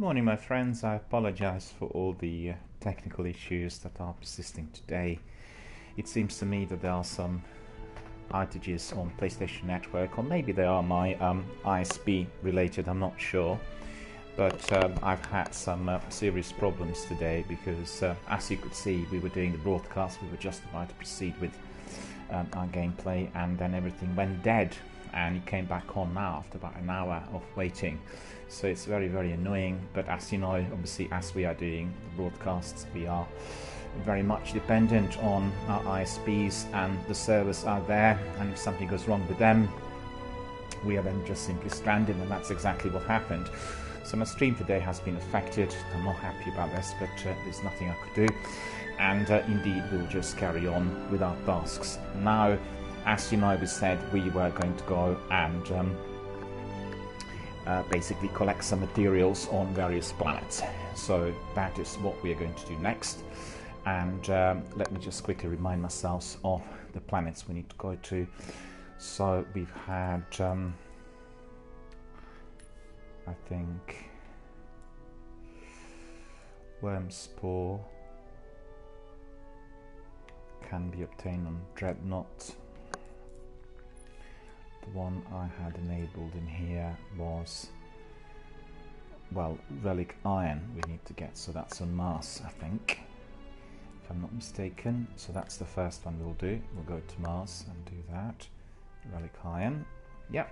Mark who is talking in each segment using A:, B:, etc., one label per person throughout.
A: Good morning, my friends. I apologize for all the technical issues that are persisting today. It seems to me that there are some outages on PlayStation Network, or maybe they are my ISP related, I'm not sure. But I've had some serious problems today because, as you could see, we were doing the broadcast, we were just about to proceed with our gameplay, and then everything went dead, and it came back on now after about an hour of waiting. So it's very, very annoying, but as you know, obviously, as we are doing the broadcasts, we are very much dependent on our ISPs, and the servers are there, and if something goes wrong with them, we are then just simply stranded, and that's exactly what happened. So my stream today has been affected. I'm not happy about this, but there's nothing I could do, and indeed we'll just carry on with our tasks. Now, as you know, we said we were going to go and basically collect some materials on various planets. So that is what we are going to do next. And let me just quickly remind myself of the planets we need to go to. So we've had, I think, worm spore can be obtained on Dreadnought. The one I had enabled in here was, well, relic iron we need to get, so that's on Mars, I think, if I'm not mistaken. So that's the first one we'll do. We'll go to Mars and do that. Relic iron. Yep.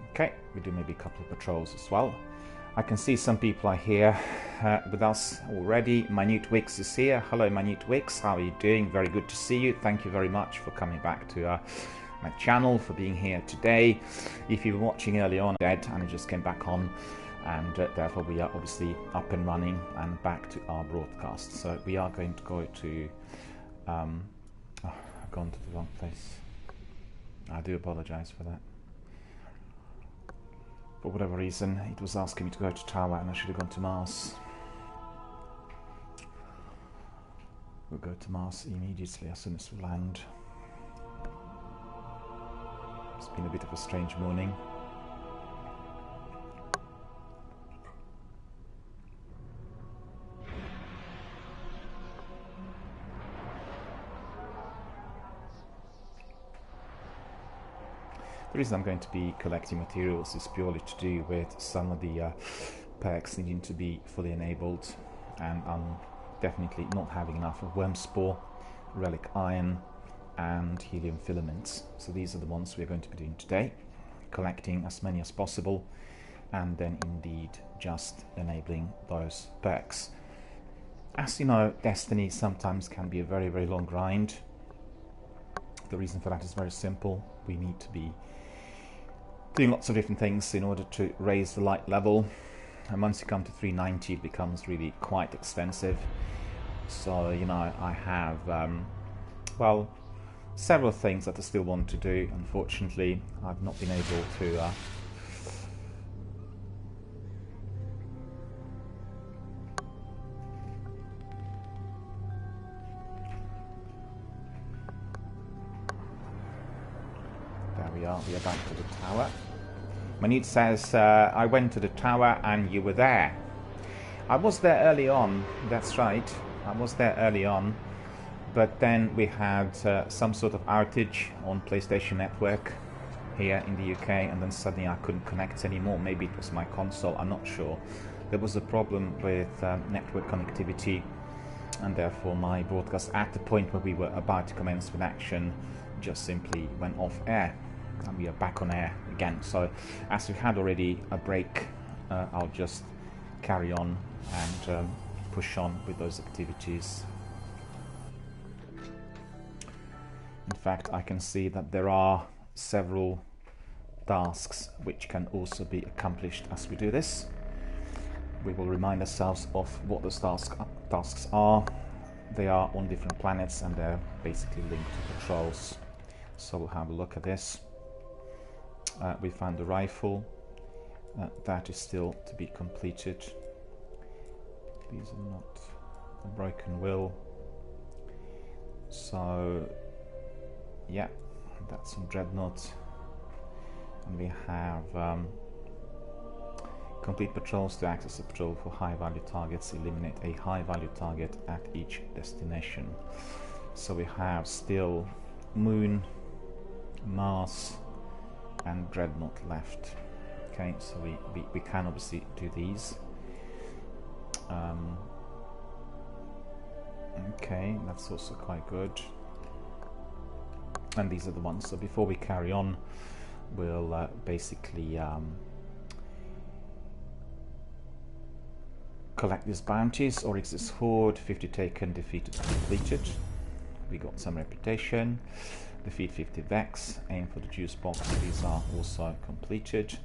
A: Okay, we do maybe a couple of patrols as well. I can see some people are here with us already. Minute Wix is here. Hello, Minute Wix. How are you doing? Very good to see you. Thank you very much for coming back to my channel, for being here today. If you were watching early on, dead, and it just came back on, and therefore we are obviously up and running and back to our broadcast. So we are going to go to I've gone to the wrong place. I do apologize for that. For whatever reason, it was asking me to go to Tower, and I should have gone to Mars. We'll go to Mars immediately as soon as we land. It's been a bit of a strange morning. The reason I'm going to be collecting materials is purely to do with some of the perks needing to be fully enabled, and I'm definitely not having enough of worm spore, relic iron, and helium filaments. So these are the ones we're going to be doing today, collecting as many as possible, and then indeed just enabling those perks. As you know, Destiny sometimes can be a very, very long grind. The reason for that is very simple. We need to be doing lots of different things in order to raise the light level, and once you come to 390 it becomes really quite expensive. So, you know, I have well, several things that I still want to do. Unfortunately, I've not been able to there we are back to the tower. Manit says, I went to the tower and you were there. I was there early on, that's right, I was there early on. But then we had some sort of outage on PlayStation Network here in the UK, and then suddenly I couldn't connect anymore. Maybe it was my console, I'm not sure. There was a problem with network connectivity, and therefore my broadcast at the point where we were about to commence with action just simply went off air, and we are back on air again. So as we had already a break, I'll just carry on and push on with those activities. In fact, I can see that there are several tasks which can also be accomplished as we do this. We will remind ourselves of what those tasks are. They are on different planets, and they're basically linked to patrols. So we'll have a look at this. We found the rifle. That is still to be completed. These are not a broken will. So yeah, that's some Dreadnought, and we have complete patrols to access a patrol for high-value targets. Eliminate a high-value target at each destination. So we have still Moon, Mars, and Dreadnought left. Okay, so we can obviously do these. Okay, that's also quite good. And these are the ones. So before we carry on, we'll basically collect these bounties. Oryx's Horde, 50 taken, defeated, completed. We got some reputation. Defeat 50 Vex, aim for the juice box. These are also completed.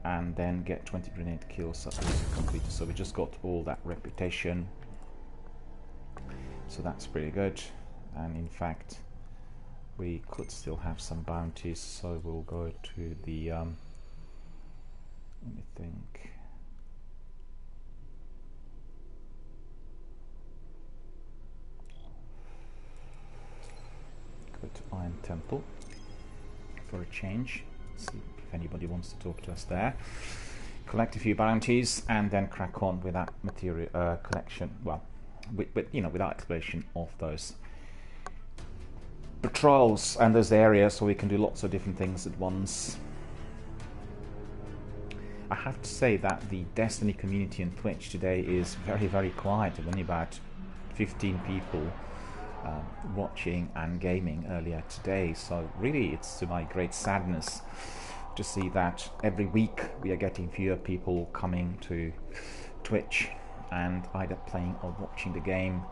A: And then get 20 grenade kills, that's also completed. So we just got all that reputation. So that's pretty good. And in fact, we could still have some bounties, so we'll go to the let me think. Go to Iron Temple for a change. See if anybody wants to talk to us there. Collect a few bounties and then crack on with that material collection. Well, with you know, without exploration of those patrols and those areas, so we can do lots of different things at once. I have to say that the Destiny community on Twitch today is very, very quiet. Only about 15 people watching and gaming earlier today, so really it's to my great sadness to see that every week we are getting fewer people coming to Twitch and either playing or watching the game.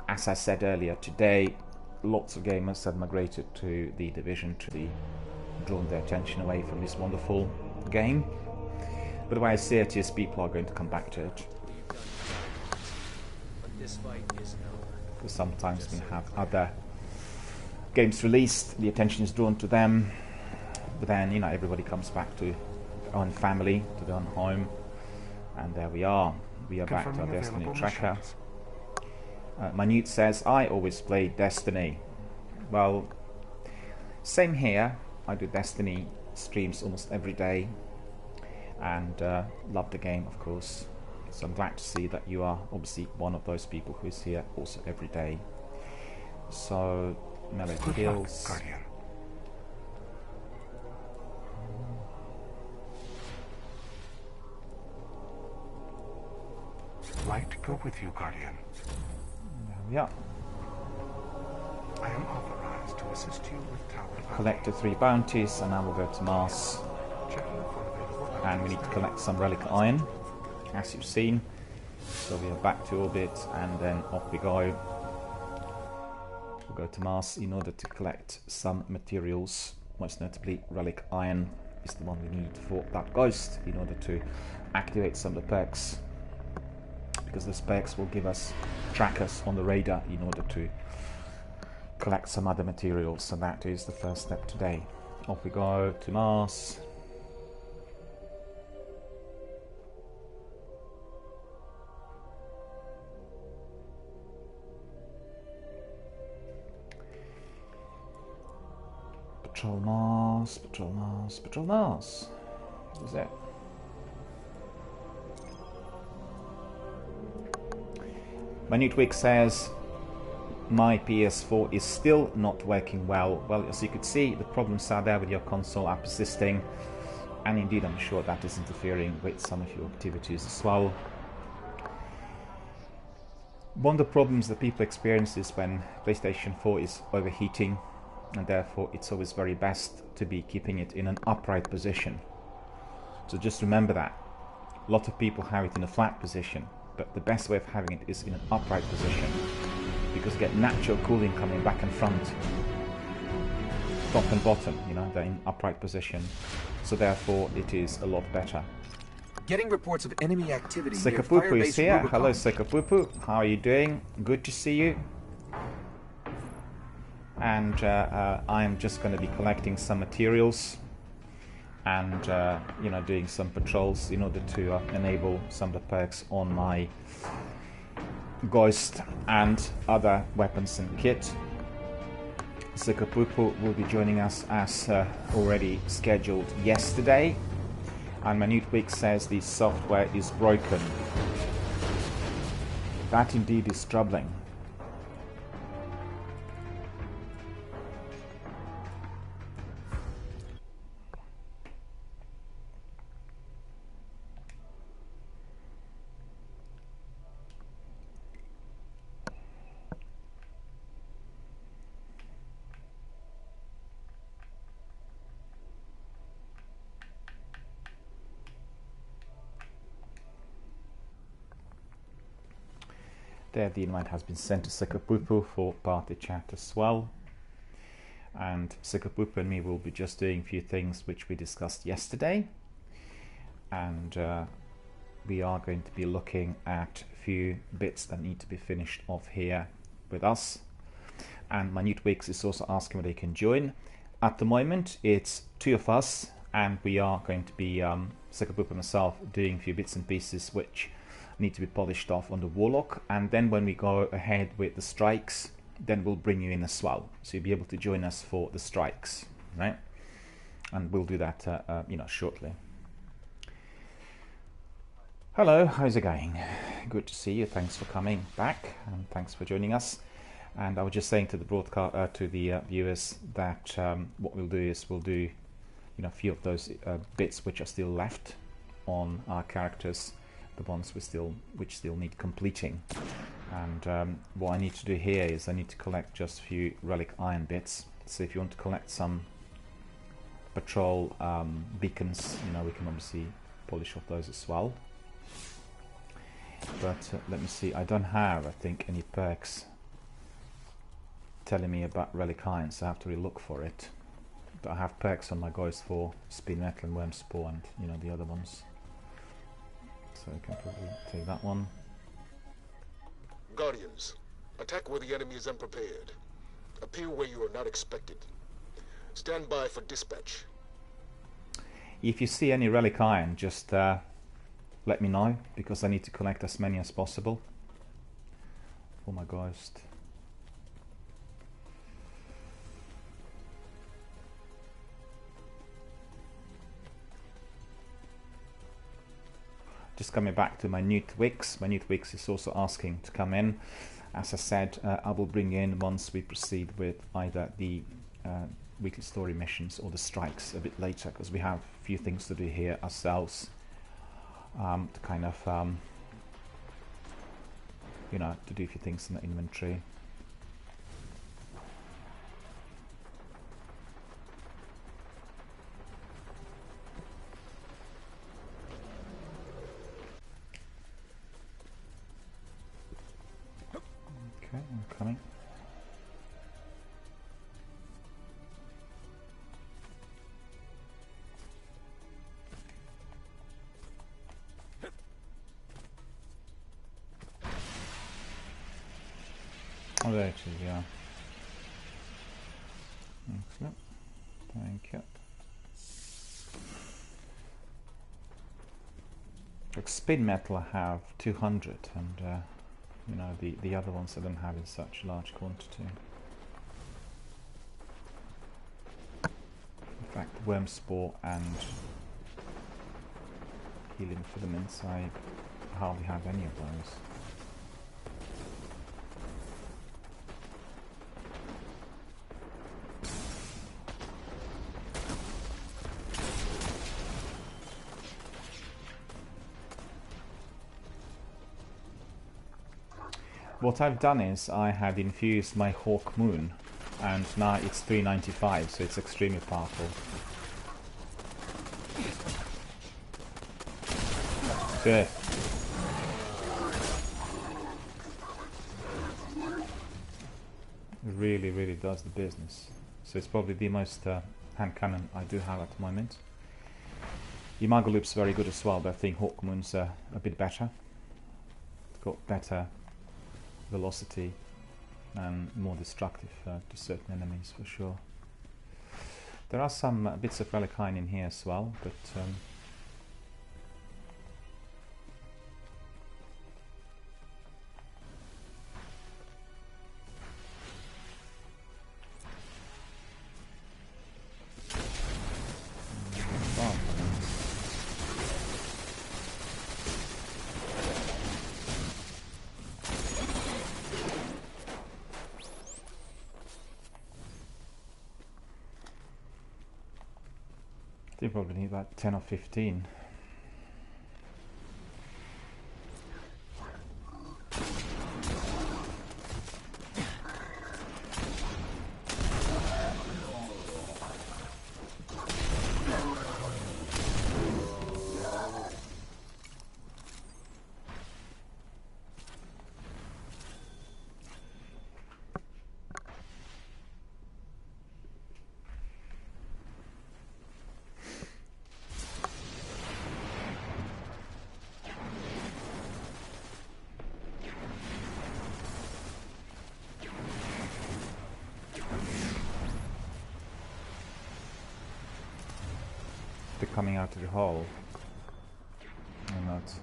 A: As I said earlier today, lots of gamers have migrated to the Division to be drawn their attention away from this wonderful game. But the way I see it is people are going to come back to it. Because sometimes we have other games released, the attention is drawn to them, but then, you know, everybody comes back to their own family, to their own home, and there we are. We are back to our Destiny tracker. Minute says, I always play Destiny. Well, same here. I do Destiny streams almost every day, and love the game, of course. So I'm glad to see that you are obviously one of those people who is here also every day. So, melee kills.
B: Guardian. Light go with you, Guardian.
A: There we are.
B: I am authorized to assist you with tower.
A: Collected 3 bounties, and now we'll go to Mars. And we need to collect some relic iron, as you've seen. So we are back to orbit, and then off we go. We'll go to Mars in order to collect some materials. Most notably, relic iron is the one we need for that ghost in order to activate some of the perks. Because those perks will give us trackers on the radar in order to collect some other materials. So that is the first step today. Off we go to Mars. Patrol Mars, patrol Mars, patrol Mars. What is it? Minute Week says, my PS4 is still not working well. Well, as you could see, the problems are there with your console are persisting, and indeed I'm sure that is interfering with some of your activities as well. One of the problems that people experience is when PlayStation 4 is overheating, and therefore it's always very best to be keeping it in an upright position. So just remember that. A lot of people have it in a flat position, but the best way of having it is in an upright position, because you get natural cooling coming back and front, top and bottom, you know, they're in upright position, so therefore it is a lot better.
C: Getting reports of enemy activity.
A: Sekapupu is here. Hello Sekapupu, how are you doing? Good to see you. And I am just going to be collecting some materials and you know, doing some patrols in order to enable some of the perks on my Ghost and other weapons and kit. Sekapupu will be joining us as already scheduled yesterday. And Minute Week says the software is broken. That indeed is troubling. There, the invite has been sent to Sekapupu for party chat as well. And Sekapupu and me will be just doing a few things which we discussed yesterday. And we are going to be looking at a few bits that need to be finished off here with us. And Minute Weeks is also asking whether they can join. At the moment, it's 2 of us, and we are going to be, Sekapupu and myself, doing a few bits and pieces which need to be polished off on the Warlock, and then when we go ahead with the strikes, then we'll bring you in as well, so you'll be able to join us for the strikes, right? And we'll do that shortly. Hello, how's it going? Good to see you. Thanks for coming back, and thanks for joining us. And I was just saying to the broadcast to the viewers that what we'll do is we'll do a few of those bits which are still left on our characters, the ones which still need completing. And what I need to do here is I need to collect just a few relic iron bits. So if you want to collect some patrol beacons, we can obviously polish off those as well. But let me see, I don't have, I think, any perks telling me about relic iron, so I have to really look for it. But I have perks on my guys for speed metal and worm spore and the other ones. So I can probably take that one.
D: Guardians, attack where the enemy is unprepared. Appear where you are not expected. Stand by for dispatch.
A: If you see any relic iron, just let me know, because I need to collect as many as possible for my ghost. Just coming back to Minute Weeks. Minute Weeks is also asking to come in. As I said, I will bring in once we proceed with either the weekly story missions or the strikes a bit later, because we have a few things to do here ourselves to kind of to do a few things in the inventory. Okay, I'm coming. Oh, there it is, yeah. Excellent. Thank you. Like spin metal I have 200, and the other ones I don't have in such large quantity. In fact, worm spore and healing filaments, I hardly have any of those. What I've done is I have infused my Hawk Moon, and now it's 395, so it's extremely powerful. Good. It really, really does the business. So it's probably the most hand cannon I do have at the moment. Imago Loop's very good as well, but I think Hawk Moon's a bit better. It's got better velocity and more destructive to certain enemies for sure. There are some bits of relic iron in here as well, but They probably need about 10 or 15. They're coming out of the hole. Or not.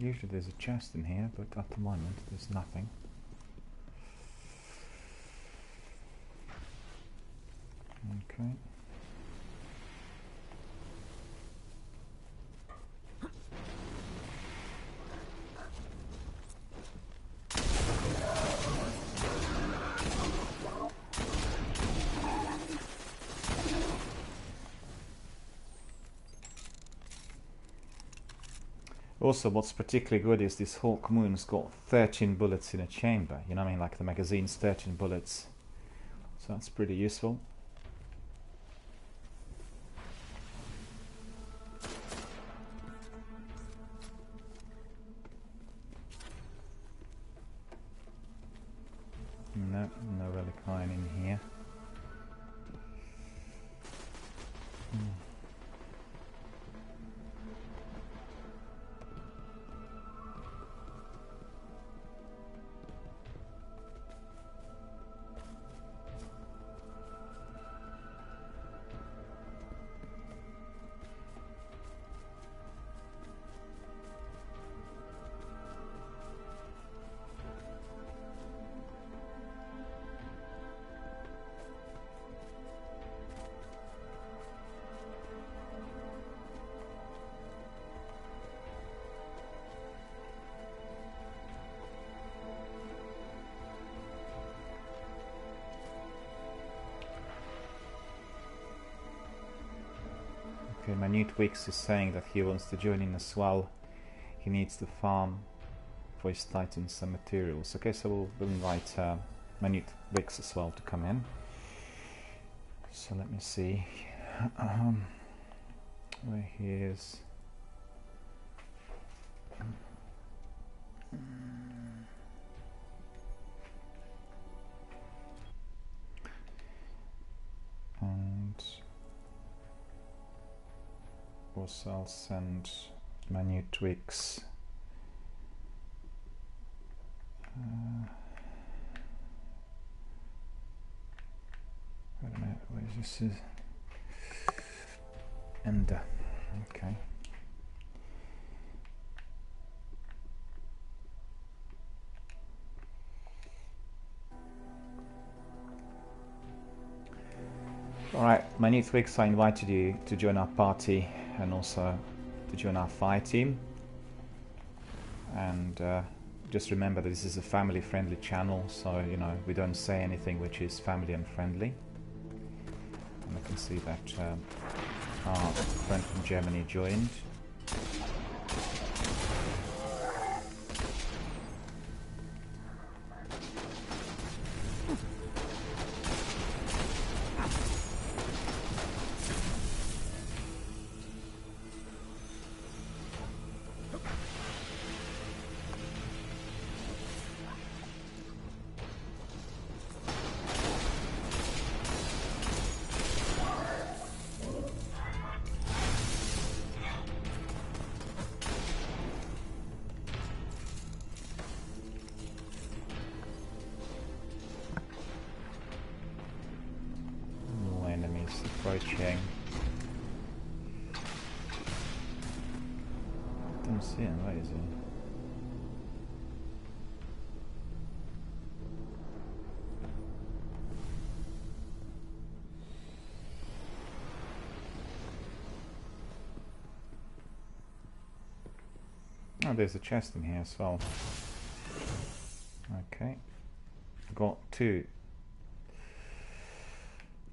A: Usually there's a chest in here, but at the moment there's nothing. Okay. Also, what's particularly good is this Hawk Moon's got 13 bullets in a chamber. You know what I mean? Like the magazine's 13 bullets. So that's pretty useful. No, no relic iron in here. Okay, Minute Wix is saying that he wants to join in as well. He needs to farm for his titans some materials. Okay, so we'll invite Minute Wix as well to come in. So let me see where he is. And also I'll send Minute Wix wait a minute, what is this? Ender. Okay. Alright, Minute Wix, I invited you to join our party and also to join our fire team. And just remember that this is a family friendly channel, so you know, we don't say anything which is family unfriendly. And I can see that our friend from Germany joined. Approaching. Don't see him, where is he? Oh, there's a chest in here as well. Okay. Got two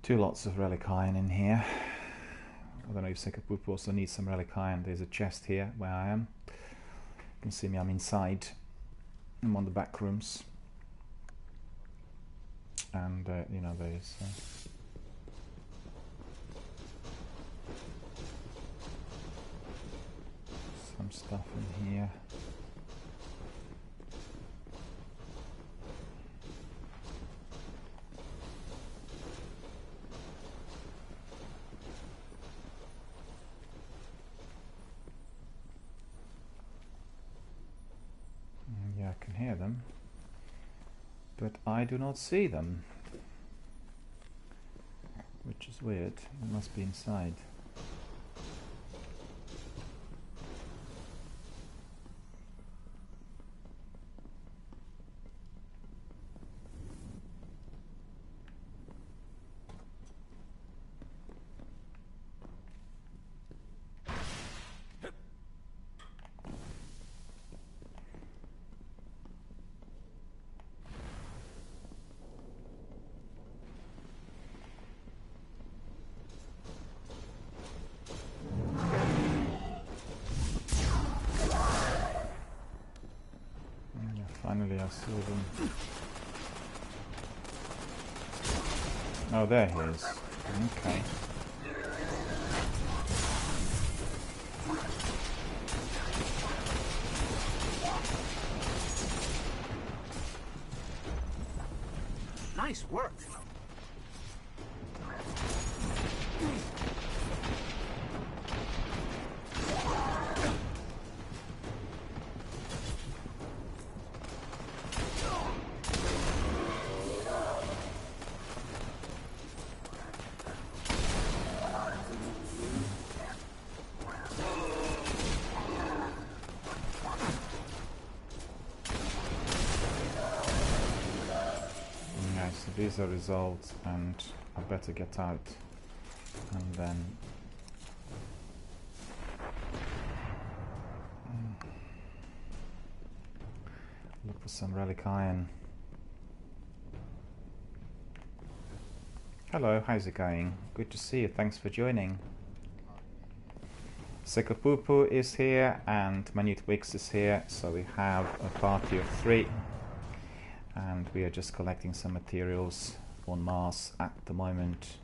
A: Two lots of relic iron in here. I don't know if Sekapupu also needs some relic iron. There's a chest here where I am. You can see me, I'm inside. I'm on the back rooms. And, you know, there's... some stuff in here. Yeah, I can hear them, but I do not see them, which is weird. They must be inside. Finally I saw them. Oh, there he is. Okay.
C: Nice work.
A: These are results, and I better get out and then look for some relic iron. Hello, how's it going? Good to see you, thanks for joining. Sekapupu is here and Minute Wix is here, so we have a party of 3. And we are just collecting some materials on Mars at the moment.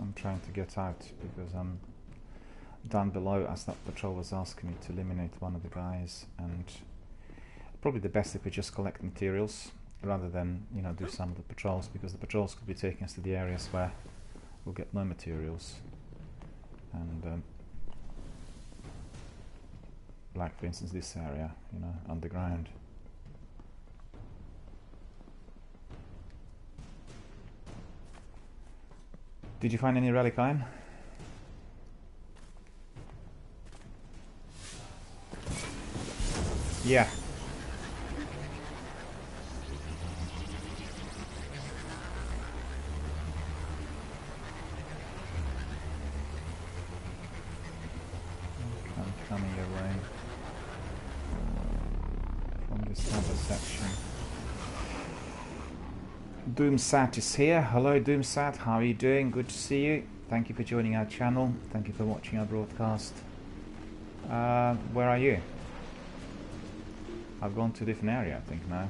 A: I'm trying to get out because I'm down below, as that patrol was asking me to eliminate one of the guys, and probably the best if we just collect materials rather than, you know, do some of the patrols, because the patrols could be taking us to the areas where we'll get no materials, and like for instance this area, you know, underground. Did you find any relic iron? Yeah. I'm coming your way from this other section. Doomsat is here. Hello Doomsat, how are you doing? Good to see you. Thank you for joining our channel. Thank you for watching our broadcast. Where are you? I've gone to a different area, I think, now.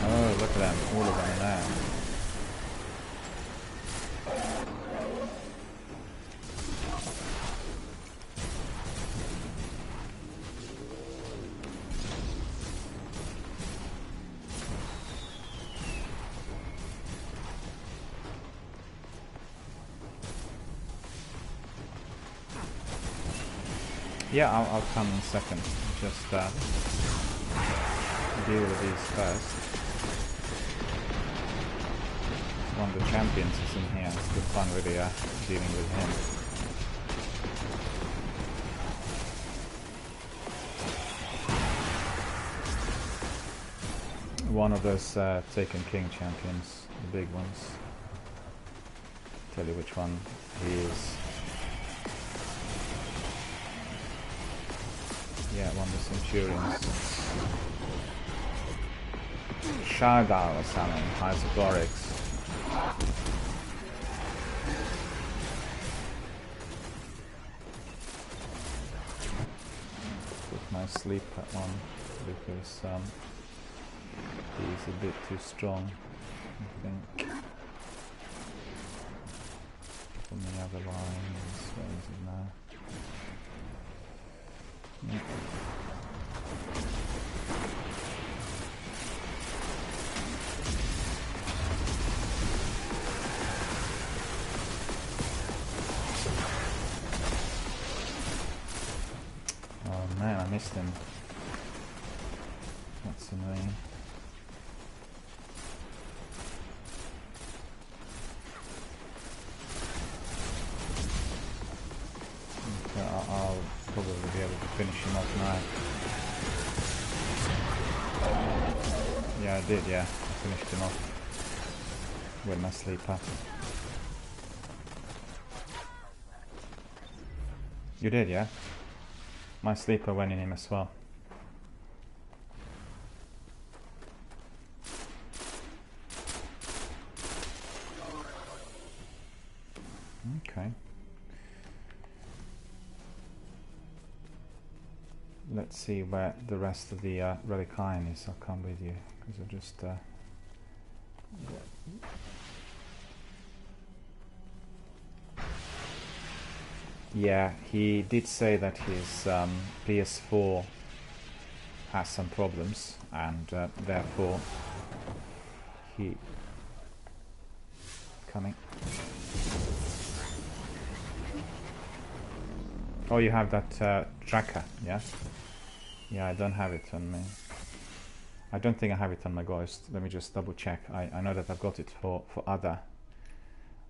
A: Oh, look at them, all of them there. Yeah, I'll come in a second. Just deal with these first. One of the champions is in here. It's good fun really dealing with him. One of those Taken King champions, the big ones. Tell you which one he is. Yeah, one of the Centurions. Shargal or something, Hyperborex. Put my sleeper on because he's a bit too strong, I think. From the other lines, where is it now? Yeah. Oh man, I missed him. That's annoying. I'll probably be able to finish him off now. Yeah, I did, yeah. I finished him off with my sleeper. You did, yeah? My sleeper went in him as well. Okay. Let's see where the rest of the relic iron is. I'll come with you because I just yeah, he did say that his PS4 has some problems and therefore he coming. Oh, you have that tracker, yeah? Yeah, I don't have it on me. I don't think I have it on my Ghost. Let me just double check. I know that I've got it for other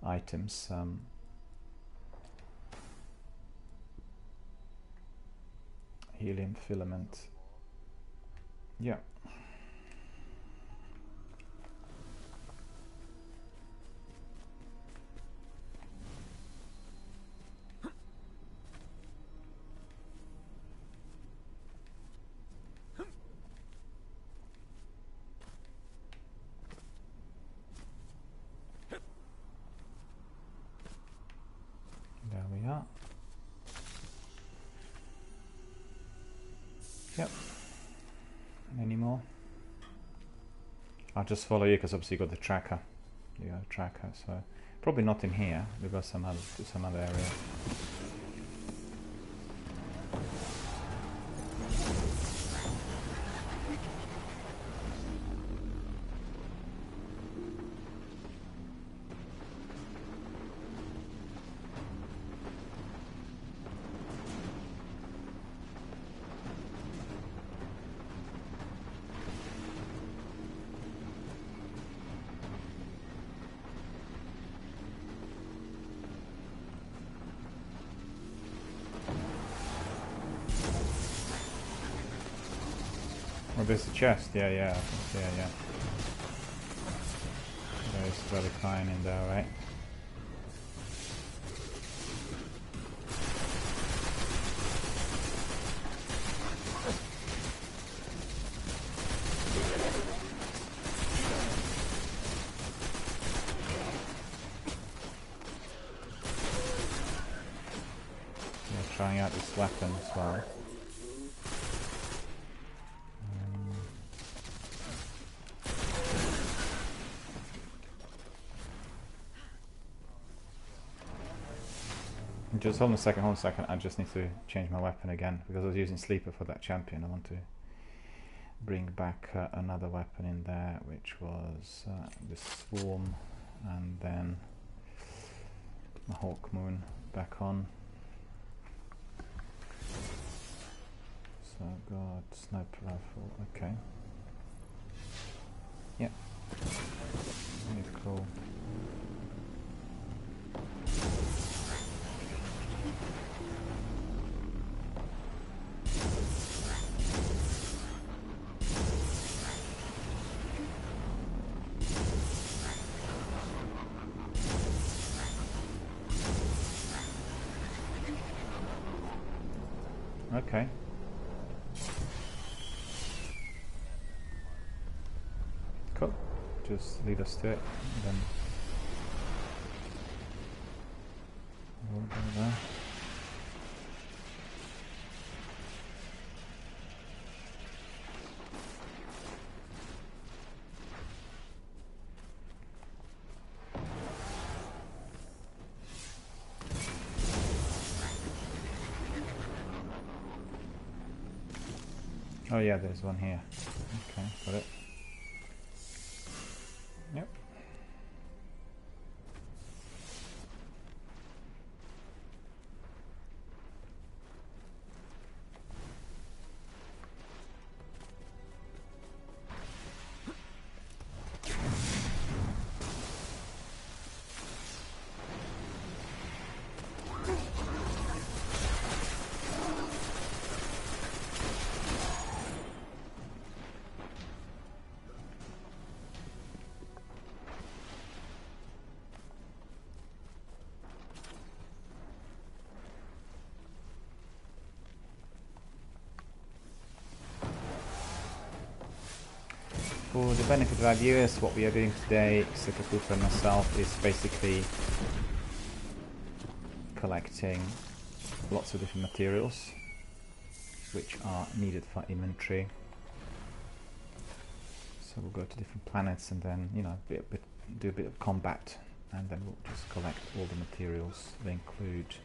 A: items. Helium filament. Yeah. There we are. Yep. Any more? I'll just follow you because obviously you got the tracker. You got a tracker, so probably not in here. We've got some other area. Oh, there's a chest. Yeah. There's very fine in there, right? Yeah, trying out this weapon as well. Just hold on a second, I just need to change my weapon again because I was using sleeper for that champion. I want to bring back another weapon in there, which was the swarm, and then my Hawk Moon back on. So I've got sniper rifle, okay. Yep. Really cool. Okay. Cool. Just lead us to it, and then we'll go there. Oh yeah, there's one here. Okay, got it. Yep. For the benefit of our viewers, what we are doing today, Sekakufa and myself, is basically collecting lots of different materials which are needed for inventory. So we'll go to different planets and then, you know, do a bit of combat, and then we'll just collect all the materials. They include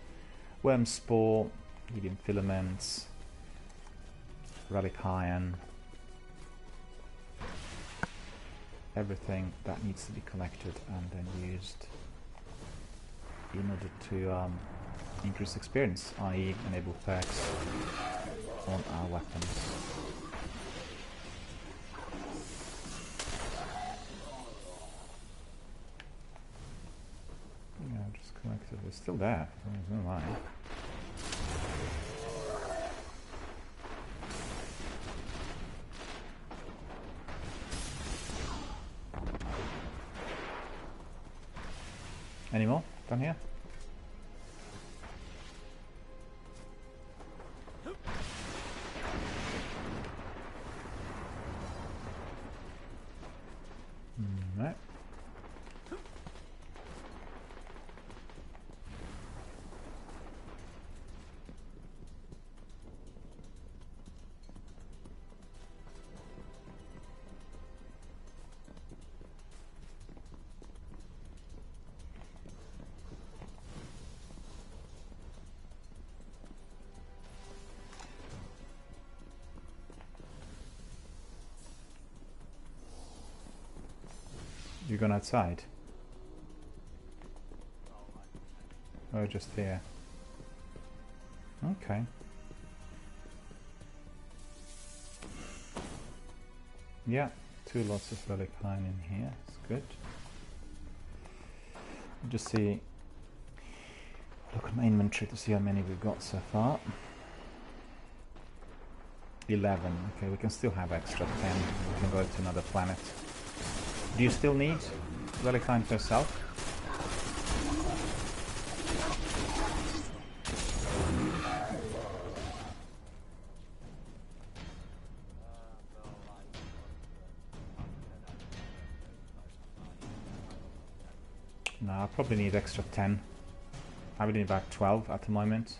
A: worm spore, helium filaments, relic iron, everything that needs to be collected and then used in order to increase experience, i.e. enable perks on our weapons. Yeah, just collected. It's still there. There's no lie. Any more down here? Right. You gone outside? Oh, just here. Okay. Yeah, 2 lots of relic iron in here. It's good. Just see. Look at my inventory to see how many we've got so far. 11. Okay, we can still have extra 10. We can go to another planet. Do you still need relic iron for yourself? No, I probably need extra 10. I really need about 12 at the moment.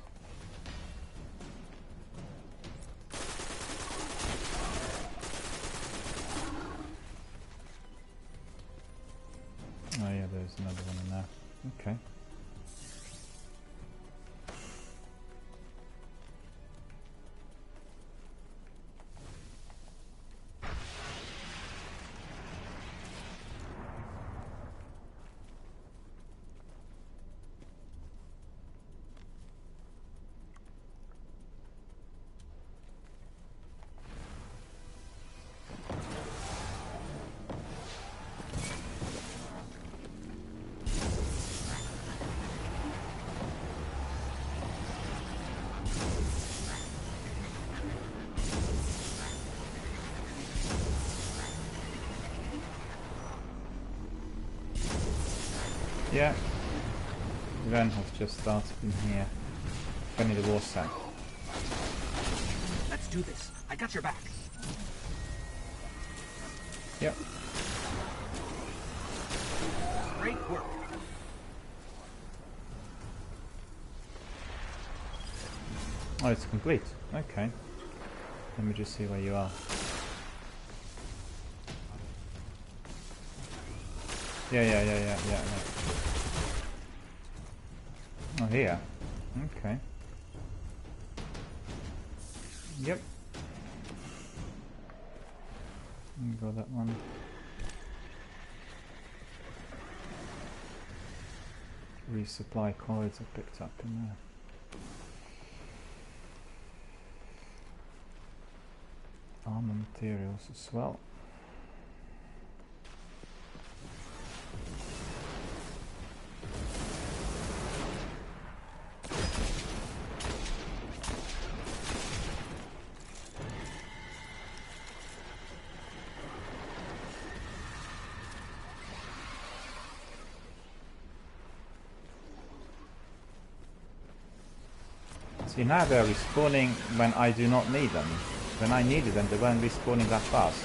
A: Oh yeah, there's another one in there. Okay. Yeah. Ren has just started in here. Defending the war set.
C: Let's do this. I got your back.
A: Yep.
C: Great work.
A: Oh, it's complete. Okay. Let me just see where you are. Yeah. Oh, here. Okay. Yep. Go that one. Resupply cords are picked up in there. Armor materials as well. See, now they're respawning when I do not need them. When I needed them, they weren't respawning that fast.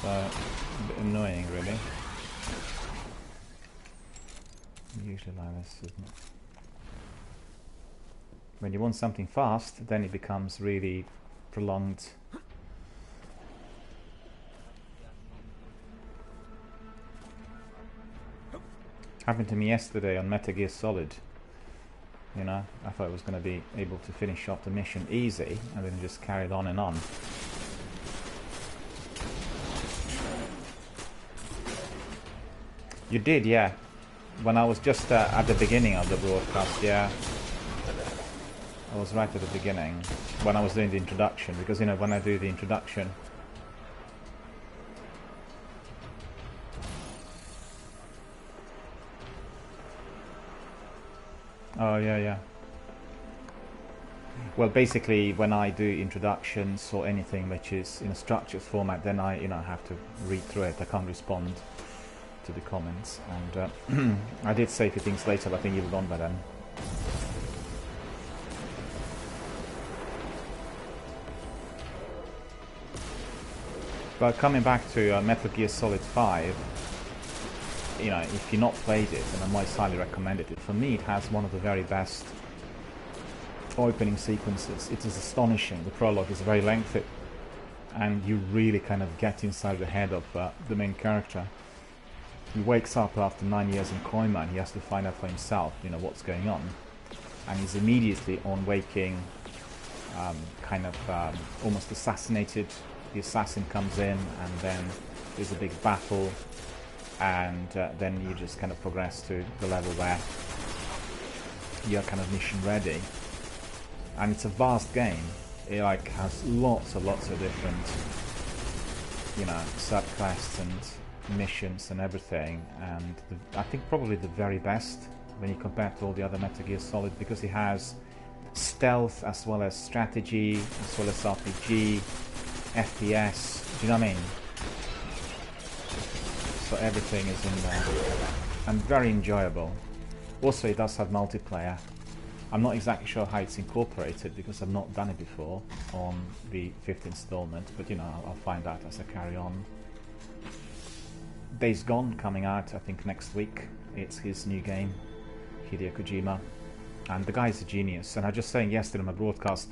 A: So, a bit annoying, really. Usually like this, isn't it? When you want something fast, then it becomes really prolonged. Happened to me yesterday on Metal Gear Solid. You know, I thought I was going to be able to finish off the mission easy, and then just carried on and on. You did, yeah. When I was just at the beginning of the broadcast, yeah. I was right at the beginning, when I was doing the introduction, because, you know, when I do the introduction... Oh, yeah. Well, basically, when I do introductions or anything which is in a structured format, then I, you know, have to read through it. I can't respond to the comments. And I did say a few things later, but I think you've gone by then. But coming back to Metal Gear Solid 5, you know, if you've not played it, then I might highly recommend it. For me, it has one of the very best opening sequences. It is astonishing. The prologue is very lengthy, and you really kind of get inside the head of the main character. He wakes up after 9 years in coma, and he has to find out for himself, you know, what's going on. And he's immediately on waking, almost assassinated. The assassin comes in, and then there's a big battle. And then you just kind of progress to the level where you're kind of mission ready, and it's a vast game. It like has lots of different, you know, subquests and missions and everything, and I think probably the very best when you compare to all the other Metal Gear Solid, because it has stealth as well as strategy as well as RPG, FPS, do you know what I mean? So everything is in there, and very enjoyable. Also, it does have multiplayer. I'm not exactly sure how it's incorporated, because I've not done it before on the 5th installment, but you know, I'll find out as I carry on. Days Gone coming out, I think, next week. It's his new game, Hideo Kojima, and the guy's a genius. And I was just saying yesterday on my broadcast,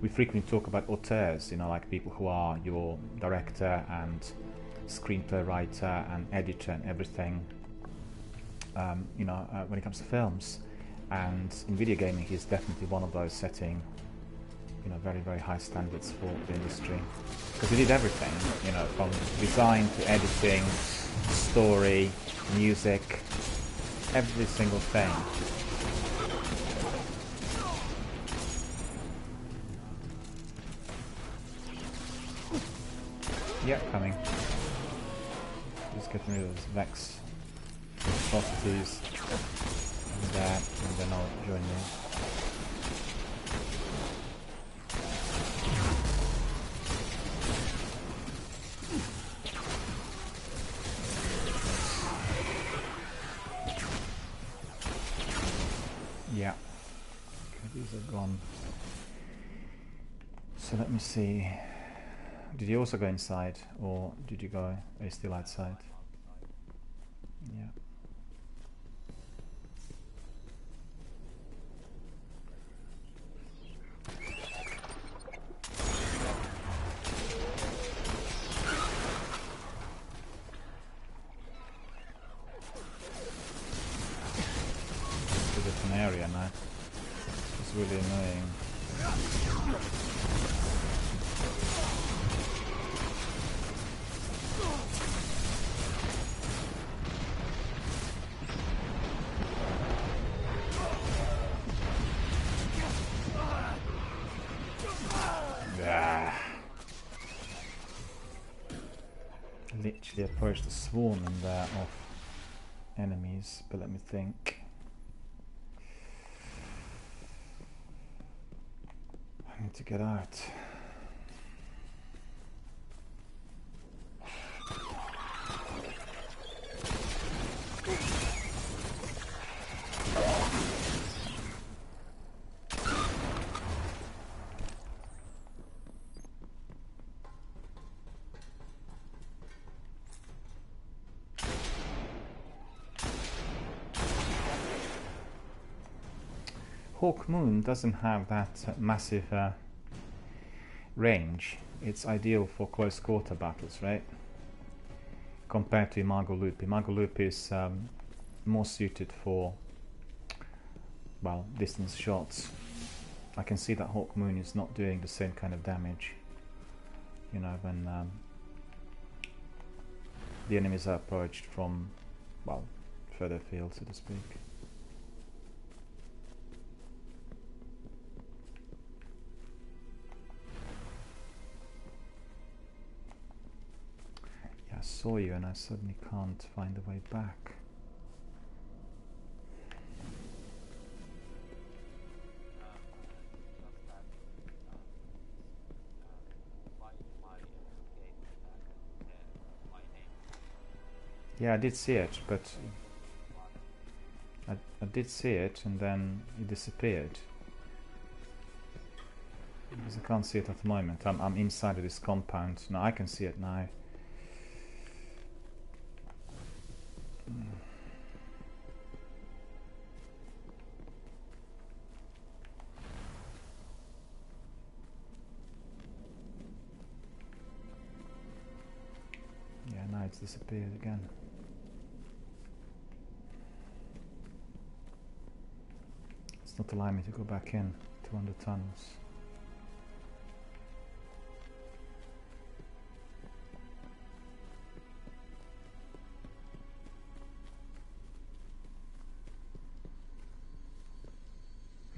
A: we frequently talk about auteurs, you know, like people who are your director and screenplay writer and editor and everything, you know, when it comes to films. And in video gaming, he's definitely one of those, setting, you know, very high standards for the industry, because he did everything, you know, from design to editing, story, music, every single thing. Yep, coming. Just getting rid of this Vex atrocities and that, and then I'll join you. Yeah. Okay, these are gone. So let me see. Did you also go inside, or did you go? Are you still outside? Yeah. It's a different area now. It's really annoying. Literally approached a swarm in there of enemies, but let me think. I need to get out. Hawk Moon doesn't have that massive range. It's ideal for close quarter battles, right? Compared to Imago Loop. Imago Loop is more suited for, well, distance shots. I can see that Hawk Moon is not doing the same kind of damage, you know, when the enemies are approached from, well, further field, so to speak. I saw you and I suddenly can't find the way back. Yeah, I did see it, but I did see it and then it disappeared. Because I can't see it at the moment. I'm inside of this compound. Now I can see it now. Yeah, now it's disappeared again. It's not allowing me to go back in to one of the tunnels.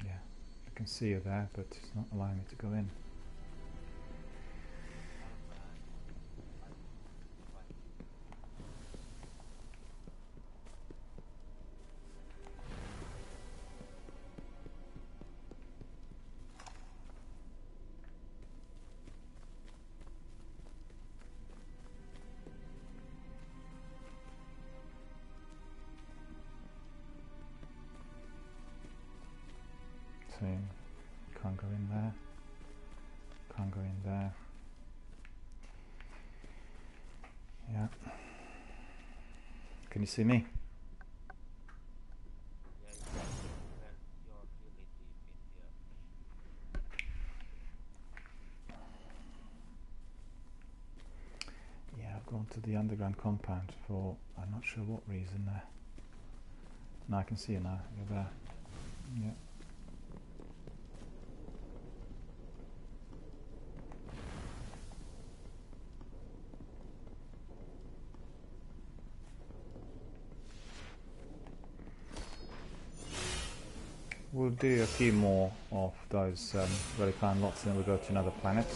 A: Yeah, I can see you there, but it's not allowing me to go in. So, can't go in there, can't go in there. Yeah. Can you see me? Yeah, I've gone to the underground compound for, I'm not sure what reason there. No, I can see you now, you're there. Yeah. We'll do a few more of those relic iron lots and then we'll go to another planet.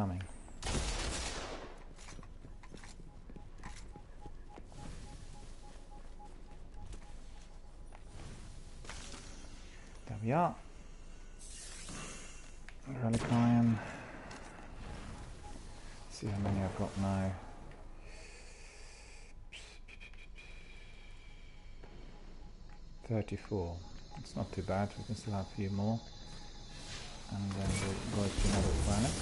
A: coming. There we are. Relic iron. See how many I've got now. 34. It's not too bad. We can still have a few more. And then we'll go to another planet.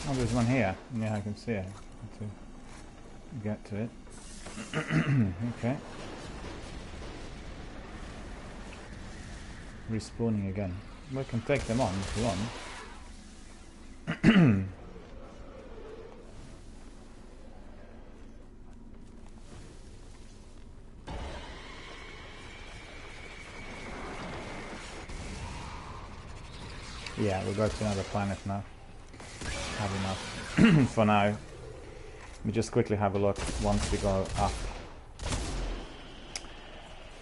A: Oh, there's one here. Yeah, I can see it. To get to it. Okay. Respawning again. We can take them on if you want. Yeah, we'll go to another planet now. Have enough for now. Let me just quickly have a look once we go up.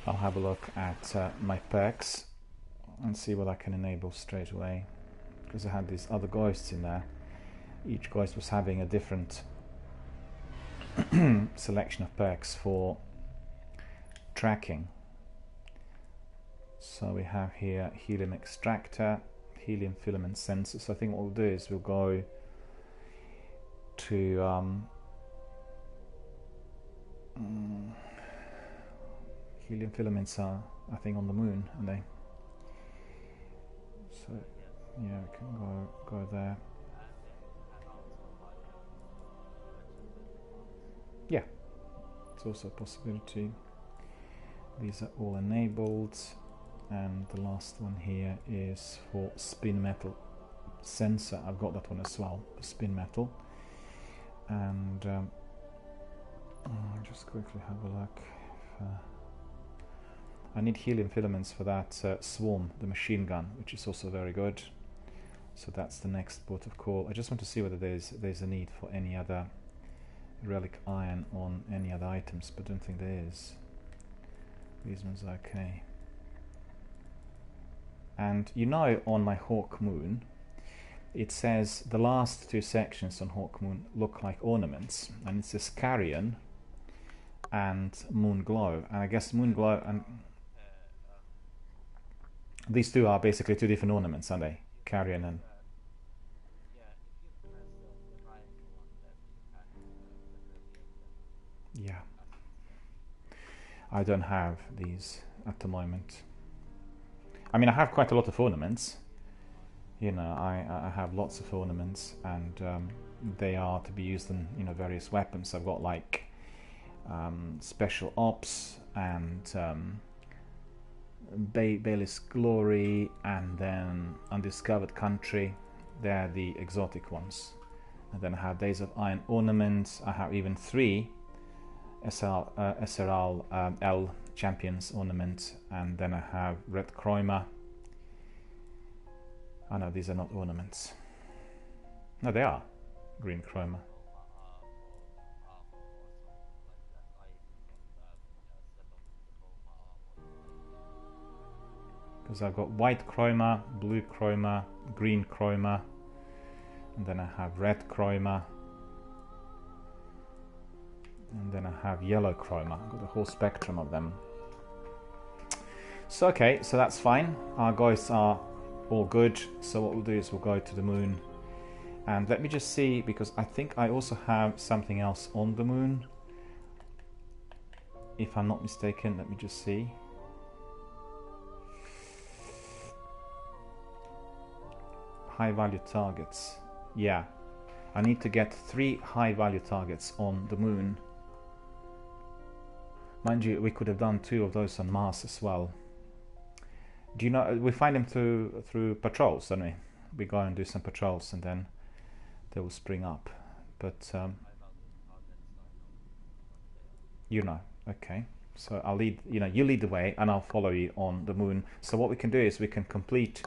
A: I'll have a look at my perks and see what I can enable straight away, because I had these other ghosts in there. Each ghost was having a different selection of perks for tracking. So we have here helium extractor, helium filament sensor. So I think what we'll do is we'll go to helium filaments are, I think, on the moon, aren't they? So yeah, we can go there. Yeah, it's also a possibility. These are all enabled, and the last one here is for spin metal sensor. I've got that one as well, spin metal. And I'll just quickly have a look. I need helium filaments for that swarm, the machine gun, which is also very good. So that's the next port of call. I just want to see whether there's a need for any other relic iron on any other items, but I don't think there is. These ones are okay. And you know, on my Hawk Moon, it says the last two sections on Hawk Moon look like ornaments, and it says Carrion and Moon Glow, and I guess Moon Glow and these two are basically two different ornaments, aren't they? Carrion and yeah. I don't have these at the moment. I mean, I have quite a lot of ornaments. You know, I have lots of ornaments, and they are to be used in, you know, various weapons. I've got like special ops and Bailey's Glory, and then Undiscovered Country. They're the exotic ones. And then I have Days of Iron ornaments. I have even 3 SRL L Champions ornaments, and then I have Red Chroma. Oh no, these are not ornaments. No, they are green chroma. Because I've got white chroma, blue chroma, green chroma, and then I have red chroma, and then I have yellow chroma. I've got the whole spectrum of them. So okay, so that's fine. Our guys are all good. So what we'll do is we'll go to the moon. And let me just see, because I think I also have something else on the moon. If I'm not mistaken, let me just see. High value targets. Yeah, I need to get 3 high value targets on the moon. Mind you, we could have done 2 of those on Mars as well. Do you know, we find them through patrols, don't we? We go and do some patrols and then they will spring up. But you know, okay. So I'll lead, you lead the way and I'll follow you on the moon. So what we can do is we can complete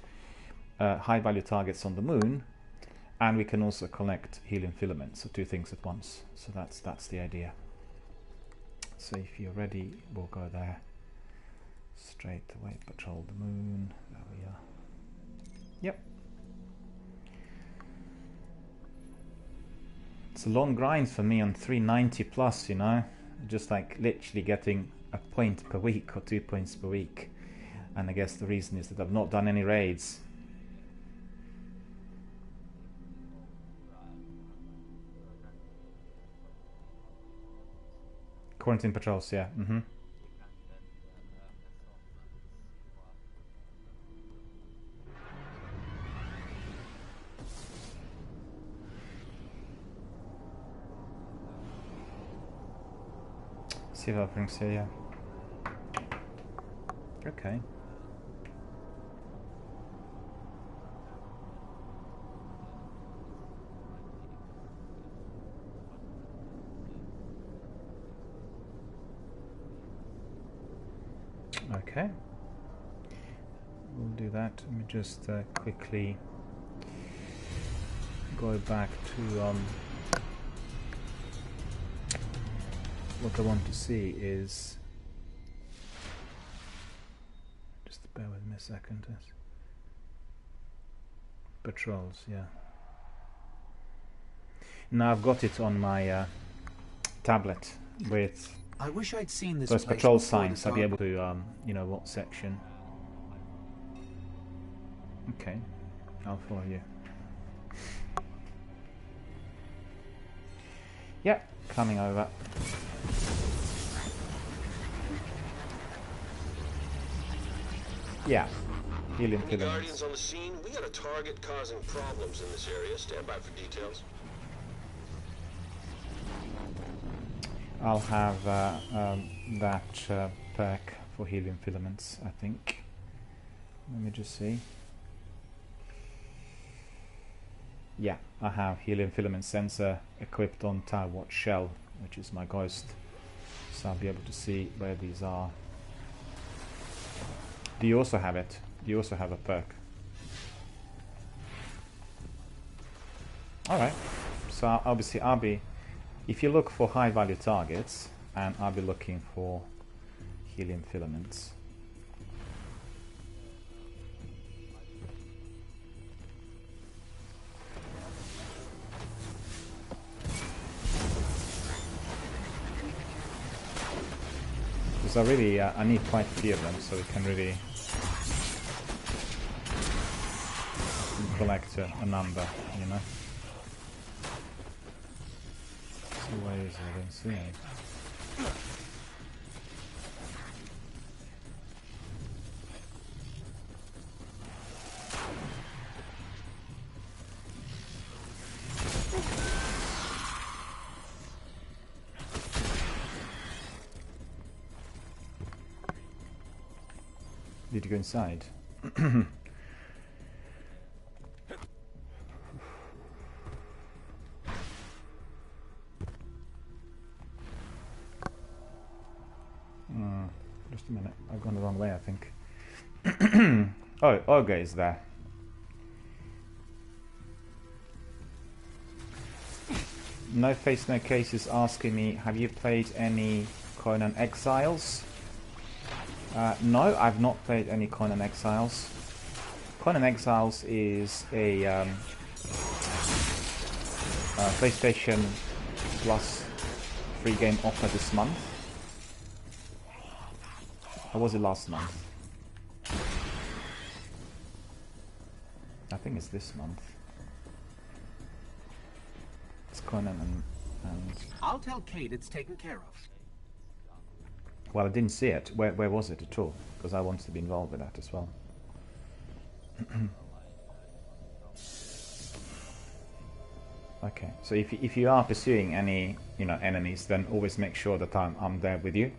A: high value targets on the moon, and we can also collect helium filaments, so 2 things at once. So that's the idea. So if you're ready, we'll go there straight away. Patrol the moon. There we are. Yep. It's a long grind for me on 390 plus, just like literally getting a point per week or 2 points per week. And I guess the reason is that I've not done any raids. Quarantine patrols, yeah. See what brings here, yeah. Okay. Okay, we'll do that. Let me just quickly go back to what I want to see is, just bear with me a second. Patrols, yeah. Now I've got it on my tablet with
C: I wish I'd seen this
A: those
C: place
A: patrol
C: before
A: signs.
C: the
A: I'll be able
C: dark.
A: to, what section. Okay, I'll follow you. Yeah, coming over. Yeah, helium
D: Any
A: filaments.
D: Guardians on the scene? We got a target causing problems in this area. Stand by for details.
A: I'll have that pack for helium filaments, I think. Let me just see. Yeah, I have helium filament sensor equipped on Tower Watch Shell, which is my ghost. So I'll be able to see where these are. Do you also have it? Do you also have a perk? Alright, so obviously I'll be, if you look for high value targets, and I'll be looking for helium filaments. Because I really, I need quite a few of them, so we can really collect a number, you know. So where is it? I don't see it. Did you go inside? Just a minute, I've gone the wrong way, I think. Oh, Olga is there. No Face No Case is asking me, have you played any Conan Exiles? No, I've not played any Conan Exiles. Conan Exiles is a PlayStation Plus free game offer this month. Or was it last month? I think it's this month. It's Conan and...
C: I'll tell Kate it's taken care of.
A: Well, I didn't see it. Where was it at all? Because I wanted to be involved with that as well. Okay, so if you are pursuing any enemies, then always make sure that I'm there with you.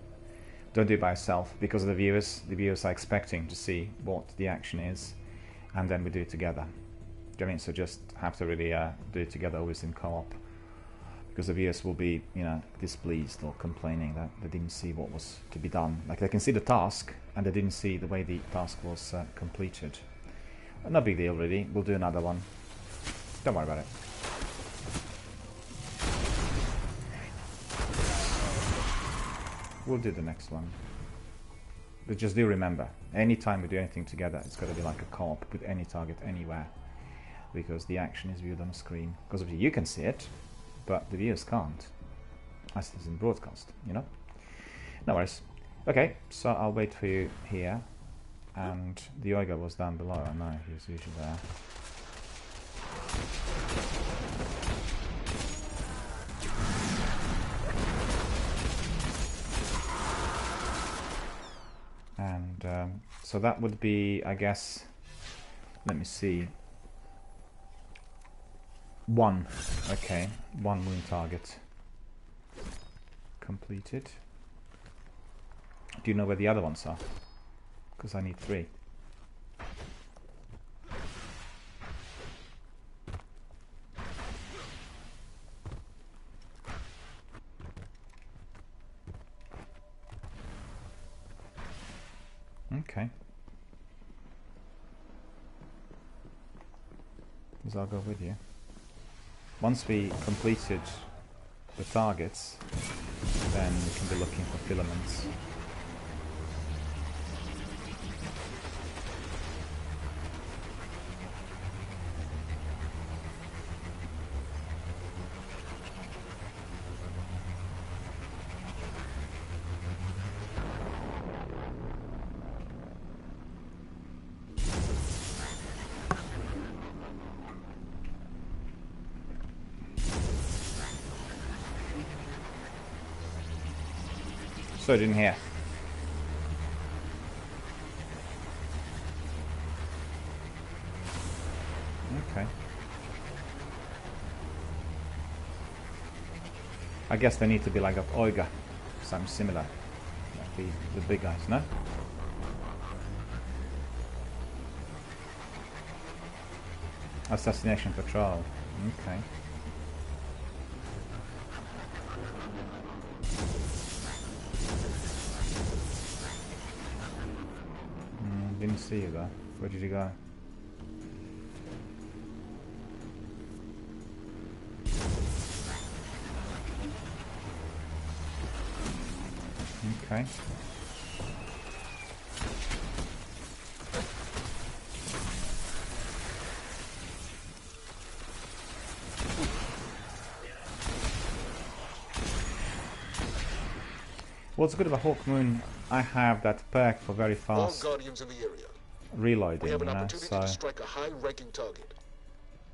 A: Don't do it by yourself, because the viewers are expecting to see what the action is, and then we do it together. Do you know what I mean? So just have to really do it together, always in co-op, because the viewers will be displeased or complaining that they didn't see what was to be done. Like they can see the task, and they didn't see the way the task was completed. No big deal, really. We'll do another one. Don't worry about it. We'll do the next one. But just do remember, anytime we do anything together, it's got to be like a co-op with any target anywhere, because the action is viewed on the screen. Because obviously you can see it, but the viewers can't, as it is in broadcast, No worries. Okay, so I'll wait for you here. And the Oiga was down below, I know, he was usually there. And so that would be, I guess, let me see, 1, okay, 1 wound target completed. Do you know where the other ones are? Because I need 3. Okay. Because I'll go with you. Once we completed the targets, then we can be looking for filaments. So I didn't hear. Okay. I guess they need to be like a Oiga, something similar. Like the big guys, no? Assassination Patrol. Okay. Didn't see you though. Where did you go? Okay. What's good about Hawk Moon? I have that perk for very fast
D: All Guardians in the area.
A: reloading,
D: We have an
A: you know,
D: opportunity
A: so
D: to strike a high-ranking target.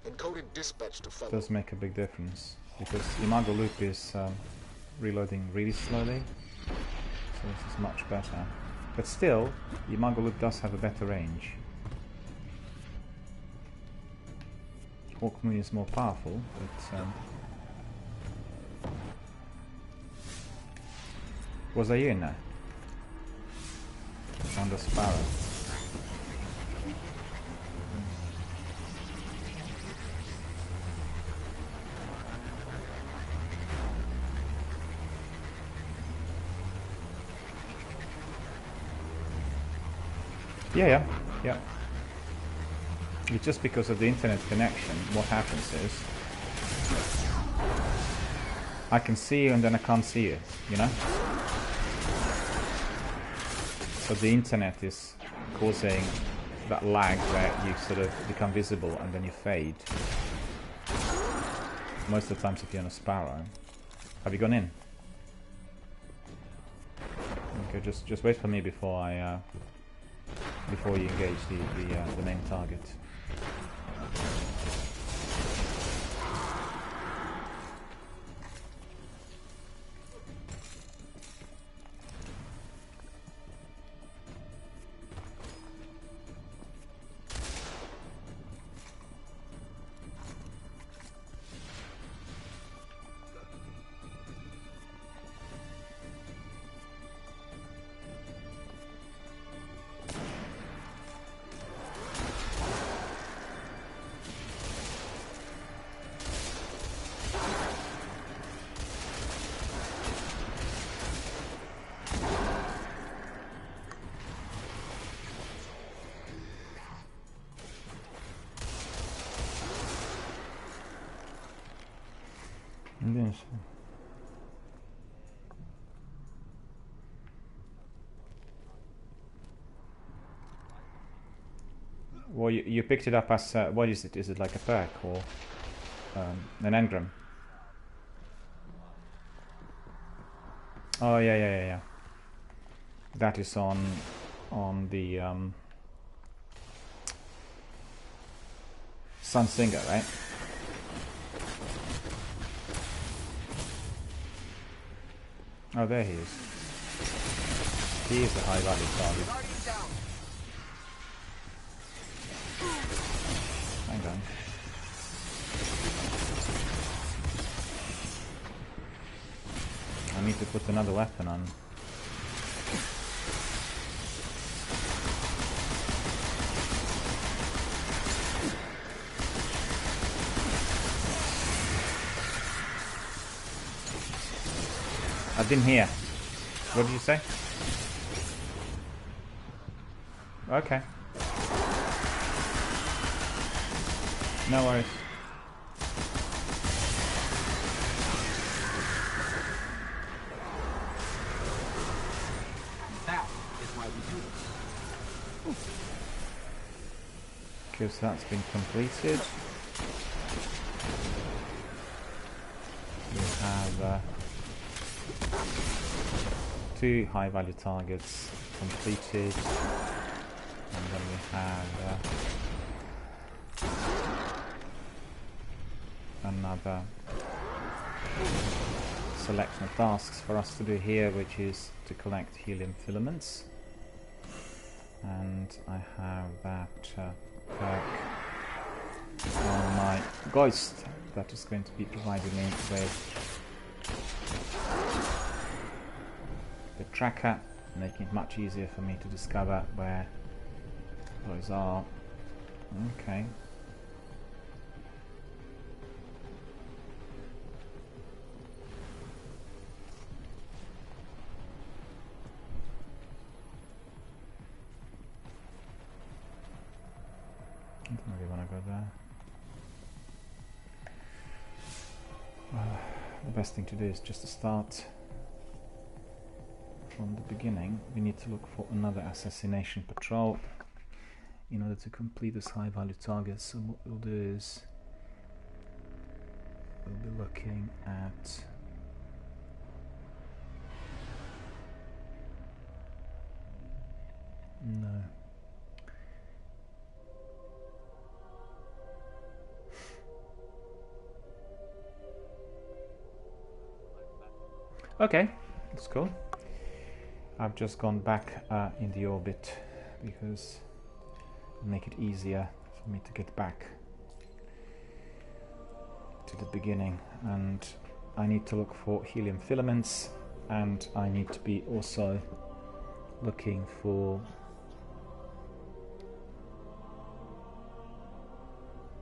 D: Encoded dispatch to follow.
A: it does make a big difference, because Imago Loop is reloading really slowly, so this is much better. But still, Imago Loop does have a better range. Hawk Moon is more powerful, but was I you in there? On the Sparrow. Yeah. It's just because of the internet connection, what happens is I can see you and then I can't see you, you know? So the internet is causing that lag where you sort of become visible and then you fade. Most of the times if you're on a Sparrow. Have you gone in? Okay, just wait for me before I before you engage the main target. Yes. Well, you picked it up as what is it? Is it like a perk or an engram? Oh yeah. That is on the Sun Singer, right? Oh, there he is. He is a high value target. Hang on. I need to put another weapon on. I didn't hear. What did you say? Okay. No worries.
C: That is why we do this.
A: Because that's been completed. We have 2 high value targets completed, and then we have another selection of tasks for us to do here, which is to collect helium filaments, and I have that perk on my Ghost that is going to be providing me with the tracker, making it much easier for me to discover where those are. Okay. I don't really want to go there. The best thing to do is just to start from the beginning. We need to look for another assassination patrol in order to complete this high value target. So what we'll do is we'll be looking at no. Okay, that's cool. I've just gone back in the orbit because it'll make it easier for me to get back to the beginning, and I need to look for helium filaments, and I need to be also looking for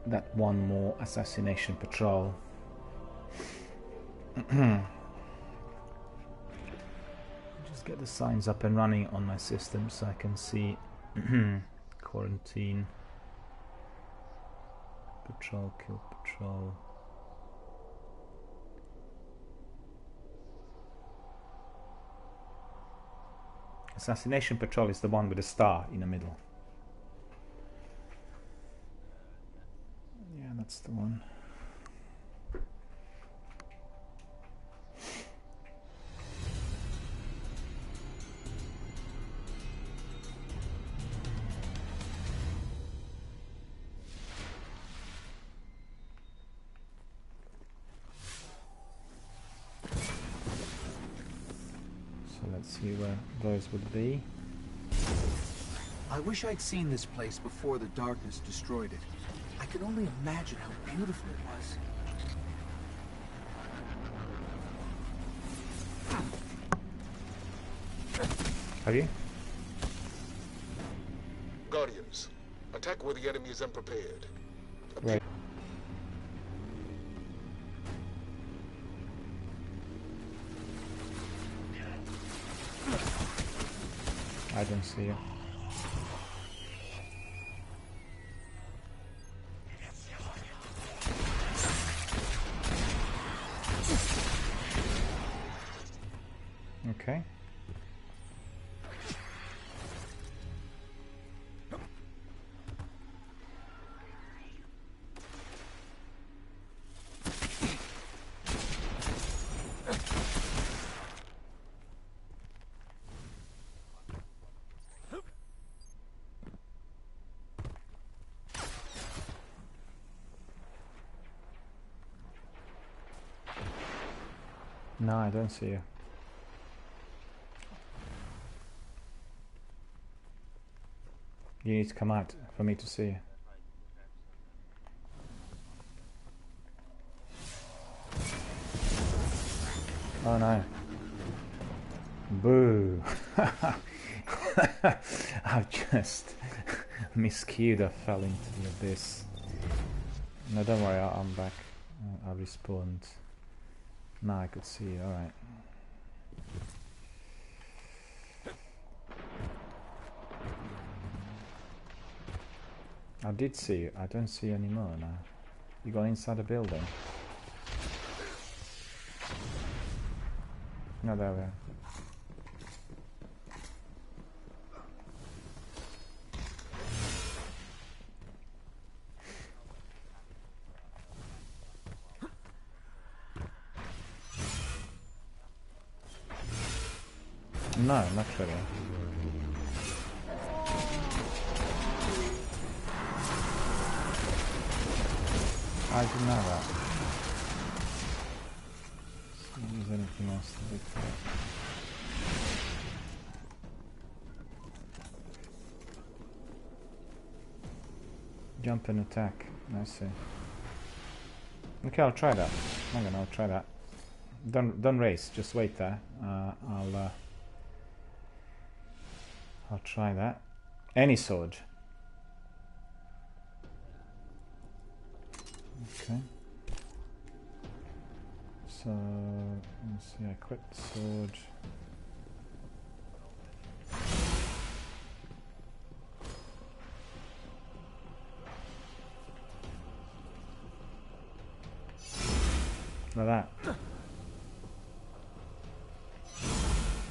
A: that one more assassination patrol. Just get the signs up and running on my system so I can see quarantine, patrol, kill patrol. Assassination Patrol is the one with the star in the middle. Yeah, that's the one. Let's see where those would be.
C: I wish I'd seen this place before the darkness destroyed it. I can only imagine how beautiful it was.
A: Have you?
D: Guardians, attack where the enemy is unprepared.
A: Right. I don't see you. Okay. No, I don't see you. You need to come out for me to see you. Oh no. Boo. I've just miscued. I fell into the abyss. No, don't worry, I'm back. I'll respawn. Now I could see you, alright. I did see you, I don't see you anymore now. You got inside the building. No, there we are. No, not really. I didn't know that. See if there's anything else to look for. Jump and attack. I see. Okay, I'll try that. I'll try that. Don't race. Just wait there. I'll try that. Any sword. Okay. So let's see. I quit the sword. Like that.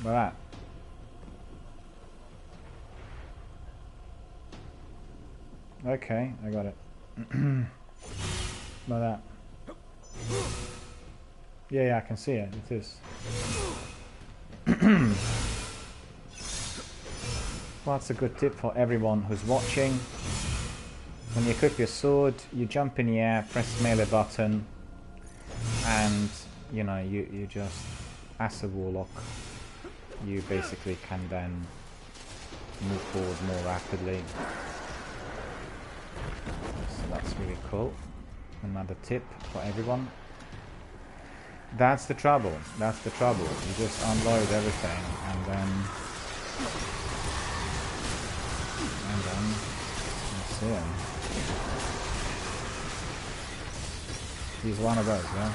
A: Like that. Okay, I got it. Like that. Yeah, I can see it. It is. Well, that's a good tip for everyone who's watching. When you equip your sword, you jump in the air, press melee button, and you know you just, as a warlock, you basically can then move forward more rapidly. So that's really cool. Another tip for everyone. That's the trouble. That's the trouble. You just unload everything and then let's see him. He's one of those, yeah.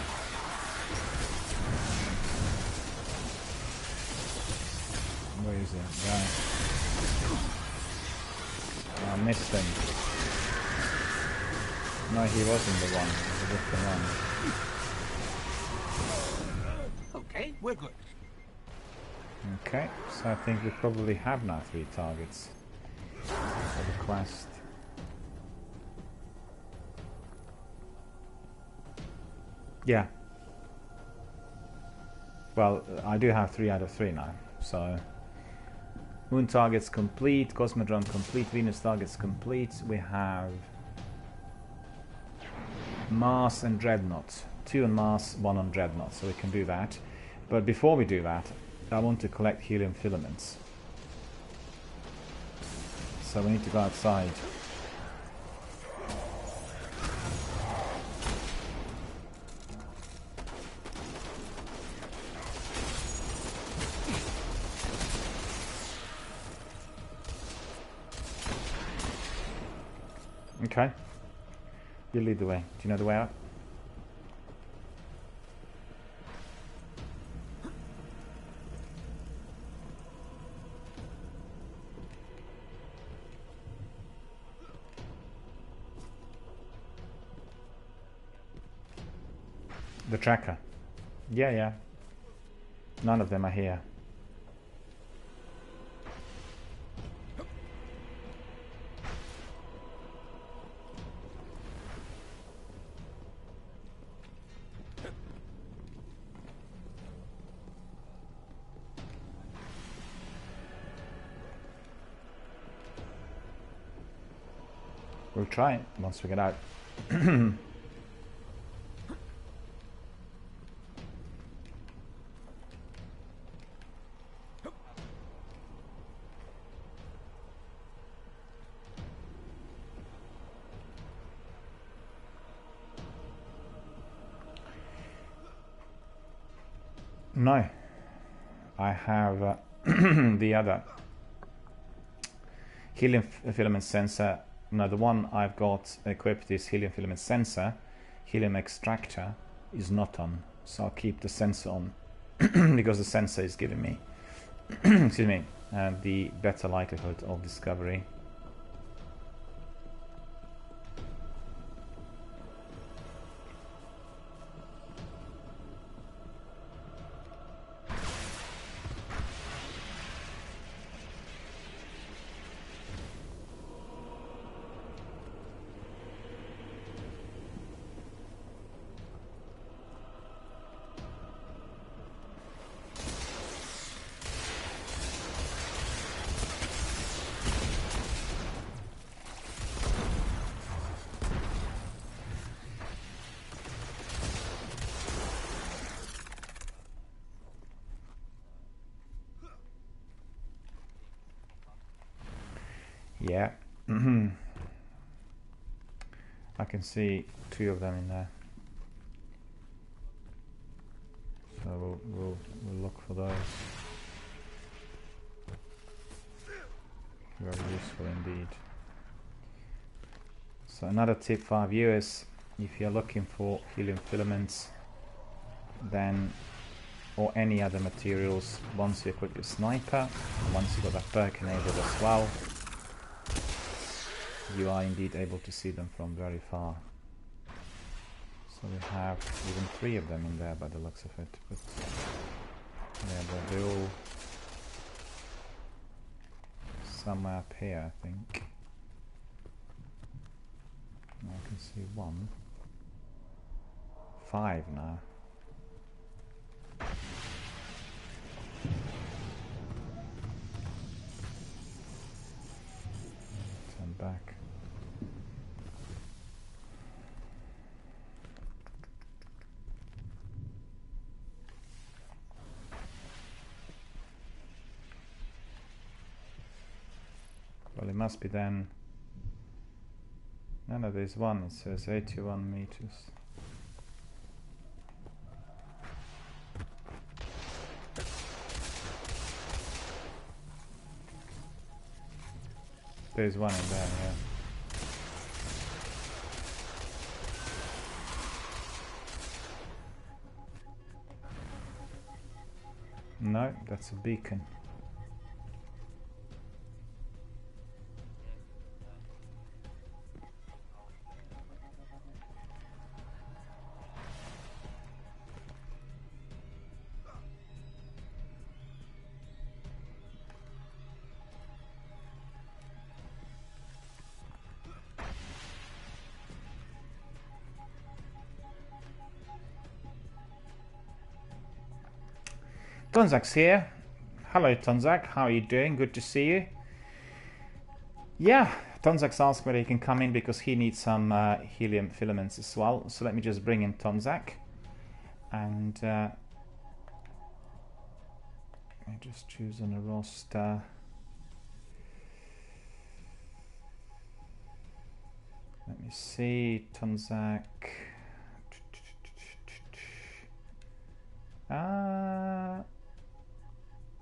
A: Where is he? Right. I missed him. No, he wasn't the one. It was a different one.
C: Okay, we're good.
A: Okay, so I think we probably have now 3 targets for the quest. Yeah. Well, I do have 3 out of 3 now, so... Moon targets complete, Cosmodrome complete, Venus targets complete. We have... Mars and Dreadnought. 2 on Mars, 1 on Dreadnought, so we can do that. But before we do that, I want to collect helium filaments. So we need to go outside. Okay. You lead the way. Do you know the way out? The tracker. Yeah. None of them are here. We'll try it once we get out. No, I have the other helium filament sensor. No, the one I've got equipped is helium filament sensor. Helium extractor is not on, so I'll keep the sensor on because the sensor is giving me excuse me, the better likelihood of discovery. Yeah. I can see 2 of them in there. So we'll look for those. Very useful indeed. So another tip for our viewers, if you're looking for helium filaments, then or any other materials, once you equip your sniper, once you've got that perk enabled as well, you are indeed able to see them from very far. So we have even 3 of them in there by the looks of it, but yeah, they're all somewhere up here, I think. I can see 1. 5 now. Turn back. Well, it must be then. No, there's 1. It says 81 meters. There's 1 in there, yeah. No, that's a beacon. Tonzak's here. Hello Tonzak, how are you doing? Good to see you. Yeah, Tonzak's asked whether he can come in because he needs some helium filaments as well. So let me just bring in Tonzak. And I just choose on a roster. Let me see, Tonzak.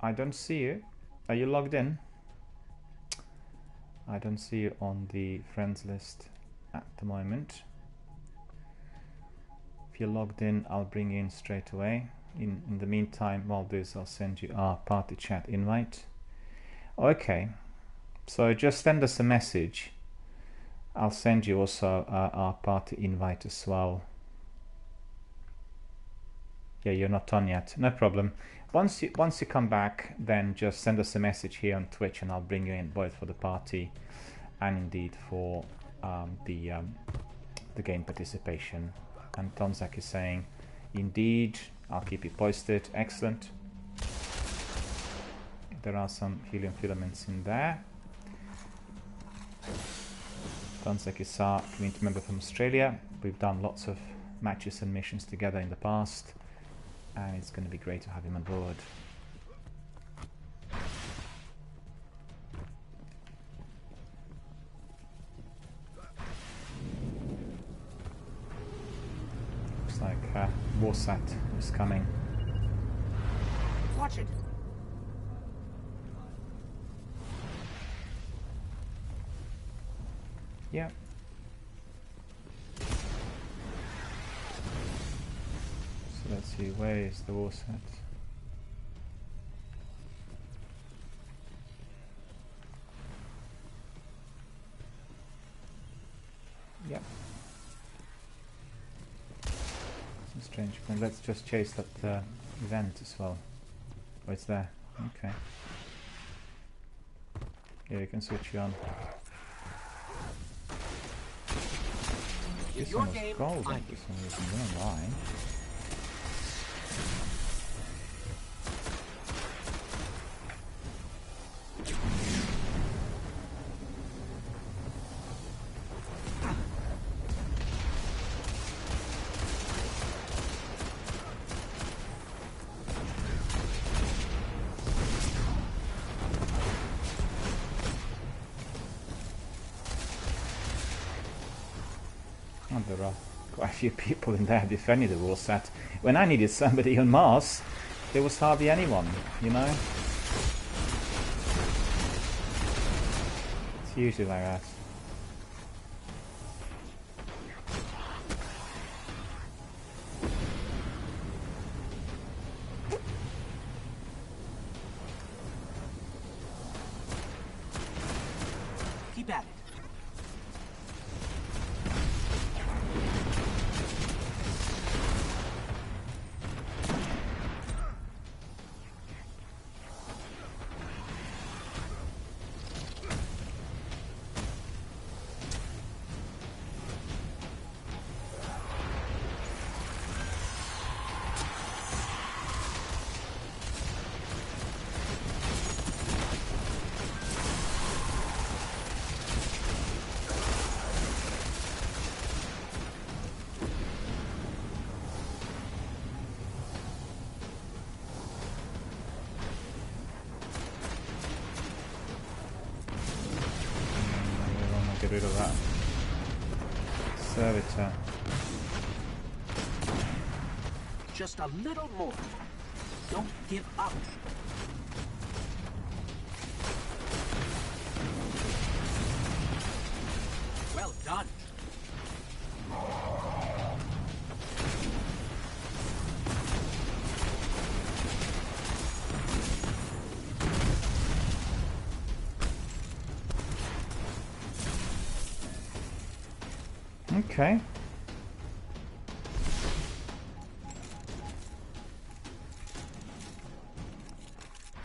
A: I don't see you. Are you logged in? I don't see you on the friends list at the moment. If you're logged in, I'll bring you in straight away. In the meantime, while this, I'll send you our party chat invite. Okay, so just send us a message. I'll send you also our party invite as well. Yeah, you're not on yet. No problem. Once you come back, then just send us a message here on Twitch, and I'll bring you in both for the party and indeed for the game participation. And Tonzak is saying, indeed, I'll keep you posted. Excellent. There are some helium filaments in there. Tonzak is our community member from Australia. We've done lots of matches and missions together in the past, and it's going to be great to have him on board. Looks like Warsat is coming.
C: Watch it.
A: Yeah. So let's see, where is the Warsat? Yep. Some strange point. Let's just chase that event as well. Oh, it's there. Okay. Yeah, you can switch you on. This one was golden for some reason. I don't know why. Oh, there are quite a few people in there defending the Warsat. When I needed somebody on Mars, there was hardly anyone, you know? It's usually like that.
C: Keep at it.
A: Get rid of that servitor.
C: Just a little more. Don't give up. Well done.
A: Okay.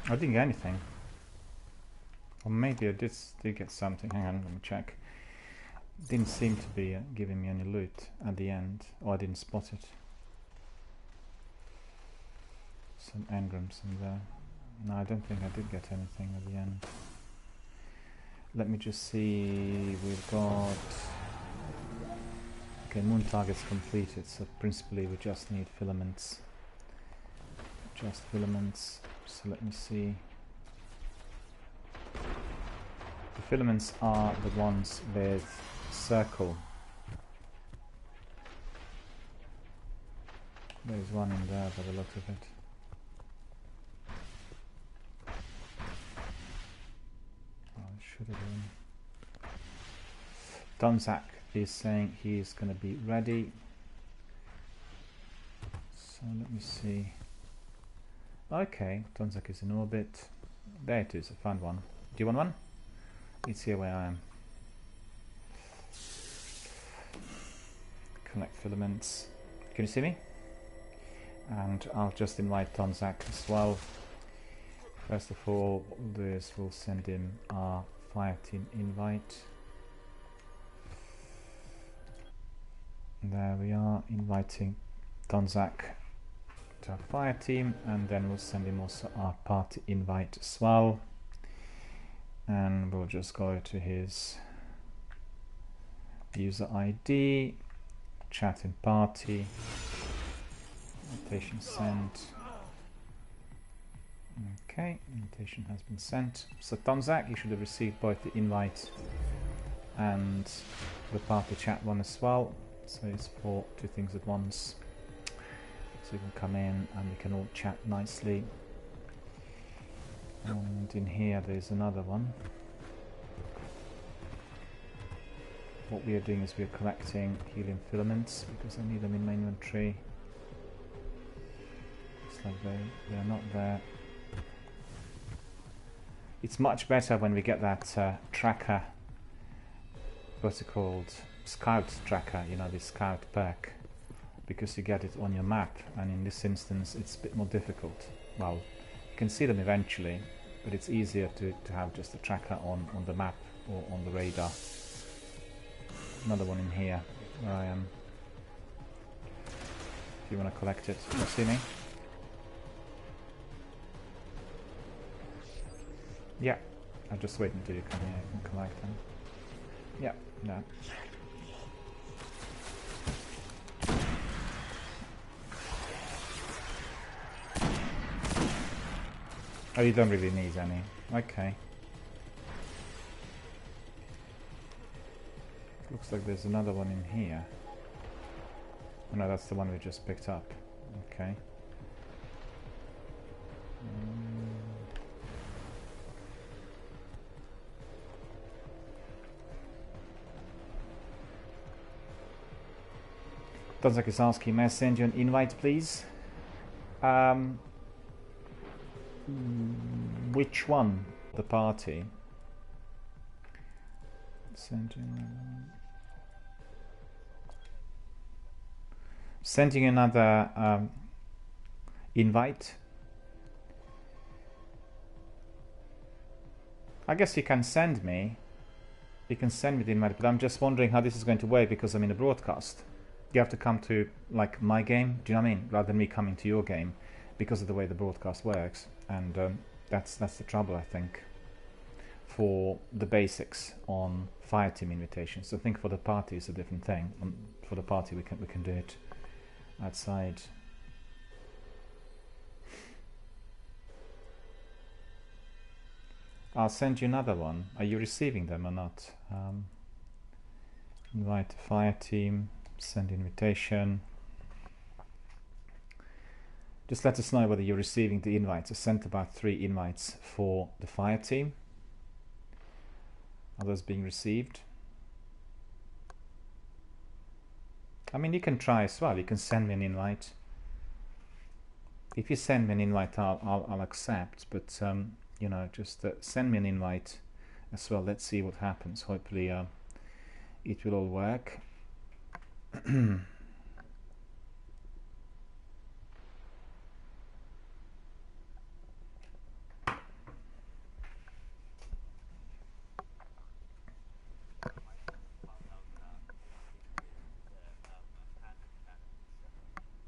A: I didn't get anything. Or maybe I did get something. Hang on, let me check. Didn't seem to be giving me any loot at the end. Or I didn't spot it. some engrams in there. No, I don't think I did get anything at the end. Let me just see. We've got... Okay, moon target's completed, so principally we just need filaments. Just filaments. So let me see. The filaments are the ones with circle. There's one in there by the look of it. Oh, it should have been. Donzak is saying he's going to be ready. So let me see. Okay, Donzak is in orbit. There it is, I found one. Do you want one? It's here where I am. Collect filaments. Can you see me? And I'll just invite Donzak as well. First of all, what we'll do is we'll send him our fire team invite. There we are, inviting Donzak to our fire team, and then we'll send him also our party invite as well. And we'll just go to his user ID, chat in party, invitation sent. Okay, invitation has been sent. So Donzak, you should have received both the invite and the party chat one as well. So it's for two things at once. So you can come in and we can all chat nicely. And in here there's another one. What we are doing is we are collecting helium filaments because I need them in my inventory. Looks like they are not there. It's much better when we get that tracker, what's it called, scout tracker, you know, the scout perk, because you get it on your map, and in this instance it's a bit more difficult. Well, you can see them eventually, but it's easier to have just a tracker on the map or on the radar. Another one in here where I am. If you want to collect it, can you see me? Yeah, I'll just wait until you come here and collect them. Yeah, no. Oh, you don't really need any. Okay. Looks like there's another one in here. Oh no, that's the one we just picked up. Okay. Donzak is asking, may I send you an invite, please? Which one? The party? Sending another invite. I guess you can send me. You can send me the invite, but I'm just wondering how this is going to work because I'm in a broadcast. You have to come to like my game. Do you know what I mean? Rather than me coming to your game, because of the way the broadcast works, and that's the trouble I think. For the basics on fireteam invitations, I think for the party is a different thing. For the party we can do it outside. I'll send you another one. Are you receiving them or not? Invite a fire team. Send invitation. Just let us know whether you're receiving the invites. I sent about 3 invites for the fire team. Are those being received? I mean, you can try as well. You can send me an invite. If you send me an invite, I'll accept. But you know, just send me an invite as well. Let's see what happens. Hopefully, it will all work.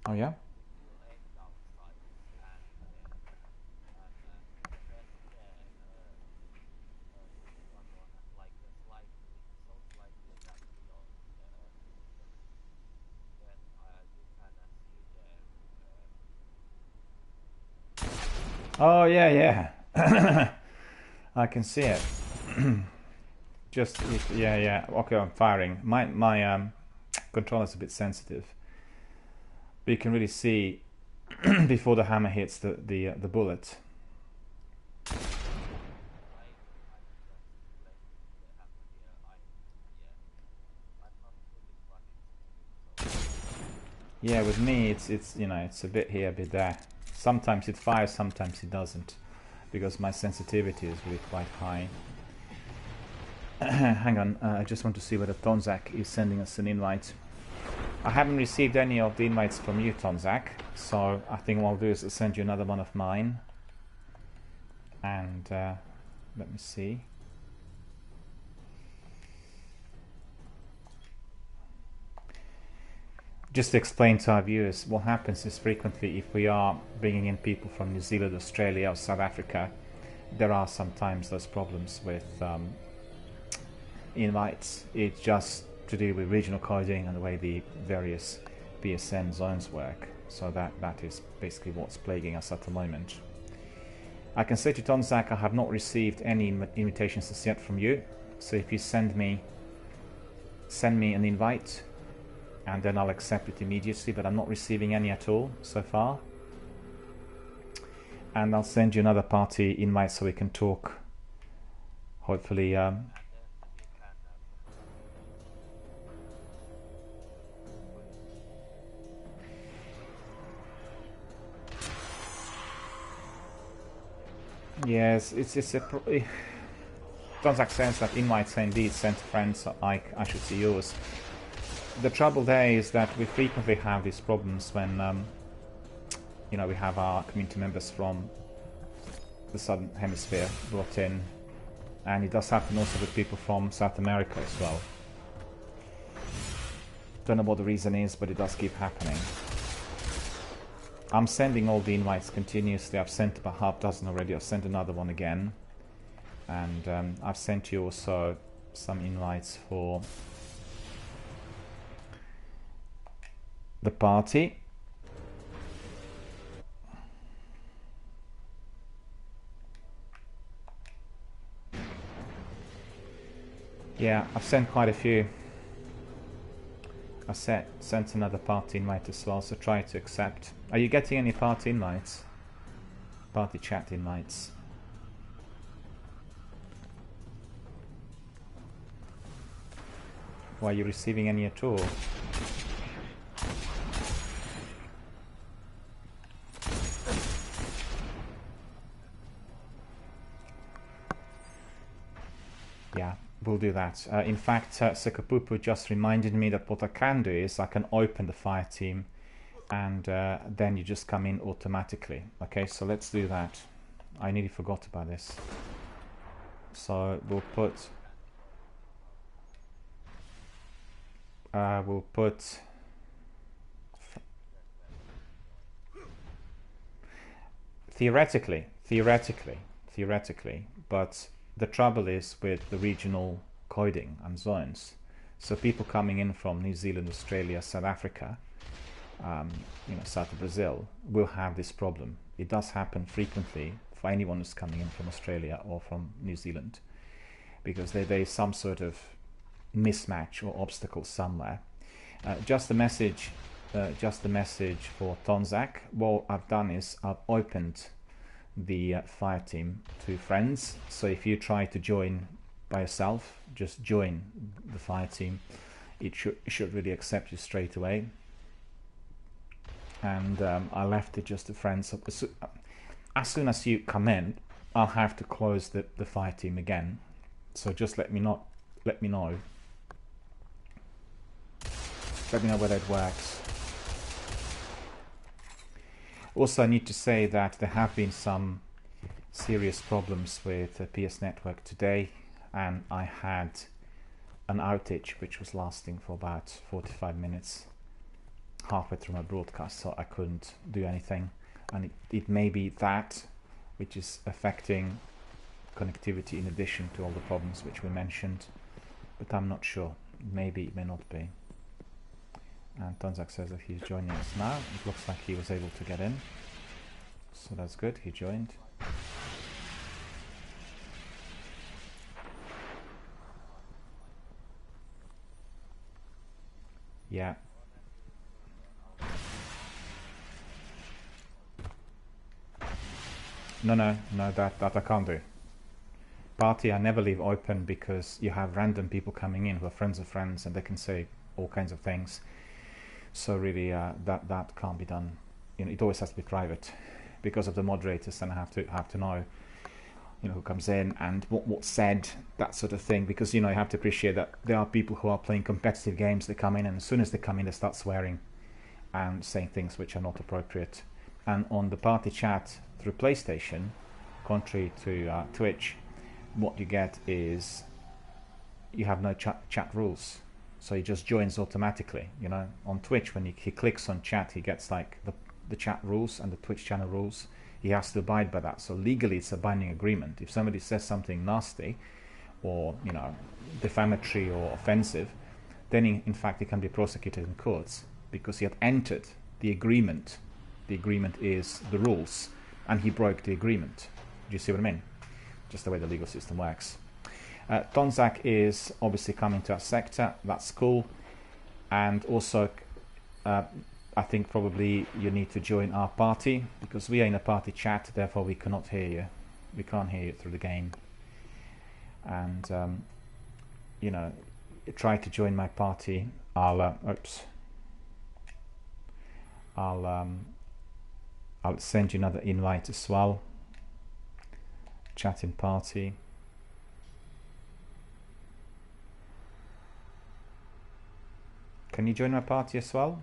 A: Oh yeah? Oh yeah, yeah. I can see it. Just yeah. Okay, I'm firing. My controller's a bit sensitive, but you can really see before the hammer hits the bullet. Yeah, with me it's you know, it's a bit here, a bit there. Sometimes it fires, sometimes it doesn't, because my sensitivity is really quite high. Hang on, I just want to see whether Tonzak is sending us an invite. I haven't received any of the invites from you, Tonzak, so I think what I'll do is I'll send you another one of mine. And let me see. Just to explain to our viewers, what happens is frequently if we are bringing in people from New Zealand, Australia or South Africa, there are sometimes those problems with invites. It's just to do with regional coding and the way the various PSN zones work. So that is basically what's plaguing us at the moment. I can say to Tonzak, I have not received any invitations as yet from you. So if you send me an invite, and then I'll accept it immediately, but I'm not receiving any at all so far. And I'll send you another party invite so we can talk. Hopefully, yes, it's a. Tonzak says that invites are indeed sent to friends, so I should see yours. The trouble there is that we frequently have these problems when you know, we have our community members from the Southern Hemisphere brought in, and it does happen also with people from South America as well. Don't know what the reason is, but it does keep happening. I'm sending all the invites continuously. I've sent about half dozen already. I've sent another one again, and I've sent you also some invites for the party. Yeah, I've sent quite a few. I sent another party invite as well, so try to accept. Are you getting any party invites? Party chat invites? Or are you receiving any at all? Yeah, we'll do that. In fact, Sekapupu just reminded me that what I can do is I can open the fire team, and then you just come in automatically. Okay, so let's do that. I nearly forgot about this. So we'll put theoretically, but the trouble is with the regional coding and zones. So people coming in from New Zealand, Australia, South Africa, you know, south of Brazil, will have this problem. It does happen frequently for anyone who's coming in from Australia or from New Zealand, because there is some sort of mismatch or obstacle somewhere. Just a message for Tonzak. What I've done is I've opened the fire team to friends, so if you try to join by yourself, just join the fire team. It should really accept you straight away. And I left it just to friends. So as soon as you come in, I'll have to close the fire team again. So just let me know. Let me know whether it works. Also, I need to say that there have been some serious problems with PS Network today, and I had an outage which was lasting for about 45 minutes, halfway through my broadcast, so I couldn't do anything. And it may be that which is affecting connectivity in addition to all the problems which we mentioned, but I'm not sure. Maybe it may not be. And Tonzak says that he's joining us now. It looks like he was able to get in, so that's good. He joined. Yeah. No, that I can't do. Party I never leave open because you have random people coming in who are friends of friends and they can say all kinds of things. So really, that can't be done. You know, it always has to be private because of the moderators, and I have to know, you know, who comes in and what's said, that sort of thing. Because you know, you have to appreciate that there are people who are playing competitive games. They come in, and as soon as they come in, they start swearing and saying things which are not appropriate. And on the party chat through PlayStation, contrary to Twitch, what you get is you have no chat rules, so he just joins automatically. You know, on Twitch, when he clicks on chat, he gets like the chat rules and the Twitch channel rules. He has to abide by that. So legally, it's a binding agreement. If somebody says something nasty, or you know, defamatory or offensive, then in fact he can be prosecuted in courts because he had entered the agreement. The agreement is the rules, and he broke the agreement. Do you see what I mean? Just the way the legal system works. Tonzak is obviously coming to our sector. That's cool. And also, I think probably you need to join our party because we are in a party chat. Therefore, we cannot hear you. We can't hear you through the game. And you know, try to join my party. I'll send you another invite as well. Chatting party. Can you join my party as well?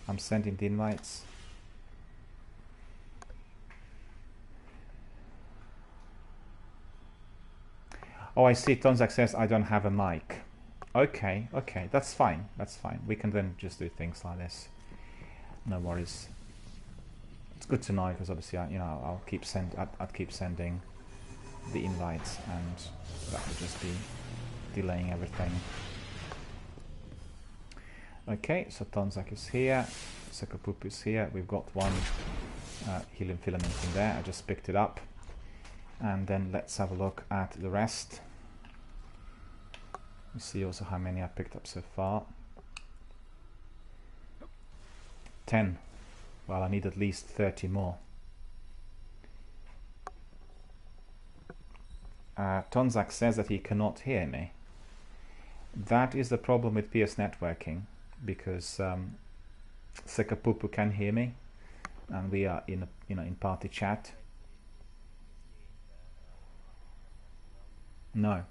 A: I'm sending the invites. Oh, I see. Tonzak says I don't have a mic. Okay, that's fine. That's fine. We can then just do things like this. No worries. It's good to know because obviously, I'll keep sending the invites, and that would just be delaying everything. Okay, so Tonzak is here, Sakapupu is here. We've got one helium filament in there. I just picked it up, and then let's have a look at the rest. You see also how many I picked up so far. 10. Well, I need at least 30 more. Tonzak says that he cannot hear me. That is the problem with PS networking, because Sekapupu can hear me, and we are in in party chat. No.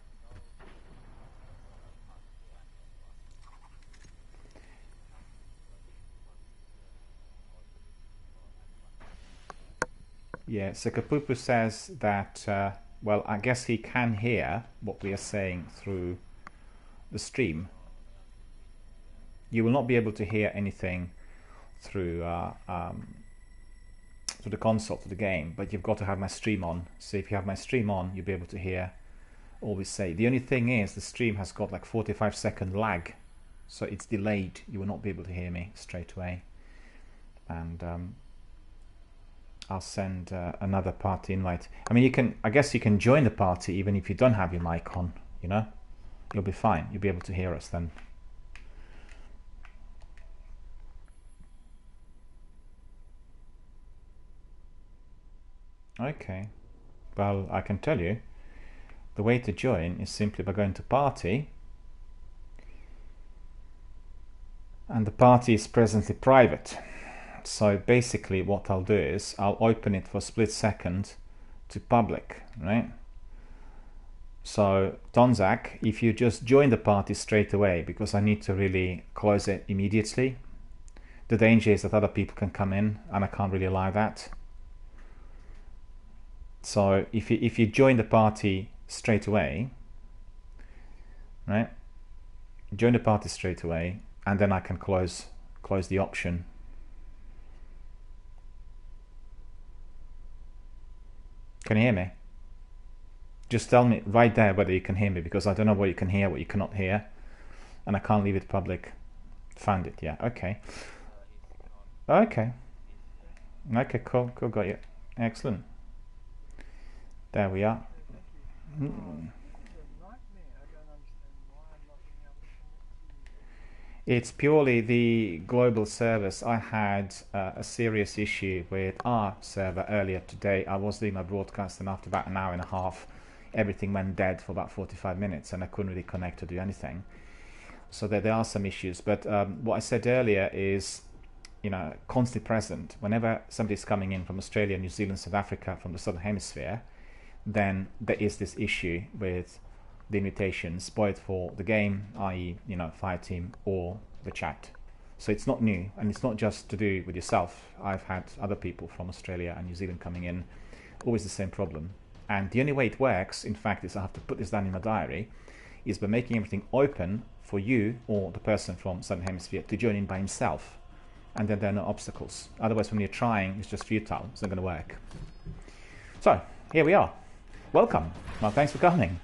A: Yeah, Sekapupu says that, well, I guess he can hear what we are saying through the stream. You will not be able to hear anything through the console, through the game, but you've got to have my stream on. So if you have my stream on, you'll be able to hear all we say. The only thing is the stream has got like 45-second lag, so it's delayed. You will not be able to hear me straight away. And I'll send another party invite. I mean, I guess you can join the party even if you don't have your mic on, you know? You'll be fine. You'll be able to hear us then. Okay. Well, I can tell you, the way to join is simply by going to party, and the party is presently private. So basically what I'll do is I'll open it for a split second to public, right? So Tonzak, if you just join the party straight away, because I need to really close it immediately. The danger is that other people can come in, and I can't really allow that. So if you join the party straight away, right? Join the party straight away, and then I can close the option. Can you hear me? Just tell me right there whether you can hear me, because I don't know what you can hear, what you cannot hear, and I can't leave it public. Found it, yeah, okay. Okay, cool, got you. Excellent. There we are. Mm. It's purely the global servers. I had a serious issue with our server earlier today. I was doing my broadcast, and after about an hour and a half, everything went dead for about 45 minutes, and I couldn't really connect or do anything. So there are some issues. But what I said earlier is, you know, constantly present. Whenever somebody's coming in from Australia, New Zealand, South Africa, from the Southern Hemisphere, then there is this issue with the invitations, both for the game, i.e., you know, Fireteam, or the chat. So it's not new, and it's not just to do with yourself. I've had other people from Australia and New Zealand coming in, always the same problem. And the only way it works, in fact, is I have to put this down in my diary, is by making everything open for you or the person from Southern Hemisphere to join in by himself. And then there are no obstacles. Otherwise, when you're trying, it's just futile. It's not going to work. So, here we are. Welcome. Well, thanks for coming.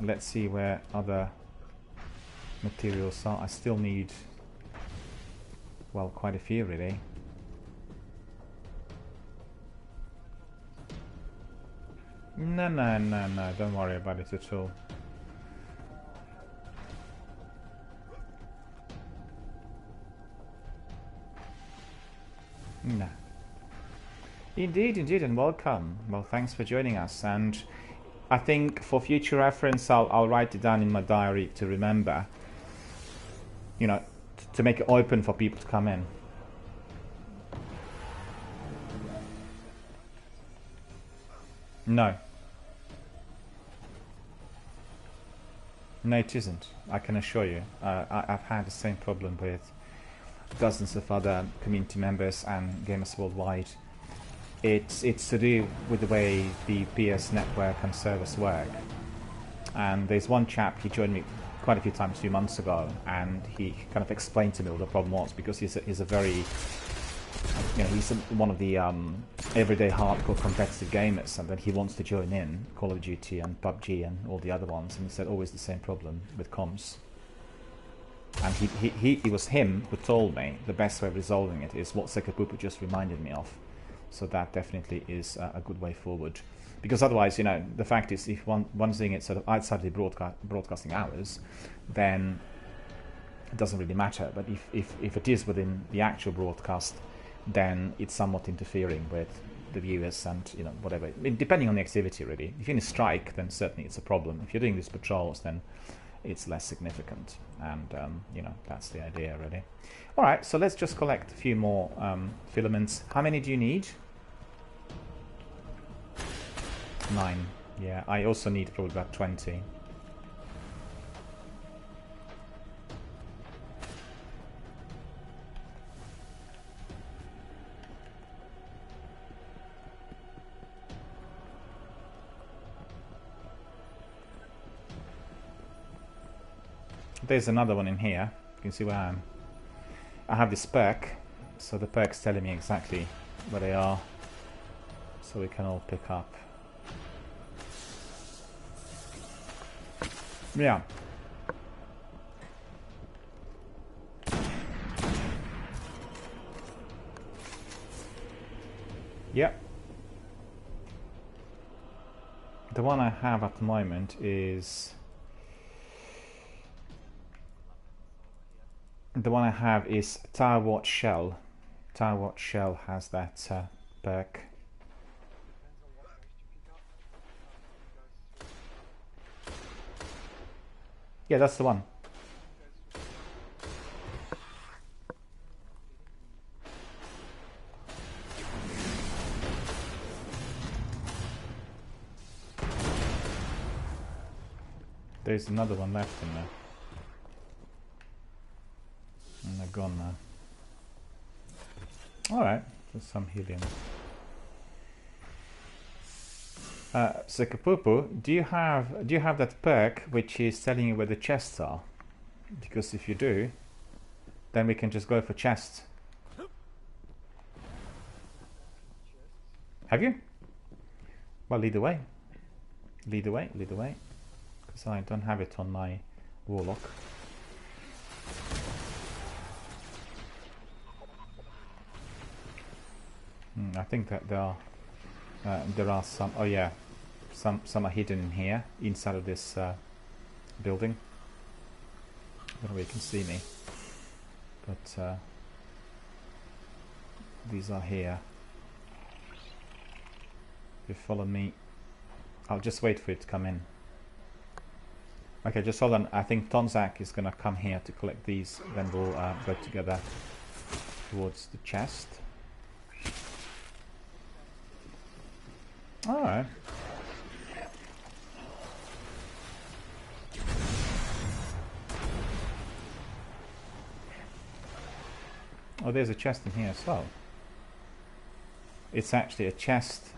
A: Let's see where other materials are. I still need, well, quite a few really. No, don't worry about it at all. No. Indeed, and welcome. Well, thanks for joining us, and I think for future reference, I'll write it down in my diary to remember, you know, to make it open for people to come in. No. No, it isn't. I can assure you. I've had the same problem with dozens of other community members and gamers worldwide. It's to do with the way the PS network and servers work. And there's one chap, he joined me quite a few times a few months ago, and he kind of explained to me what the problem was, because he's a very, you know, he's one of the everyday hardcore competitive gamers, and then he wants to join in Call of Duty and PUBG and all the other ones, and he said always the same problem with comms. And it was him who told me the best way of resolving it is what Sekapupu just reminded me of. So that definitely is a good way forward. Because otherwise, you know, the fact is, if one's doing it sort of outside the broadcasting hours, then it doesn't really matter. But if it is within the actual broadcast, then it's somewhat interfering with the viewers and, you know, whatever. I mean, depending on the activity, really. If you're in a strike, then certainly it's a problem. If you're doing these patrols, then it's less significant. And, you know, that's the idea, really. All right, so let's just collect a few more filaments. How many do you need? 9. Yeah, I also need probably about 20. There's another one in here. You can see where I am. I have this perk, so the perk's telling me exactly where they are, so we can all pick up. Yeah. Yep. The one I have at the moment is... The one I have is Tower Watch Shell. Tower Watch Shell has that perk. Yeah, that's the one. There's another one left in there. And they're gone now. Alright, there's some helium. Sekapupu, do you have that perk which is telling you where the chests are? Because if you do, then we can just go for chests. Have you? Well, lead the way. Lead the way, lead the way. Because I don't have it on my warlock. I think that there are some. Oh yeah, some are hidden in here inside of this building. I don't know where you can see me, but these are here. If you follow me, I'll just wait for it to come in. Okay, just hold on. I think Tonzak is gonna come here to collect these. Then we'll go together towards the chest. Alright. Oh, there's a chest in here as well. It's actually a chest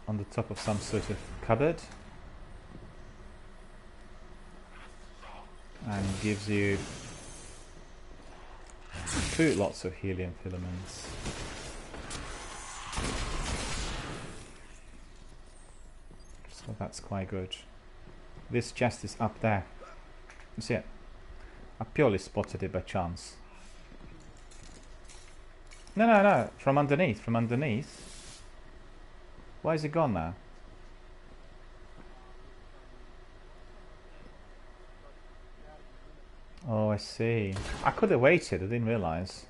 A: on the top of some sort of cupboard. And gives you lots of helium filaments. So that's quite good. This chest is up there. You see it? I purely spotted it by chance. No, from underneath, Why is it gone now? Oh, I see. I could have waited, I didn't realise.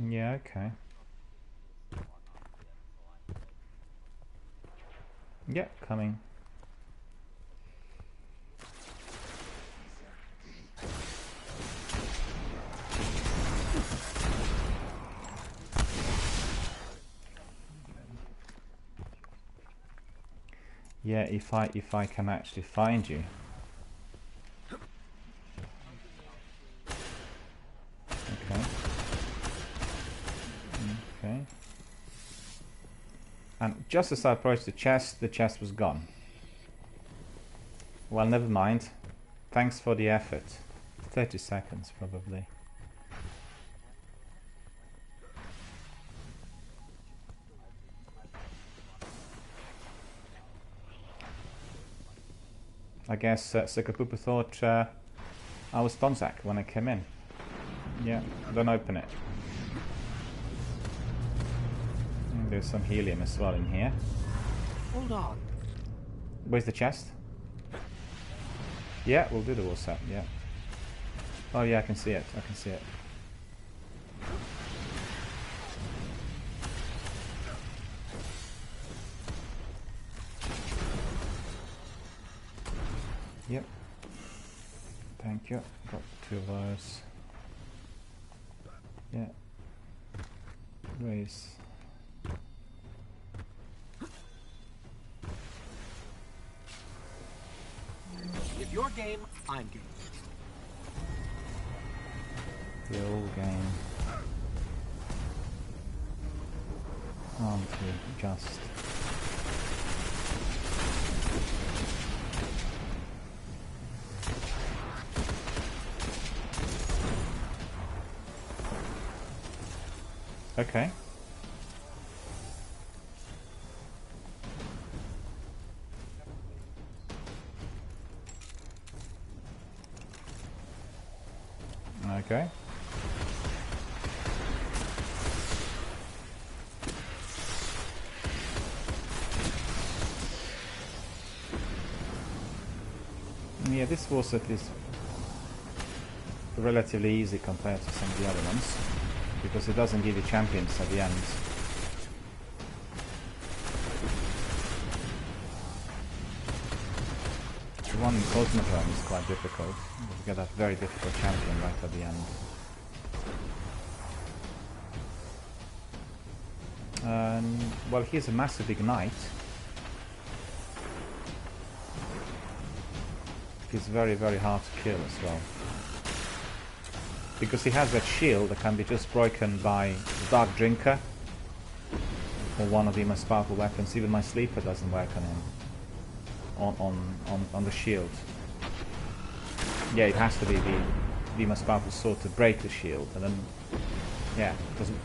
A: Yeah, okay. Yeah, coming. Yeah, if I can actually find you. Okay. Okay. And just as I approached the chest was gone. Well, never mind. Thanks for the effort. 30 seconds, probably. I guess Sukapupa thought I was Tonzak when I came in. Yeah, don't open it. And there's some helium as well in here.
C: Hold on.
A: Where's the chest? Yeah, we'll do the wall set, yeah. Oh yeah, I can see it, Yep. Thank you. Got 2 of those. Yeah. Raise.
C: If you're game, I'm game.
A: The old game. Aren't we just? Okay. Okay. Yeah, this war set is relatively easy compared to some of the other ones, because it doesn't give you champions at the end. The one in Cosmodrome is quite difficult. You get that very difficult champion right at the end. Well, here's a massive ignite. He's very, very hard to kill as well. Because he has that shield that can be just broken by the Dark Drinker or one of the most powerful weapons. Even my sleeper doesn't work on him. On the shield. Yeah, it has to be the most powerful sword to break the shield, and then yeah, it doesn't.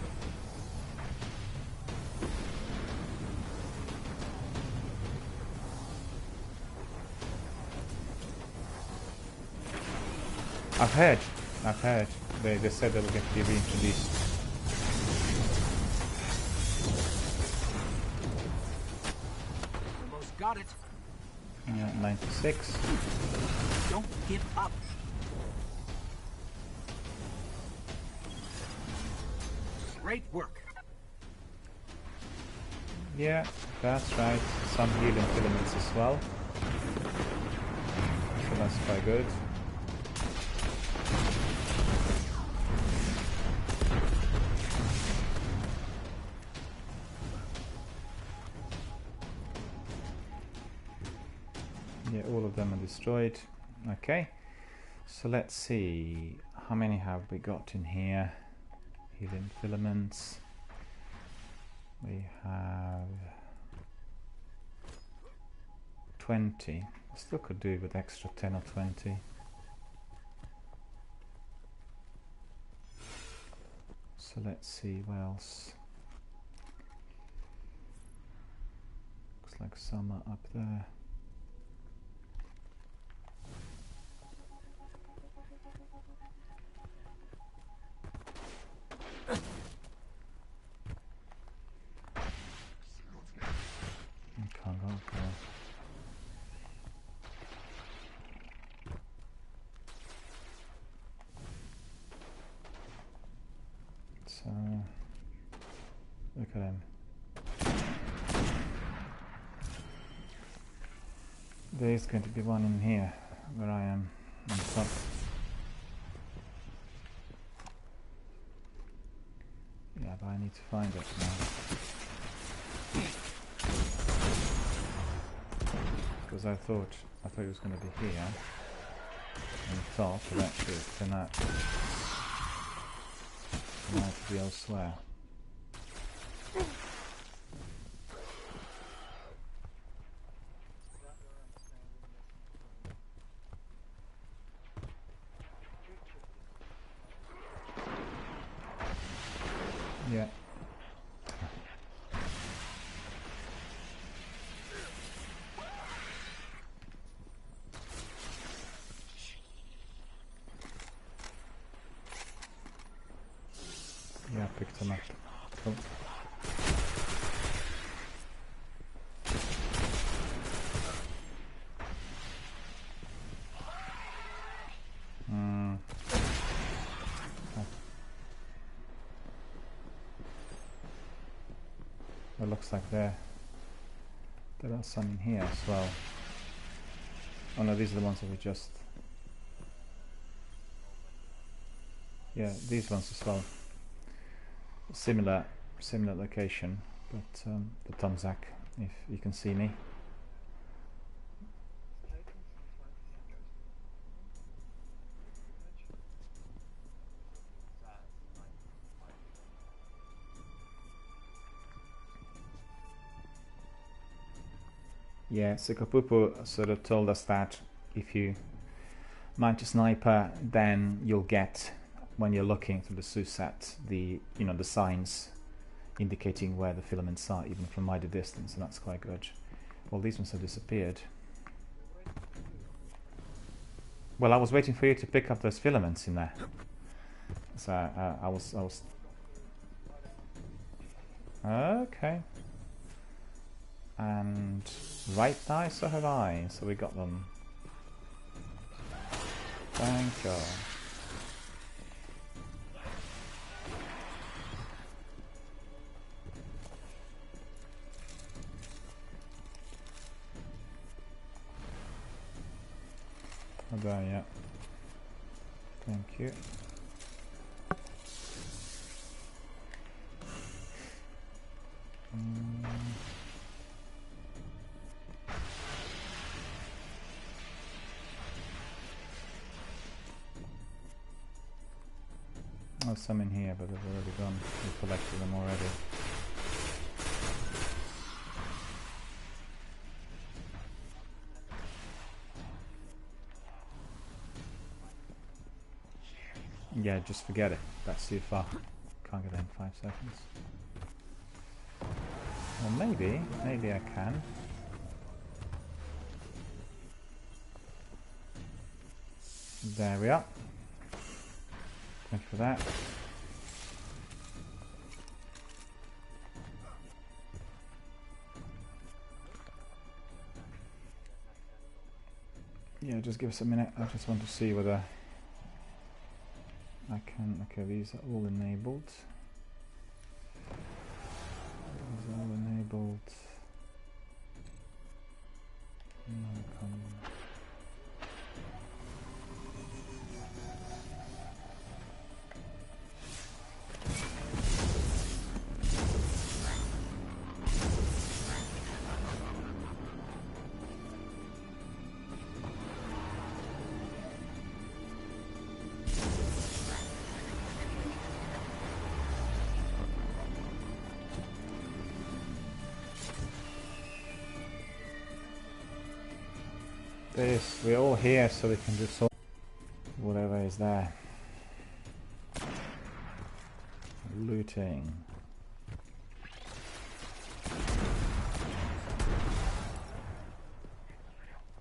A: I've heard. They said they will get to be reintroduced.
C: Almost got it.
A: 96.
C: Don't give up. Great work.
A: Yeah, that's right. Some healing filaments as well. So that's quite good. Yeah, all of them are destroyed. Okay, so let's see. How many have we got in here? Healing filaments. We have 20. I still could do with extra 10 or 20. So let's see what else. Looks like some are up there. Can't go up there. So look at him. There's going to be one in here where I am on top. Yeah, but I need to find it now. Because I thought it was going to be here on the top, but actually it turned out to be elsewhere. Yeah. Yeah, I picked him up. Cool. It looks like there are some in here as well. Oh no, these are the ones that we just... Yeah, these ones as well. Similar location, but the Tomzak, if you can see me. Yeah, Sikopupu sort of told us that if you mount a sniper, then you'll get, when you're looking through the SUSAT, the the signs indicating where the filaments are, even from wider distance, and that's quite good. Well, these ones have disappeared. Well, I was waiting for you to pick up those filaments in there. So I was. Okay. And right now, so have I. So we got them. Thank God. Oh, there, yeah. Thank you. Oh, some in here, but they've already gone. We collected them already. Yeah, just forget it. That's too far. Can't get there in 5 seconds. Well, maybe I can. There we are. Thank you for that. Yeah, just give us a minute. I just want to see whether I can. Okay, these are all enabled. These are all enabled. This, we're all here so we can do so whatever is there. Looting.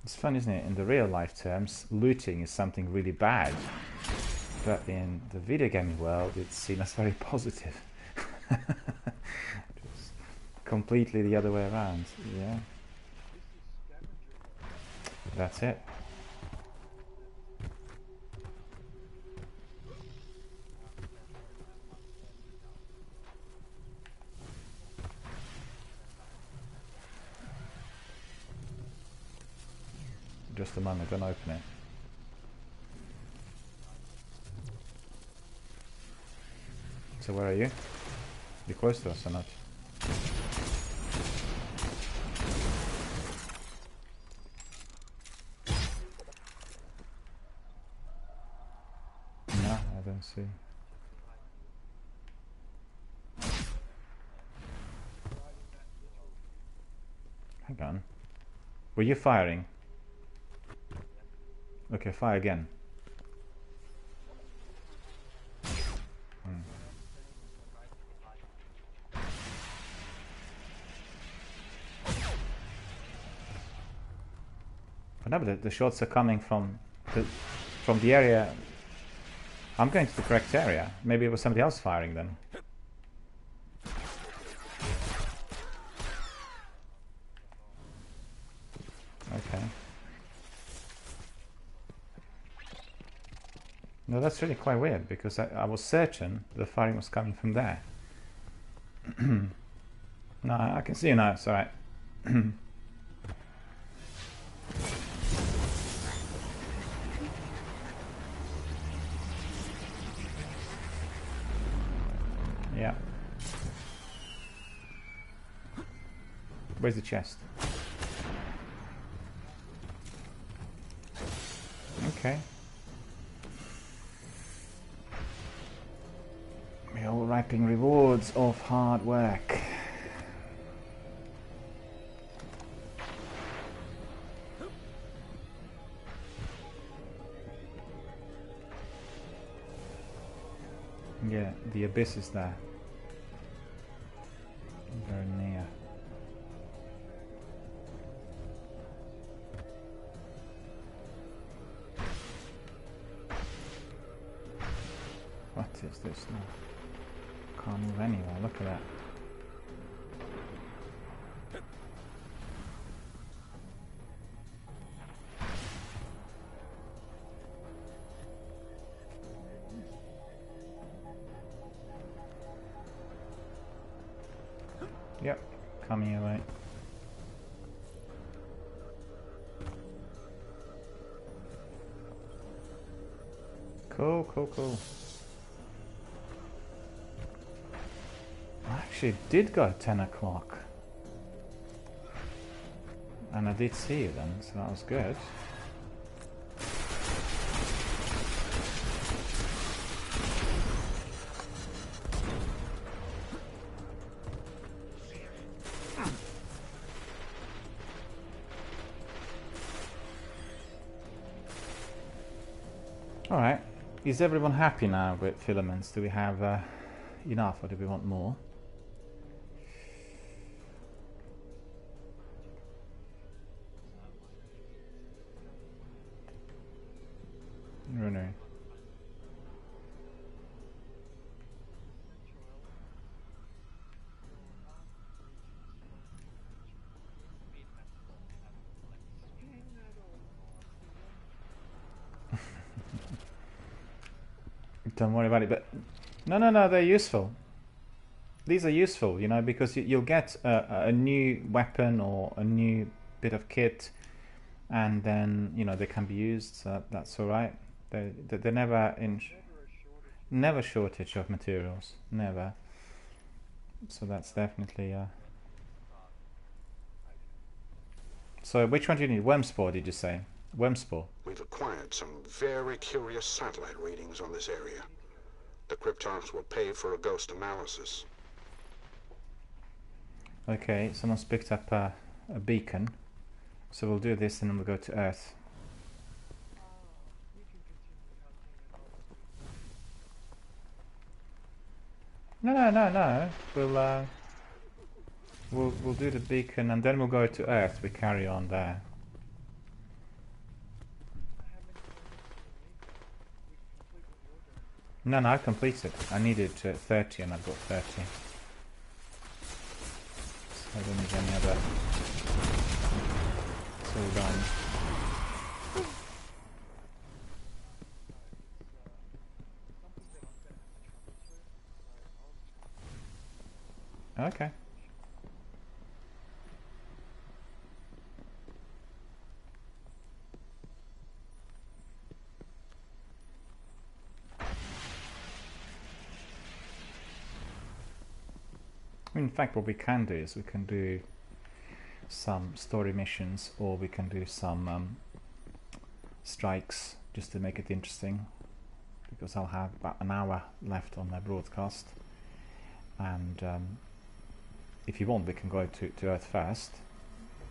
A: It's fun, isn't it? In the real life terms, looting is something really bad. But in the video gaming world, it's seen as very positive. Just completely the other way around. Yeah. That's it. Just a moment, don't open it. So where are you? You close to us or not? No, I don't see. Hang on. Were you firing? Okay, fire again. No, but the shots are coming from the area. I'm going to the correct area. Maybe it was somebody else firing then. Okay. No, that's really quite weird because I was certain the firing was coming from there. No, I can see you now. It's all right. Yeah. Where's the chest? Okay. We're all reaping rewards of hard work. Yeah, the abyss is there. Very near. What is this now? Can't move anywhere, look at that. Yep, coming your way. Cool, cool, cool. I actually did go at 10 o'clock. And I did see you then, so that was good. Alright, is everyone happy now with filaments? Do we have enough or do we want more? No, no. Don't worry about it. But no, they're useful. These are useful, you know, because you'll get a new weapon or a new bit of kit, and then, you know, they can be used. So that's all right. They're never shortage of materials. Never. So that's definitely. So which one do you need? Wormspore, did you say? Wormspore.
D: We've acquired some very curious satellite readings on this area. The Cryptarchs will pay for a ghost analysis.
A: Okay, someone's picked up a beacon. So we'll do this and then we'll go to Earth. No. We'll do the beacon and then we'll go to Earth. We carry on there. No, I completed. I needed 30 and I've got 30. So I don't need any other. It's all done. Okay. In fact, what we can do is we can do some story missions, or we can do some strikes just to make it interesting, because I'll have about an hour left on my broadcast. And if you want, we can go to Earth first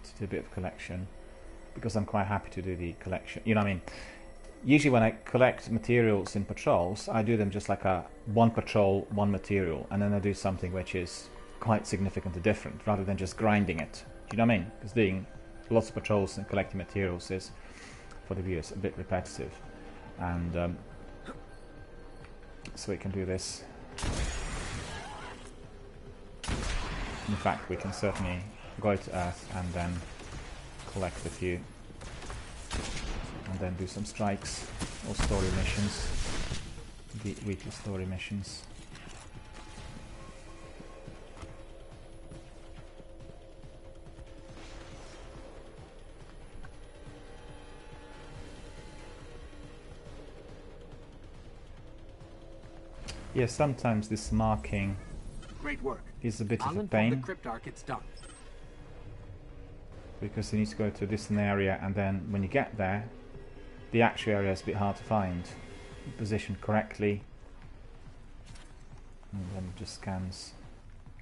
A: to do a bit of collection, because I'm quite happy to do the collection. You know what I mean? Usually when I collect materials in patrols, I do them just like a one patrol, one material, and then I do something which is quite significantly different, rather than just grinding it. Do you know what I mean? Because doing lots of patrols and collecting materials is, for the viewers, a bit repetitive. And so we can do this. In fact, we can certainly go to Earth and then collect a few, and then do some strikes or story missions, the weekly story missions. Yeah, sometimes this marking
C: Great work.
A: is a bit
C: I'll
A: of a
C: inform
A: pain,
C: the Cryptarch it's done.
A: because you need to go to a distant area, and then when you get there, the actual area is a bit hard to find, positioned correctly, and then it just scans.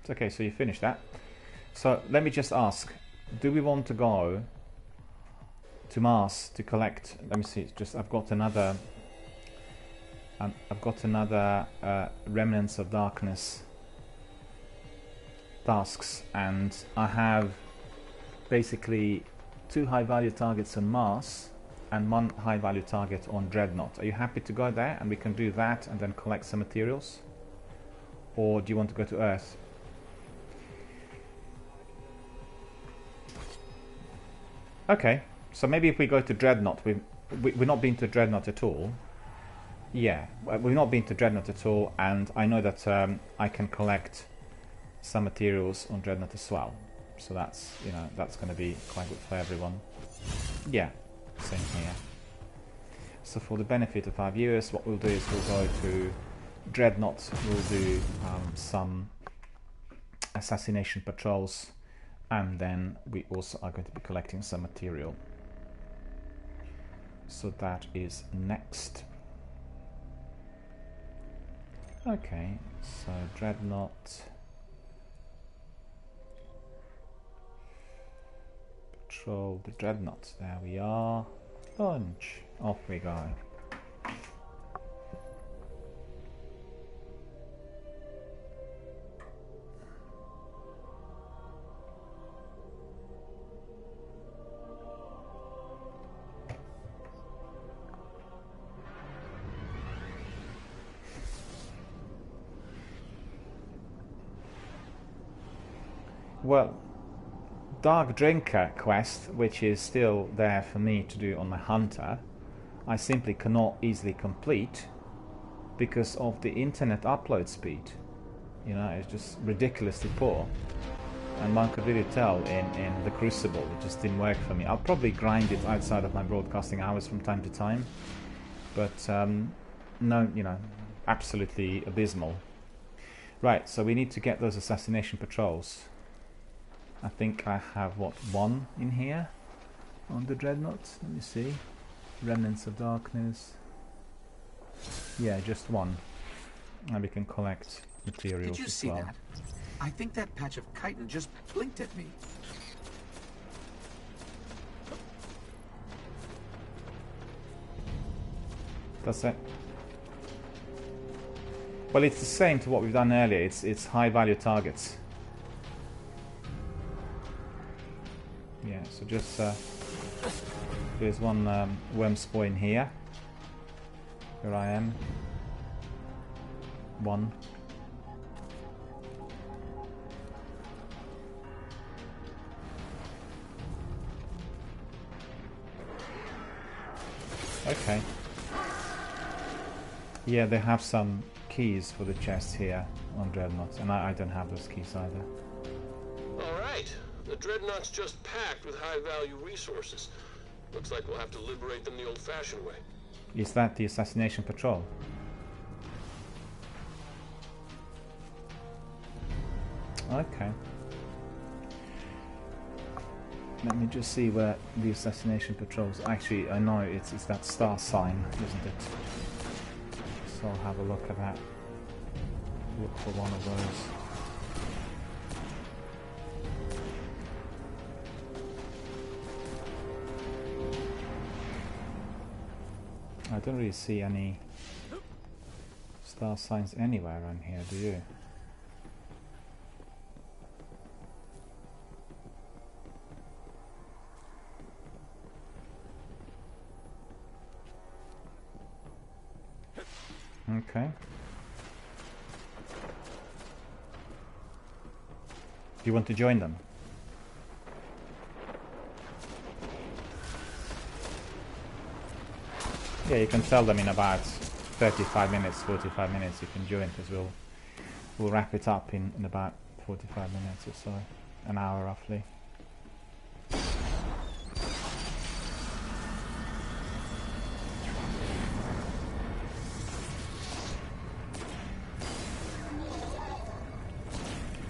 A: It's okay, so you finished that. So let me just ask, do we want to go to Mars to collect? Let me see. Just I've got another Remnants of Darkness tasks, and I have basically 2 high value targets on Mars and 1 high value target on Dreadnought. Are you happy to go there and we can do that and then collect some materials? Or do you want to go to Earth? Okay, so maybe if we go to Dreadnought, we've not been to Dreadnought at all. Yeah, we've not been to Dreadnought at all, and I know that I can collect some materials on Dreadnought as well. So that's, you know, that's going to be quite good for everyone. Yeah, same here. So for the benefit of our viewers, what we'll do is we'll go to Dreadnought, we'll do some assassination patrols, and then we also are going to be collecting some material. So that is next. Okay, so Dreadnought. Patrol the Dreadnought. There we are. Launch. Off we go. Well, Dark Drinker quest, which is still there for me to do on my Hunter, I simply cannot easily complete because of the internet upload speed. You know, it's just ridiculously poor. And one could really tell in the Crucible, it just didn't work for me. I'll probably grind it outside of my broadcasting hours from time to time. But, no, you know, absolutely abysmal. Right, so we need to get those assassination patrols. I think I have, what, one in here? On the Dreadnought? Let me see. Remnants of Darkness. Yeah, just one. And we can collect materials.
C: Did you see that? I think that patch of chitin just blinked at me.
A: That's it. Well, it's the same to what we've done earlier. It's high value targets. Yeah, so just there's one worm spore in here. Here I am. One. Okay. Yeah, they have some keys for the chest here on Dreadnoughts, and I don't have those keys either.
E: Alright, the Dreadnought's just packed with high-value resources. Looks like we'll have to liberate them the old-fashioned way.
A: Is that the assassination patrol? Okay. Let me just see where the assassination patrols... Actually, I know it's that star sign, isn't it? So I'll have a look at that. Look for one of those. I don't really see any star signs anywhere around here, do you? Okay. Do you want to join them? Yeah, you can tell them in about 35 minutes, 45 minutes you can join, because we'll wrap it up in about 45 minutes or so, an hour roughly.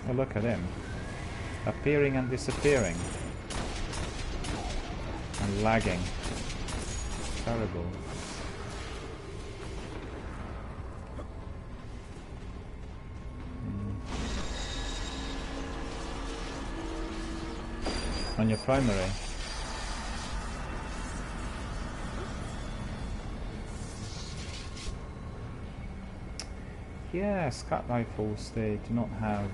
A: Oh, look at him. Appearing and disappearing. And lagging. Terrible. On your primary. Yeah, scout rifles, they do not have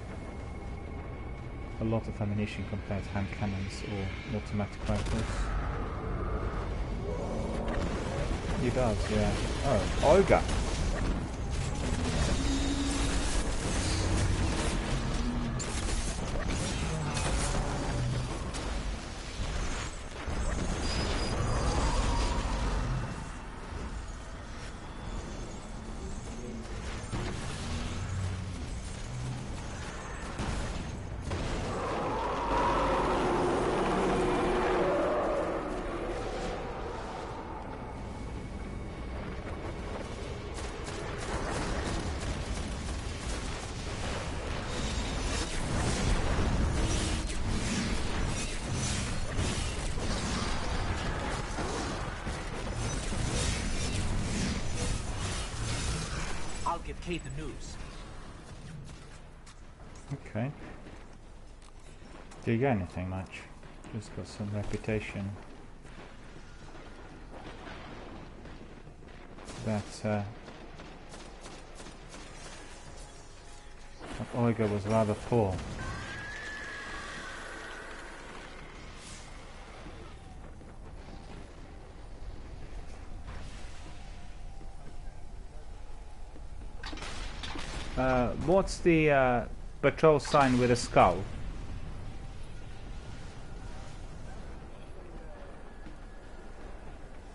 A: a lot of ammunition compared to hand cannons or automatic rifles. He does, yeah. Oh, Olga!
C: I'll give Kate the news.
A: Okay. Do you get anything much? Just got some reputation. That Olga was rather poor. What's the patrol sign with a skull?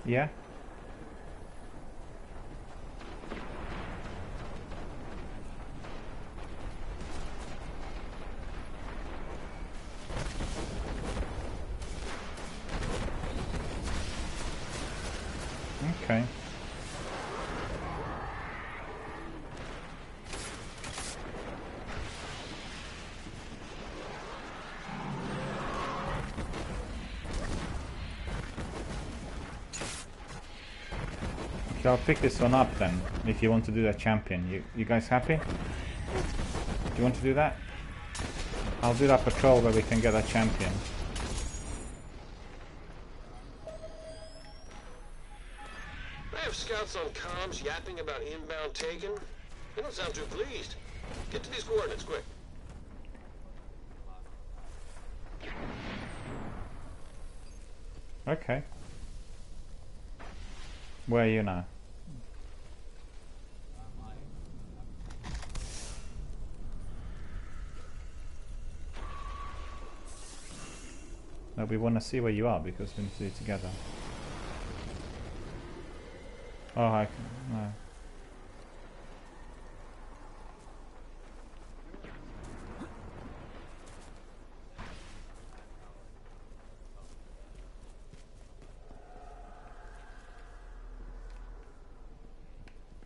A: Yeah? Okay. Okay, I'll pick this one up then, if you want to do that champion. You guys happy? Do you want to do that? I'll do that patrol where we can get that champion.
E: I have scouts on comms yapping about inbound taken. They don't sound too pleased. Get to these coordinates, quick.
A: Okay. Where are you now? No, we want to see where you are because we need to do it together. Oh, no.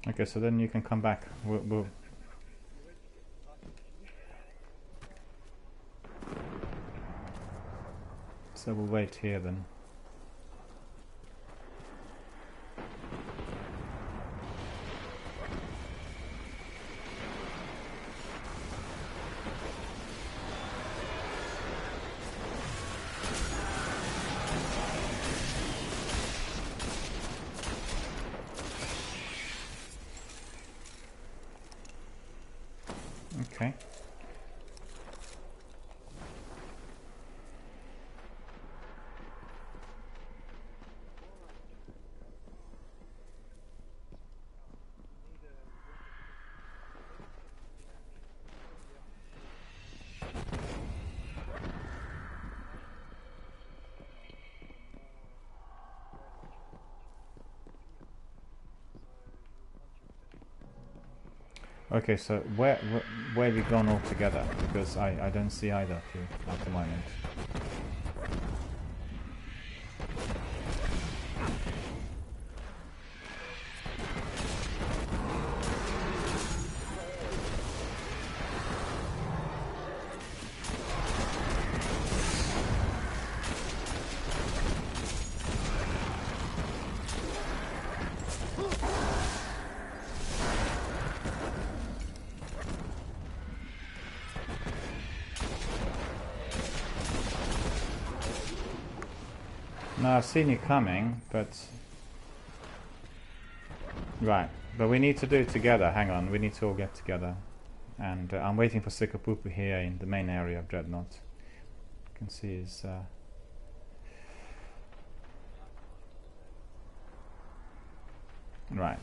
A: Okay, so then you can come back. So we'll wait here then. Okay. Okay, so where have you gone all together? Because I don't see either of you at the moment. No, I've seen you coming, but... Right, but we need to do it together, hang on, we need to all get together. And I'm waiting for Sikapupu here in the main area of Dreadnought. You can see his... Right.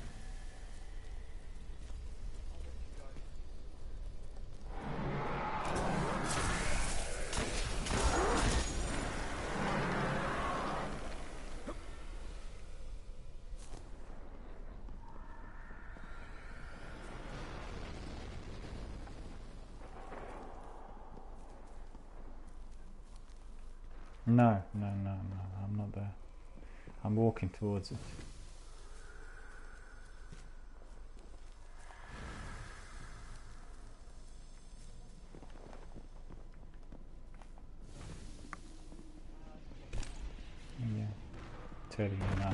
A: No, I'm not there. I'm walking towards it. Yeah, telling you now.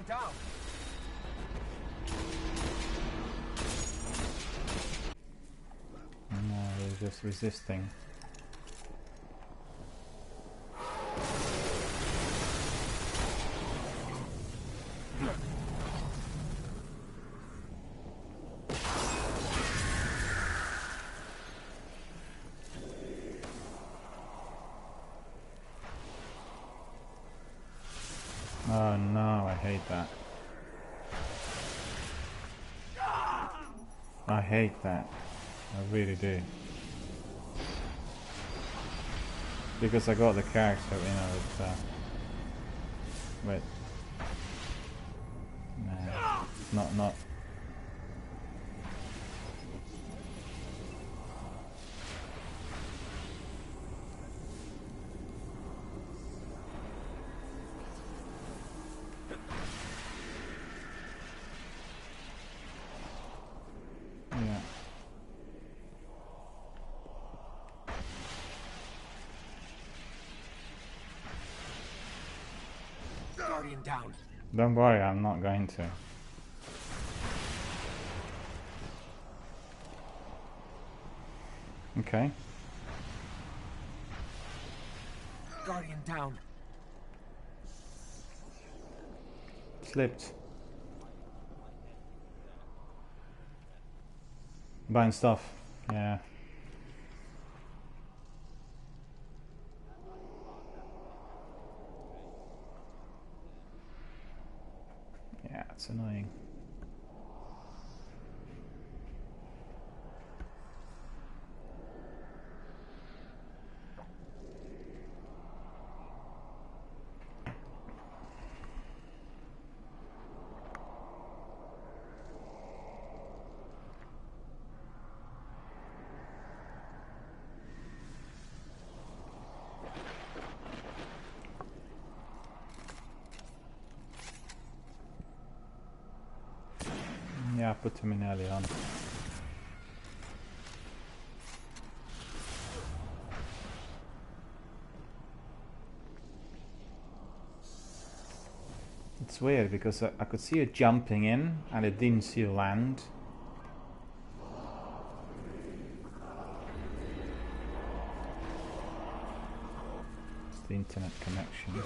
C: Down.
A: No, they're just resisting. Oh no, I hate that. I hate that. I really do. Because I got the character, you know, wait. Nah, not. Yeah.
C: Guardian down.
A: Don't worry, I'm not going to. Okay.
C: Guardian down.
A: Slipped. Buying stuff. Yeah. Yeah, it's annoying. Yeah, I put him in early on. It's weird because I could see it jumping in and it didn't see you land. It's the internet connection.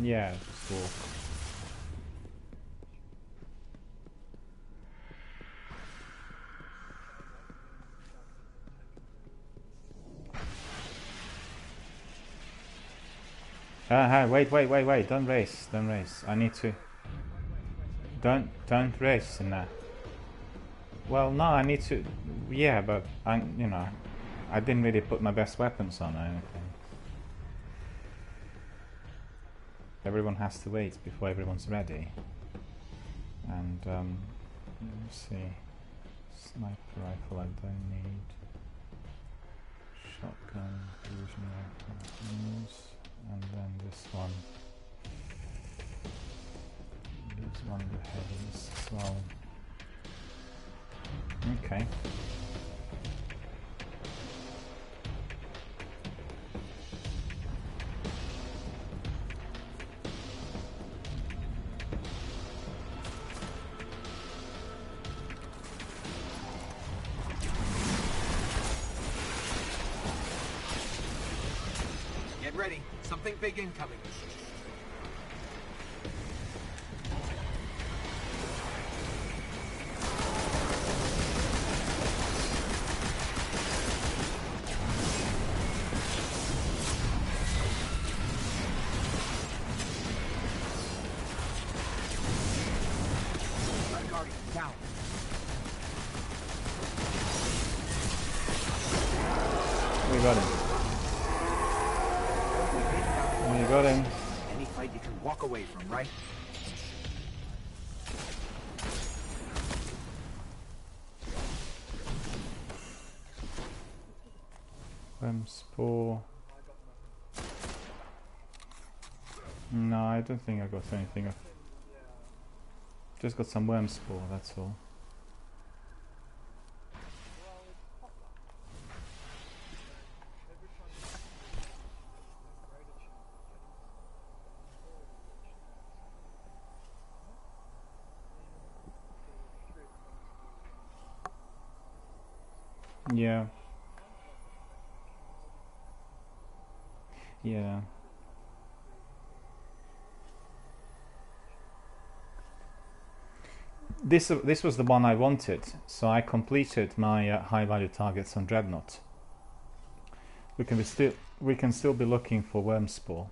A: Yeah, just walk. Wait, don't race, I need to... Don't race in that. Well, no, I need to... Yeah, but, you know, I didn't really put my best weapons on or anything. Everyone has to wait before everyone's ready. And, let me see. Sniper rifle I don't need. Shotgun, fusion rifle, use. And then this one. Use one of the heavies as well. Okay.
C: Get ready. Something big incoming. Guardian down.
A: We got him. We got him.
C: Any fight you can walk away from, right?
A: Spore. No, I don't think I got anything. Just got some worm spore, that's all. Yeah. Yeah. This was the one I wanted, so I completed my high value targets on Dreadnought. We can still be looking for worm spore.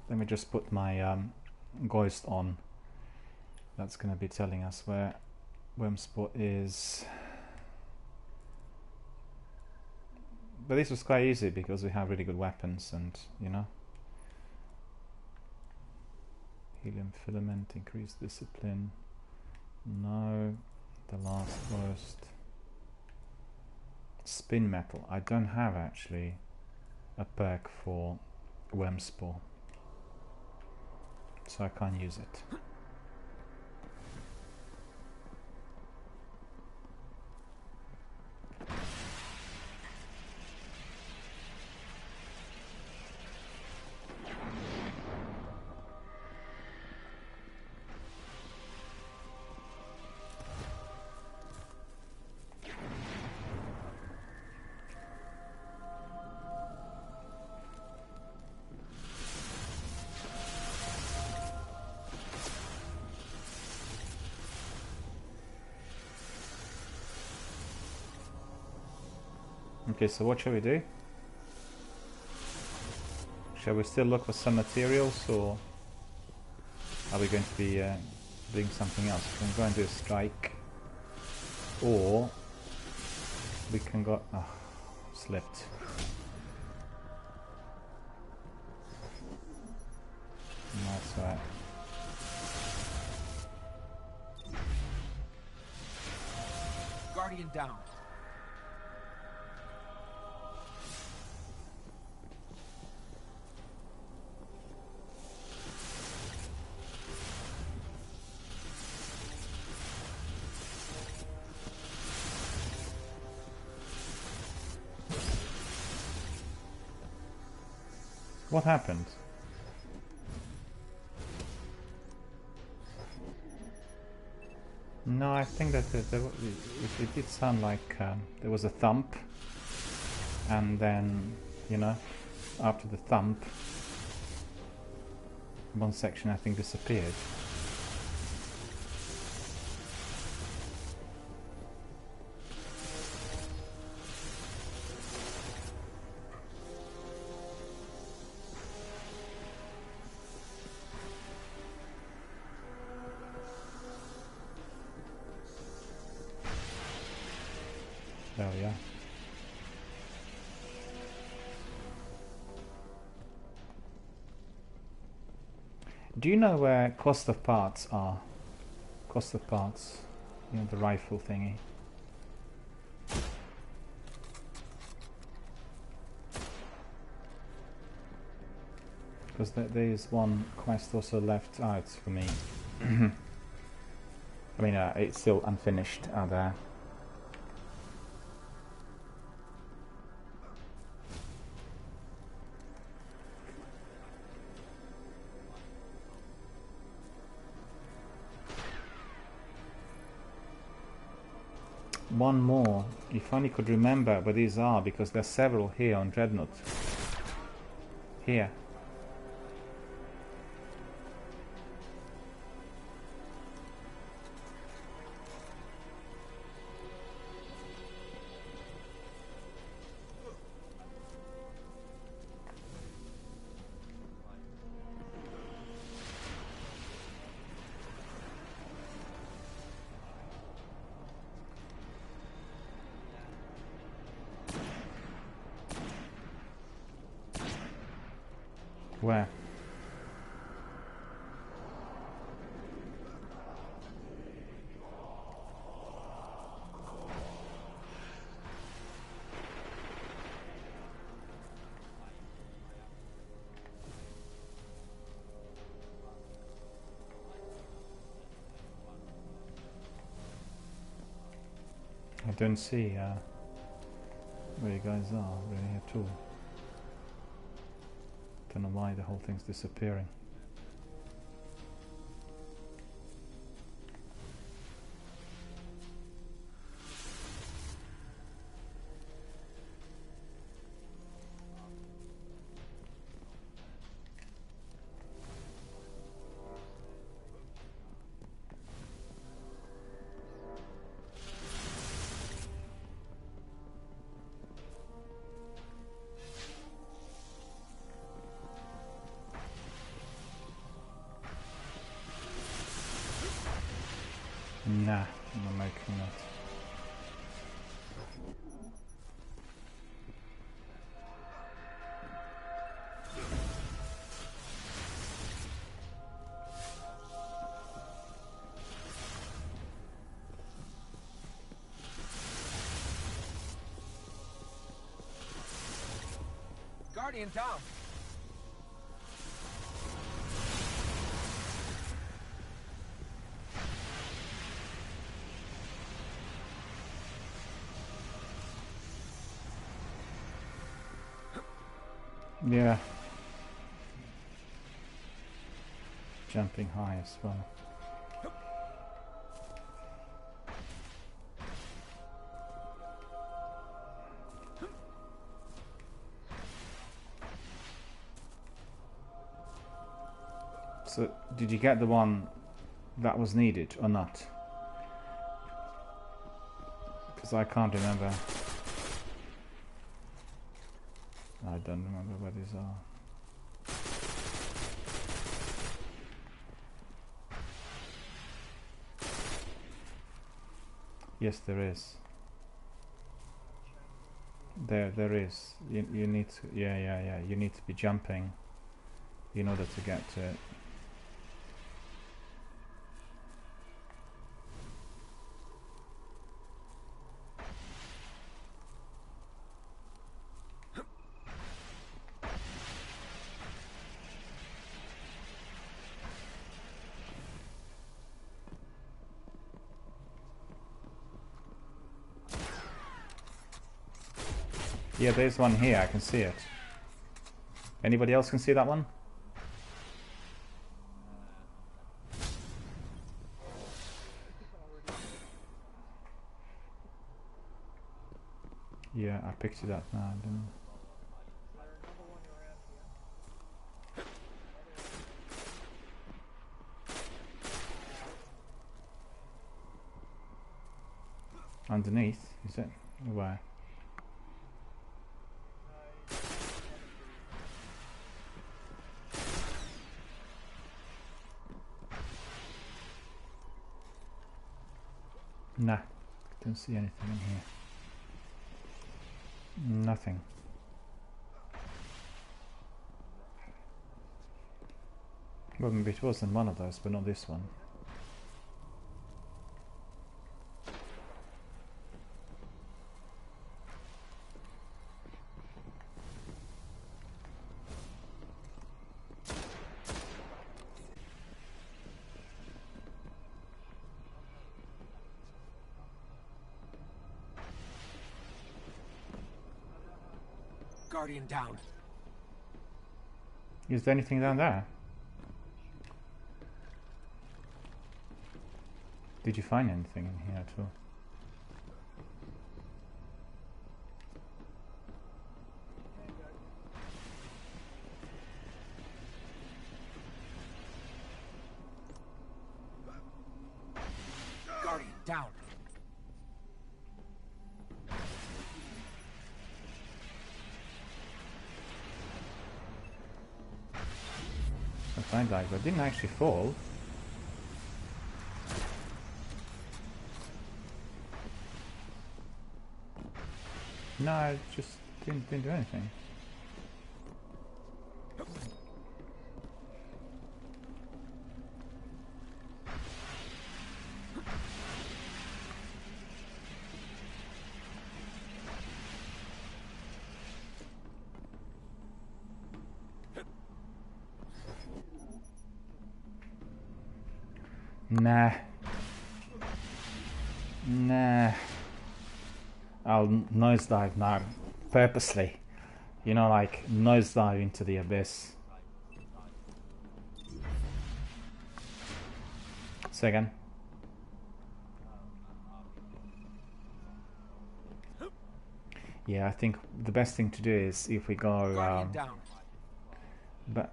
A: Let me just put my Ghost on. That's going to be telling us where worm spore is. But this was quite easy because we have really good weapons, and you know. Helium filament, increased discipline. No, the last worst. Spin metal. I don't have actually a perk for worm spore, so I can't use it. Okay, so what shall we do? Shall we still look for some materials, or are we going to be doing something else? We can go and do a strike, or we can go... Oh, slipped. That's right.
C: Guardian down.
A: What happened? No, I think that it did sound like there was a thump, and then, you know, after the thump, one section I think disappeared. There we are. Do you know where cost of parts are? Cost of parts, you know, the rifle thingy. Because there is one quest also left out for me. I mean, it's still unfinished out there. One more, if only could remember where these are, because there's several here on Dreadnought. Here. Where? I don't see where you guys are really at all. Don't know why the whole thing's disappearing. I'm making it.
C: Guardian down.
A: Yeah. Jumping high as well. So, did you get the one that was needed or not? Because I can't remember. I don't remember where these are. Yes, there is. There is. You need to. Yeah. You need to be jumping in order to get to it. Yeah, there's one here, I can see it. Anybody else can see that one? Yeah, I picked it up now, didn't I? Underneath, is it? Where? Nah, don't see anything in here. Nothing. Well, maybe it wasn't one of those, but not this one.
C: Guardian down.
A: Is there anything down there? Did you find anything in here at all?
C: Guardian down.
A: I find like that didn't actually fall. No, it just didn't do anything. Nah. I'll nosedive now, purposely. You know, like nosedive into the abyss. Say again. Yeah, I think the best thing to do is if we go.
C: Down.
A: But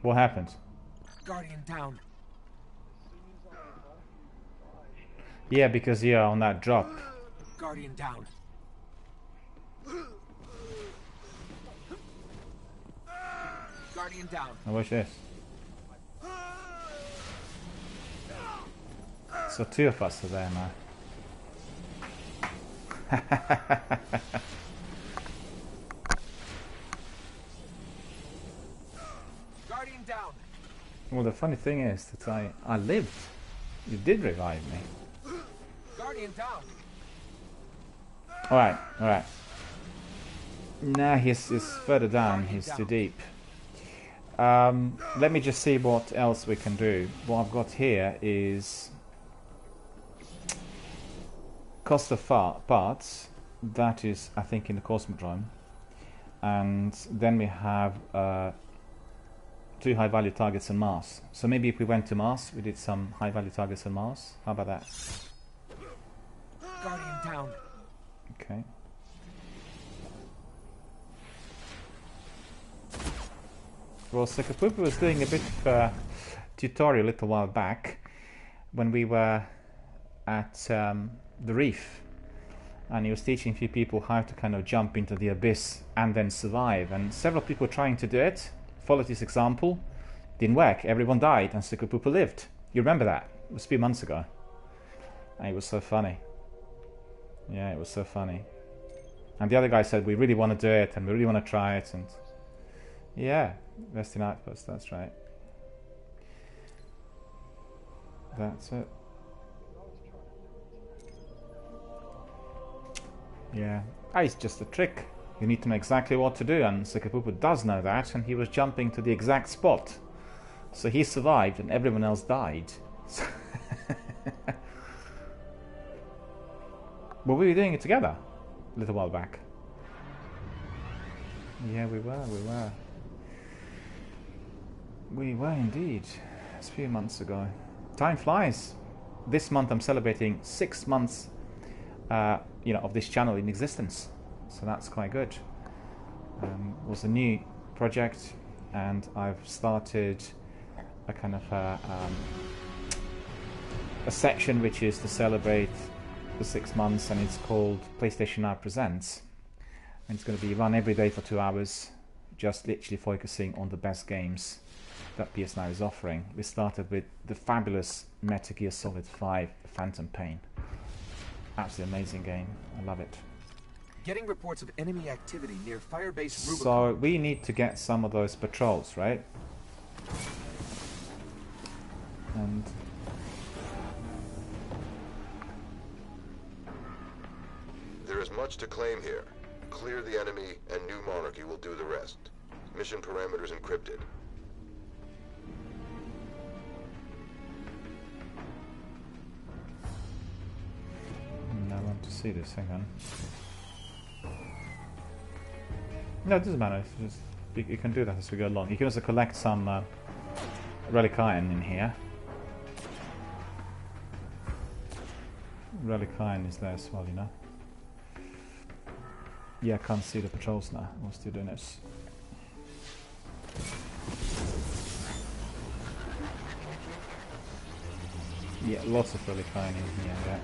A: what happened?
C: Guardian down.
A: Yeah, because you're on that drop.
C: Guardian down. Guardian down.
A: Now watch this. So 2 of us are there now.
C: Guardian down.
A: Well, the funny thing is that I lived. You did revive me.
C: Guardian down.
A: Alright, alright. Nah, he's further down. He's too deep. Let me just see what else we can do. What I've got here is cost of parts. That is, I think, in the Cosmodrome. And then we have 2 high-value targets on Mars. So maybe if we went to Mars, we did some high-value targets on Mars. How about that?
C: Guardian down.
A: Okay. Well, Sakapupu was doing a bit of a tutorial a little while back when we were at the reef, and he was teaching a few people how to kind of jump into the abyss and then survive, and several people trying to do it, followed his example, didn't work, everyone died, and Sakapupu lived. You remember that? It was a few months ago. And it was so funny. Yeah, it was so funny. And the other guy said, we really want to do it, and we really want to try it, and yeah, Vesting Outpost, that's right. That's it. Yeah, it's just a trick. You need to know exactly what to do, and Sakapupu does know that, and he was jumping to the exact spot. So he survived, and everyone else died. Well, we were doing it together a little while back. Yeah, we were. We were indeed. It's a few months ago. Time flies. This month I'm celebrating 6 months, of this channel in existence. So that's quite good. It was a new project, and I've started a kind of a section which is to celebrate the 6 months, and it's called PlayStation Now Presents. And it's going to be run every day for 2 hours, just literally focusing on the best games that PS Now is offering. We started with the fabulous Metal Gear Solid 5 Phantom Pain. Absolutely amazing game. I love it.
C: Getting reports of enemy activity near Firebase Rubicon.
A: So we need to get some of those patrols, right? And
F: there is much to claim here. Clear the enemy, and New Monarchy will do the rest. Mission parameters encrypted.
A: I want to see this. Hang on. No, it doesn't matter. It's just, you can do that as we go along. You can also collect some relic iron in here. Relic iron is there as well, you know. Yeah, I can't see the patrols now. We're still doing this. Yeah, lots of relic iron in here, yeah.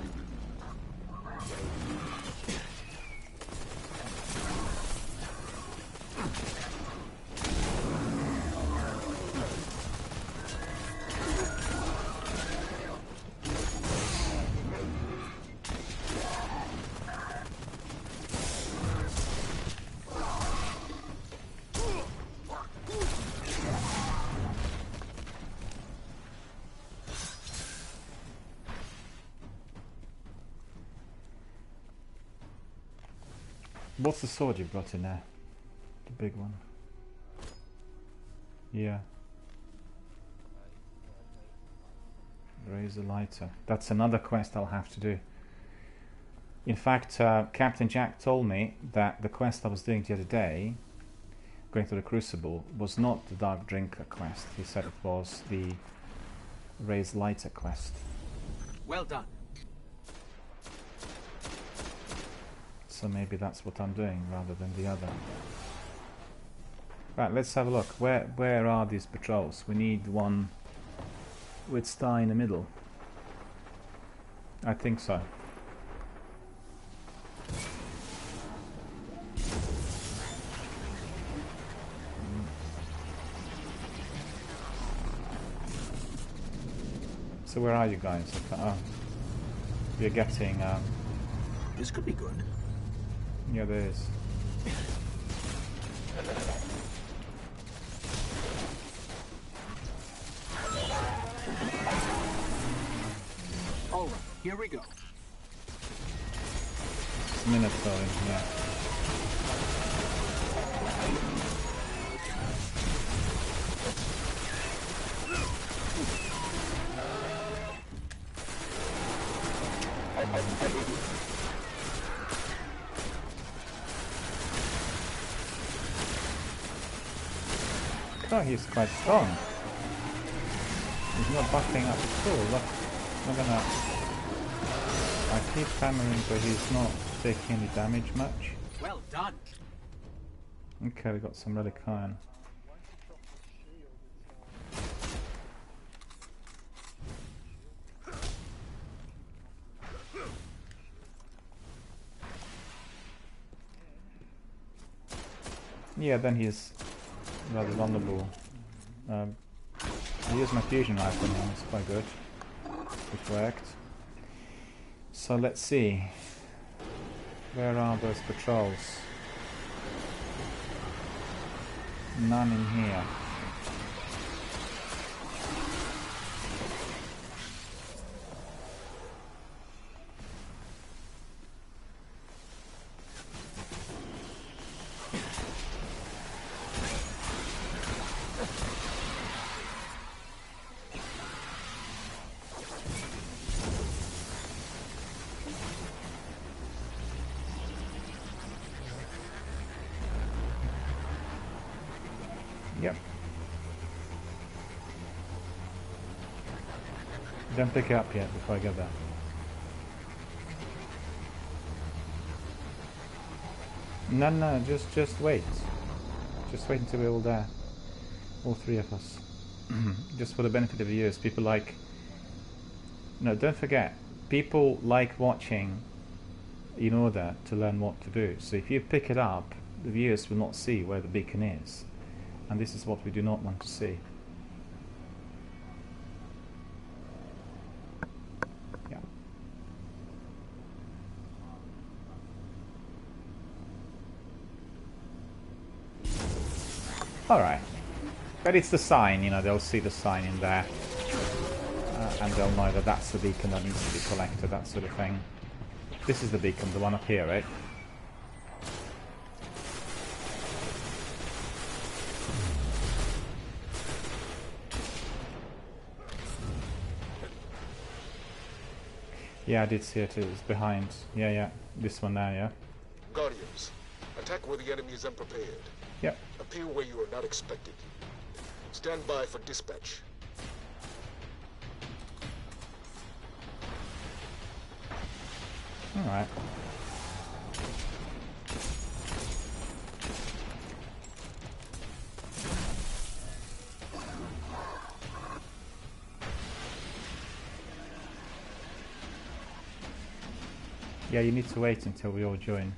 A: What's the sword you brought in there? The big one. Yeah. Raise the lighter. That's another quest I'll have to do. In fact, Captain Jack told me that the quest I was doing the other day, going to the Crucible, was not the Dark Drinker quest. He said it was the Raise Lighter quest.
C: Well done.
A: So maybe that's what I'm doing rather than the other. Right, let's have a look. Where are these patrols? We need one with Star in the middle. I think so. So where are you guys? Oh. We're getting,
C: This could be good.
A: yeah, there is.
C: All right, here we go.
A: It's Minotaur in here. Oh, he's quite strong. He's not backing up at all. Look, I'm gonna. I keep hammering, but he's not taking any damage much.
C: Well done.
A: Okay, we got some relic iron. Yeah, then he's rather vulnerable. I used my fusion rifle on him, it's quite good. It worked. So let's see. Where are those patrols? None in here. Yep. Don't pick it up yet before I get there. No, just wait. Just wait until we're all there. All three of us. Just for the benefit of the viewers. People like... No, don't forget. People like watching in order to learn what to do. So if you pick it up, the viewers will not see where the beacon is. And this is what we do not want to see. Yeah. Alright. But it's the sign, you know, they'll see the sign in there. And they'll know that that's the beacon that needs to be collected, that sort of thing. This is the beacon, the one up here, right? Yeah, I did see it. It was behind. Yeah. This one now, yeah.
D: Guardians, attack where the enemy is unprepared.
A: Yep.
D: Appear where you are not expected. Stand by for dispatch.
A: Alright. Yeah, you need to wait until we all join.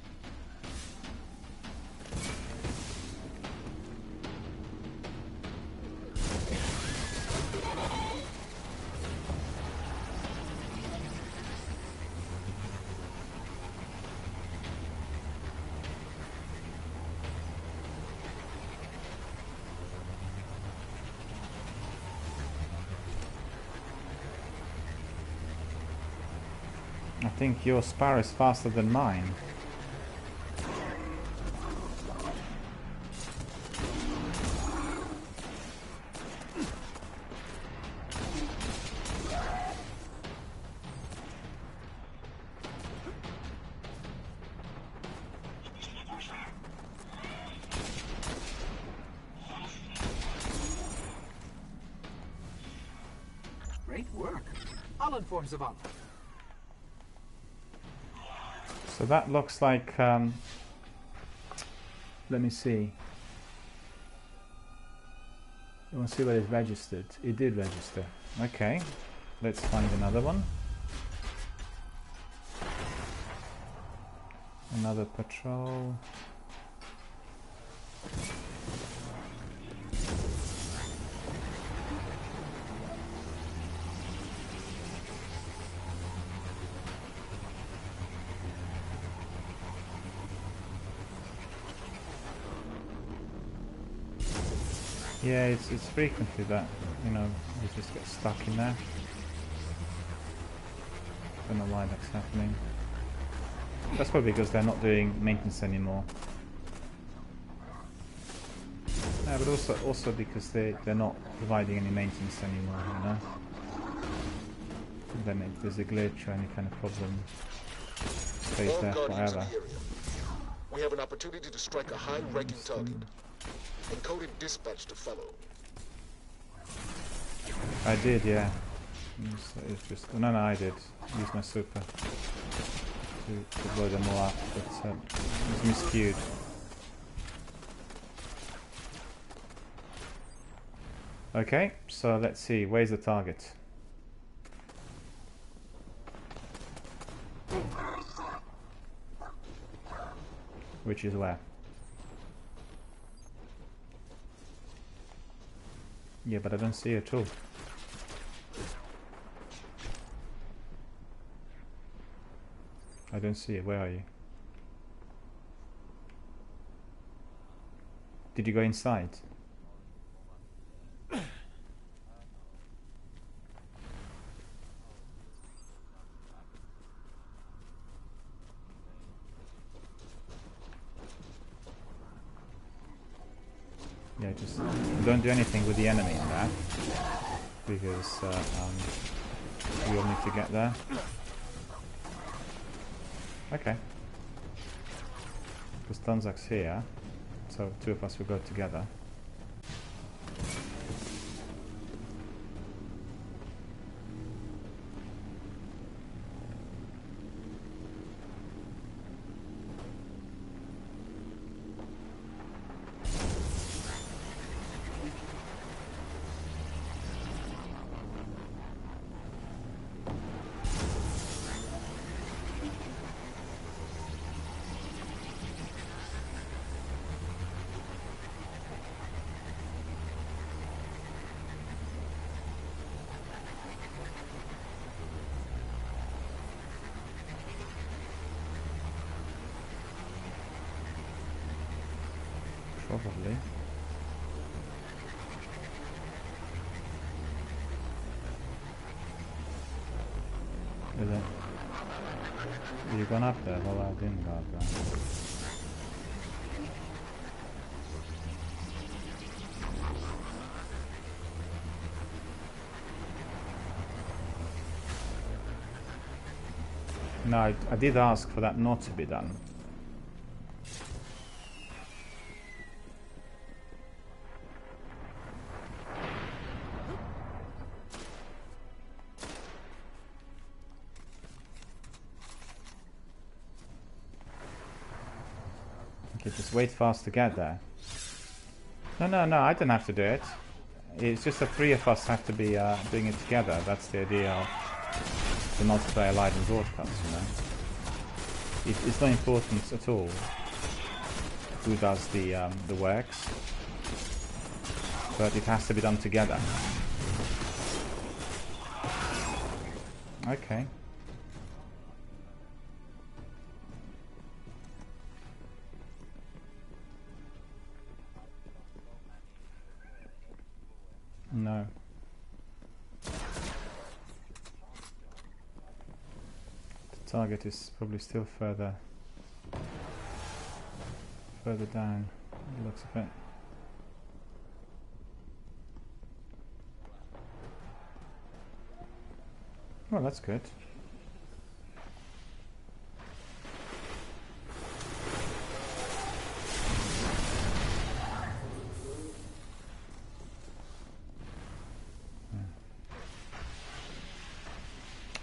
A: I think your Sparrow is faster than mine.
C: Great work. I'll inform Zavala.
A: So that looks like, let me see. You want to see where it's registered? It did register. Okay, let's find another one. Another patrol. Yeah, it's frequently that, you know, you just get stuck in there. Don't know why that's happening. That's probably because they're not doing maintenance anymore. Yeah, but also because they're not providing any maintenance anymore, you know. Then if there's a glitch or any kind of problem, it stays
G: All
A: there
G: Guardians
A: forever.
G: in the area. We have an opportunity to strike a high-ranking target. Encoded dispatch to follow.
A: I did, yeah. It's just no, I did use my super to blow them all up, but it was miscued. Okay, so let's see. Where's the target? Which is where? Yeah, but I don't see it at all. I don't see it. Where are you? Did you go inside? Yeah, just don't do anything with the enemy in that, because we all need to get there. Okay. Because Tanzak's here, so two of us will go together. Probably. Is it? Have you gone up there? Well, I didn't go up there. No, I did ask for that not to be done. Just wait for us to get there. No, I don't have to do it. It's just the three of us have to be doing it together. That's the idea of the multiplayer live and broadcast, you know. It's not important at all who does the works, but it has to be done together. Okay. No. The target is probably still further down, it looks of it. Well, that's good.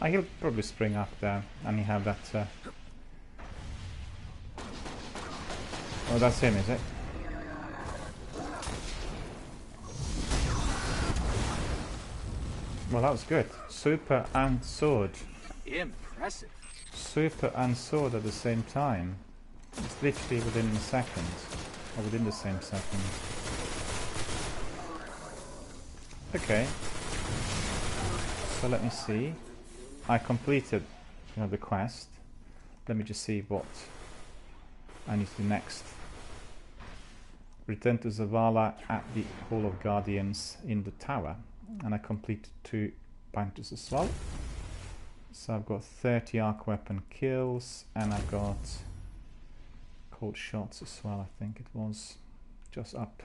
A: He'll probably spring up there, and he have that. Oh, that's him, is it? Well, that was good. Super and sword.
C: Impressive.
A: Super and sword at the same time. It's literally within a second, or within the same second. Okay. So let me see. I completed, you know, the quest. Let me just see what I need to do next. Return to Zavala at the Hall of Guardians in the tower. And I completed 2 bounties as well. So I've got 30 arc weapon kills, and I've got cold shots as well, I think it was. Just up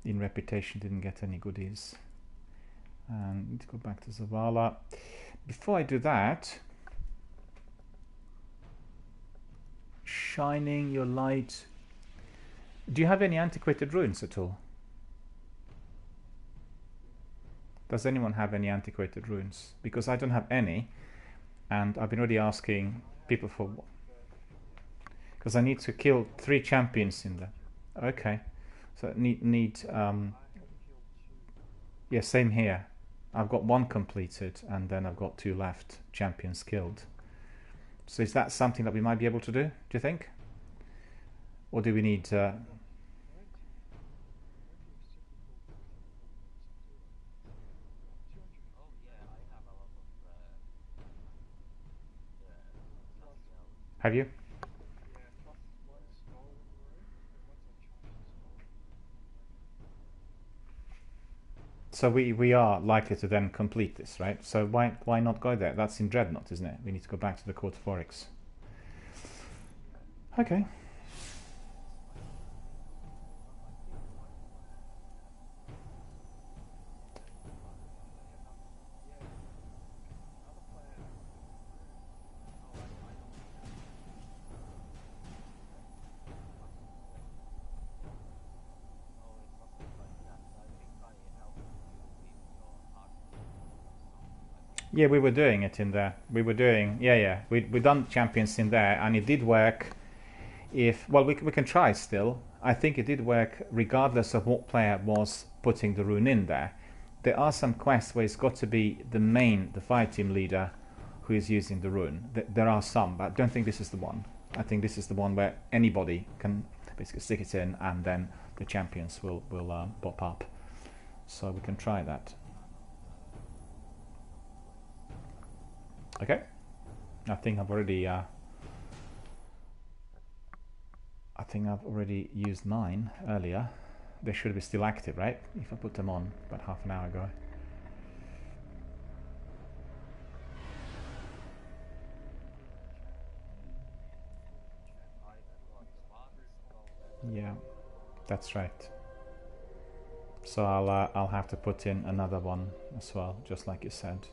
A: in reputation, didn't get any goodies. And need to go back to Zavala. Before I do that, shining your light. Do you have any antiquated runes at all? Does anyone have any antiquated runes? Because I don't have any, and I've been already asking people for, because I need to kill 3 champions in there. Okay, so need yeah, same here. I've got 1 completed, and then I've got 2 left, champions killed. So is that something that we might be able to do you think? Or do we need have you? So we are likely to then complete this, right? So why not go there? That's in Dreadnought, isn't it? We need to go back to the Court of Oryx. Okay. Yeah, we were doing it in there. We were doing, yeah. We done champions in there, and it did work. If well, we can try still. I think it did work regardless of what player was putting the rune in there. There are some quests where it's got to be the fire team leader who is using the rune. There are some, but I don't think this is the one. I think this is the one where anybody can basically stick it in, and then the champions will pop up. So we can try that. Okay, I think I've already used mine earlier. They should be still active, right? If I put them on about half an hour ago. Yeah, that's right. So I'll have to put in another one as well, just like you said.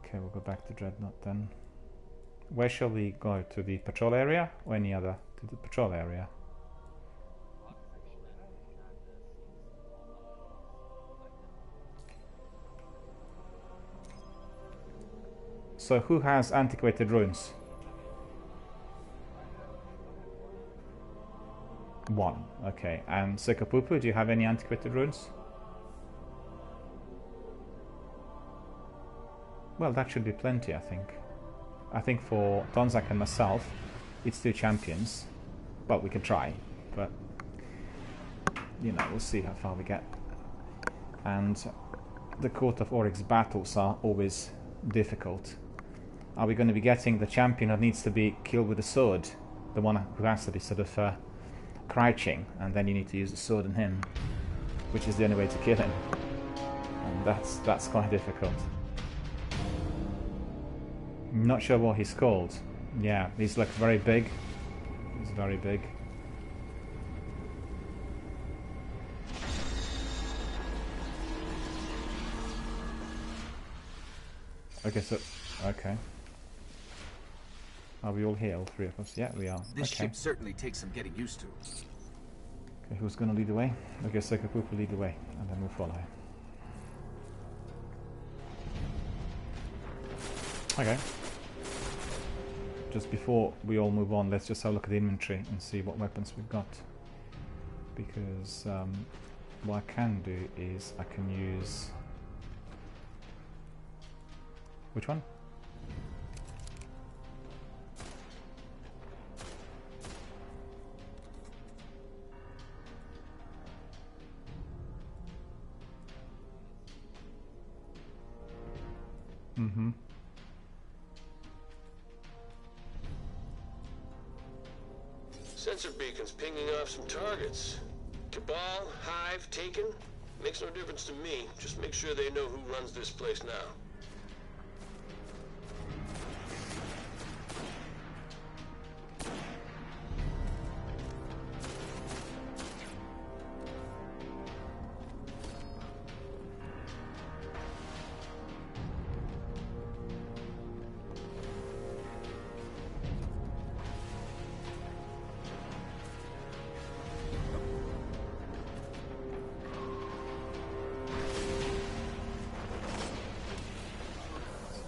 A: Okay, we'll go back to Dreadnought then. Where shall we go? To the patrol area or any other? To the patrol area. So who has antiquated runes? 1. Okay. And Sekapupu, do you have any antiquated runes? Well, that should be plenty, I think. I think for Tonzak and myself, it's 2 champions. But we can try. But, you know, we'll see how far we get. And the Court of Oryx battles are always difficult. Are we going to be getting the champion that needs to be killed with a sword? The one who has to be sort of crouching, and then you need to use the sword on him, which is the only way to kill him. And that's quite difficult. Not sure what he's called. Yeah, he's like very big. He's very big. Okay, so okay. Are we all here, all 3 of us? Yeah, we are.
C: This
A: okay.
C: ship certainly takes some getting used to.
A: Okay, who's gonna lead the way? Okay, Sekapupu will lead the way, and then we'll follow. Okay. Just before we all move on, let's just have a look at the inventory and see what weapons we've got. Because what I can do is I can use... Which one? Mm-hmm.
E: Sensor beacons pinging off some targets. Cabal, Hive, Taken, makes no difference to me. Just make sure they know who runs this place now.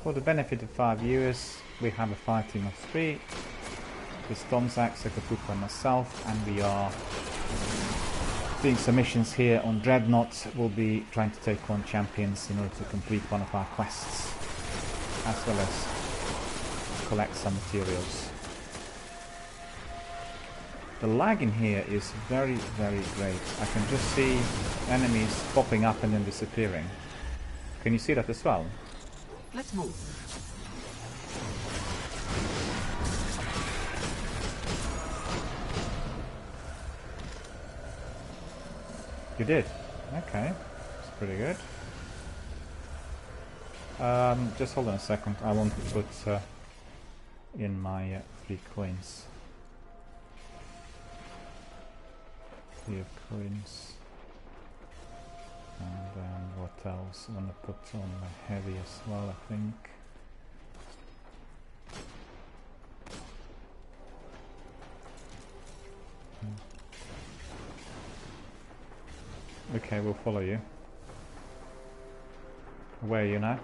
A: For the benefit of 5 viewers, we have a fire team of 3. With Tomzak, Sekapuka and myself, and we are doing some missions here on Dreadnought. We'll be trying to take on champions in order to complete one of our quests, as well as collect some materials. The lag in here is very, very great. I can just see enemies popping up and then disappearing. Can you see that as well?
C: Let's move.
A: You did? Okay. That's pretty good. Just hold on a second. I want to put in my 3 coins. 3 coins. And then what else? I want to put on my heavy as well, I think. Okay, we'll follow you. Where are you now?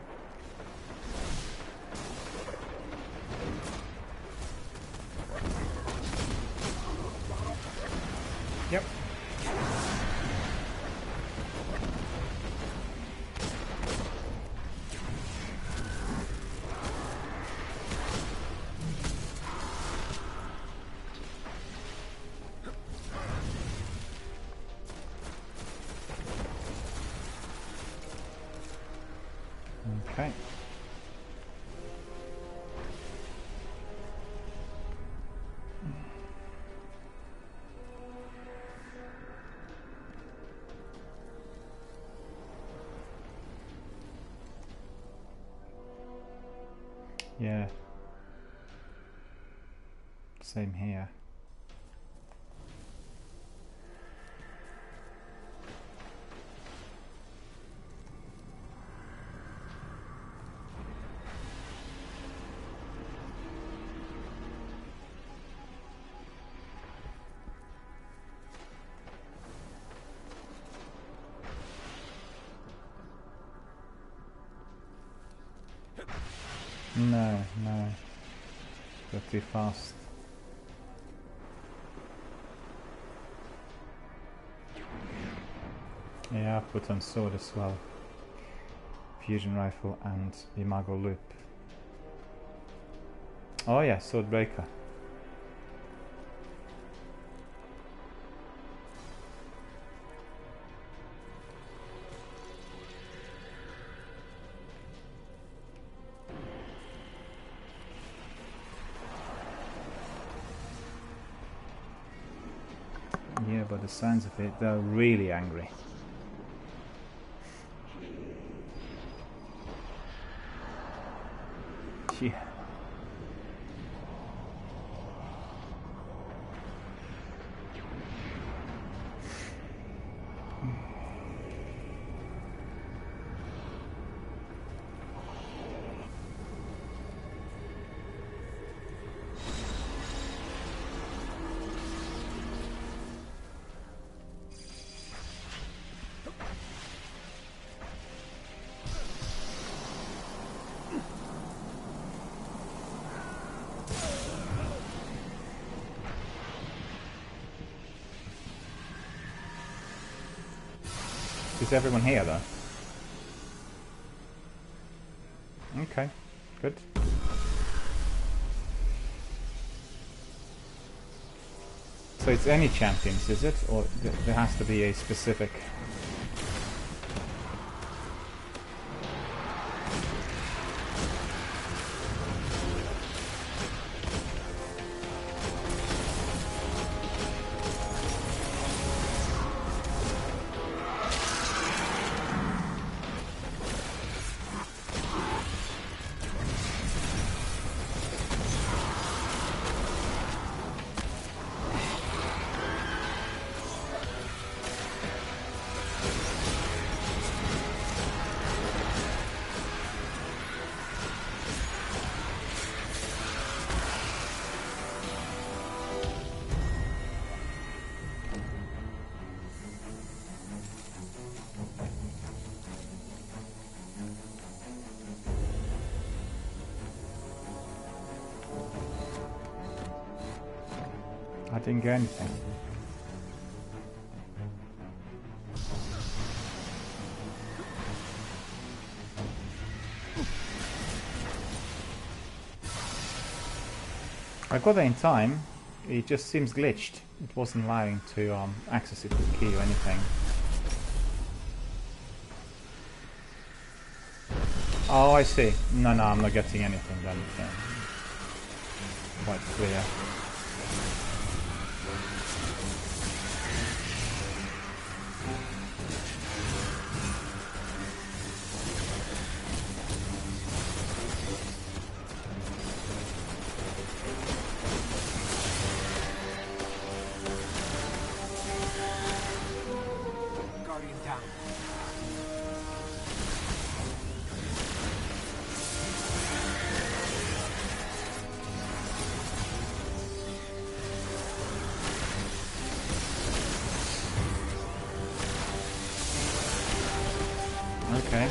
A: Yep. Okay. Yeah. Same here. No, no. Go too fast. Yeah, I've put on sword as well. Fusion rifle and Imago loop. Oh yeah, sword breaker. Yeah, by the sounds of it, they're really angry. Yeah. Is everyone here though? Okay, good. So it's any champions, is it? Or there has to be a specific... didn't get anything. I got there in time. It just seems glitched. It wasn't allowing to access it with key or anything. Oh, I see. No, I'm not getting anything then. Yeah. Quite clear.
C: Guardian down.
A: Okay.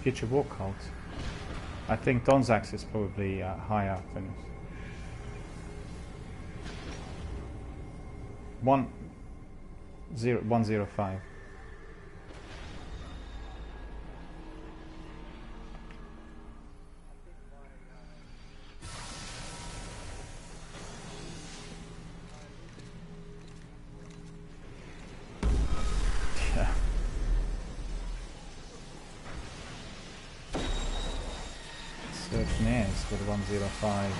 A: Future War Cult. I think Don's axe is probably higher than 105. Yeah. Certainly is with 105.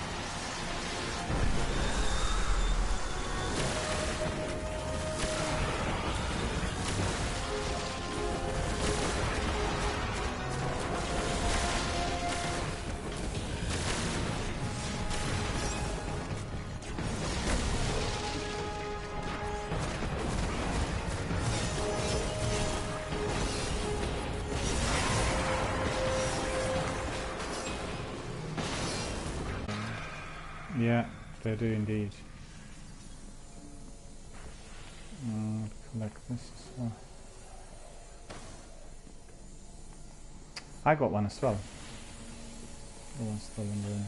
A: Yeah, they do indeed. Collect this as well. I got one as well. One stolen room.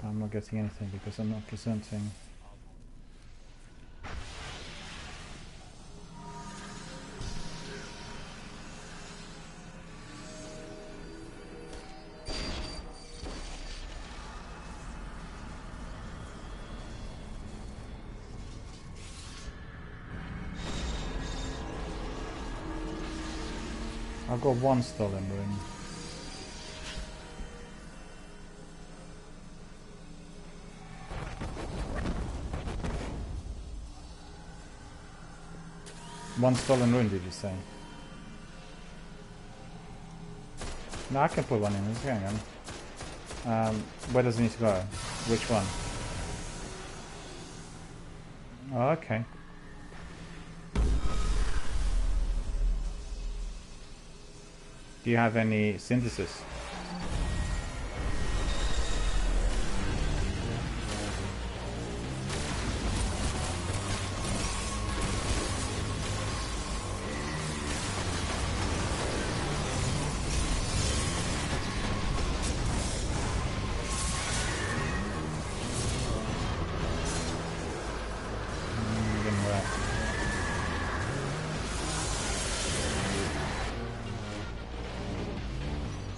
A: I'm not getting anything because I'm not presenting. I've got one stolen room. One stolen rune, did you say? No, I can put one in. Hang on. Where does it need to go? Which one? Oh, okay. Do you have any synthesis?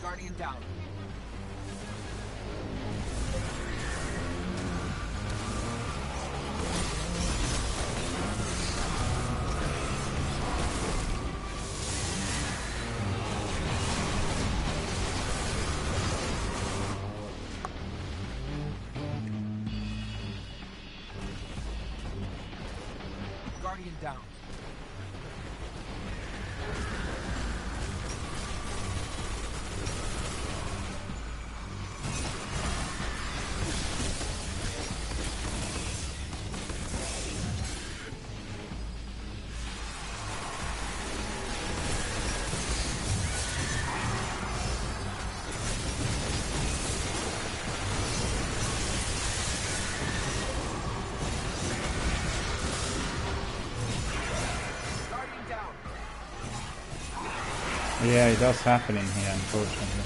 C: Guardian down. Guardian down.
A: Yeah, it does happen in here, unfortunately.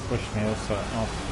A: Push me also off.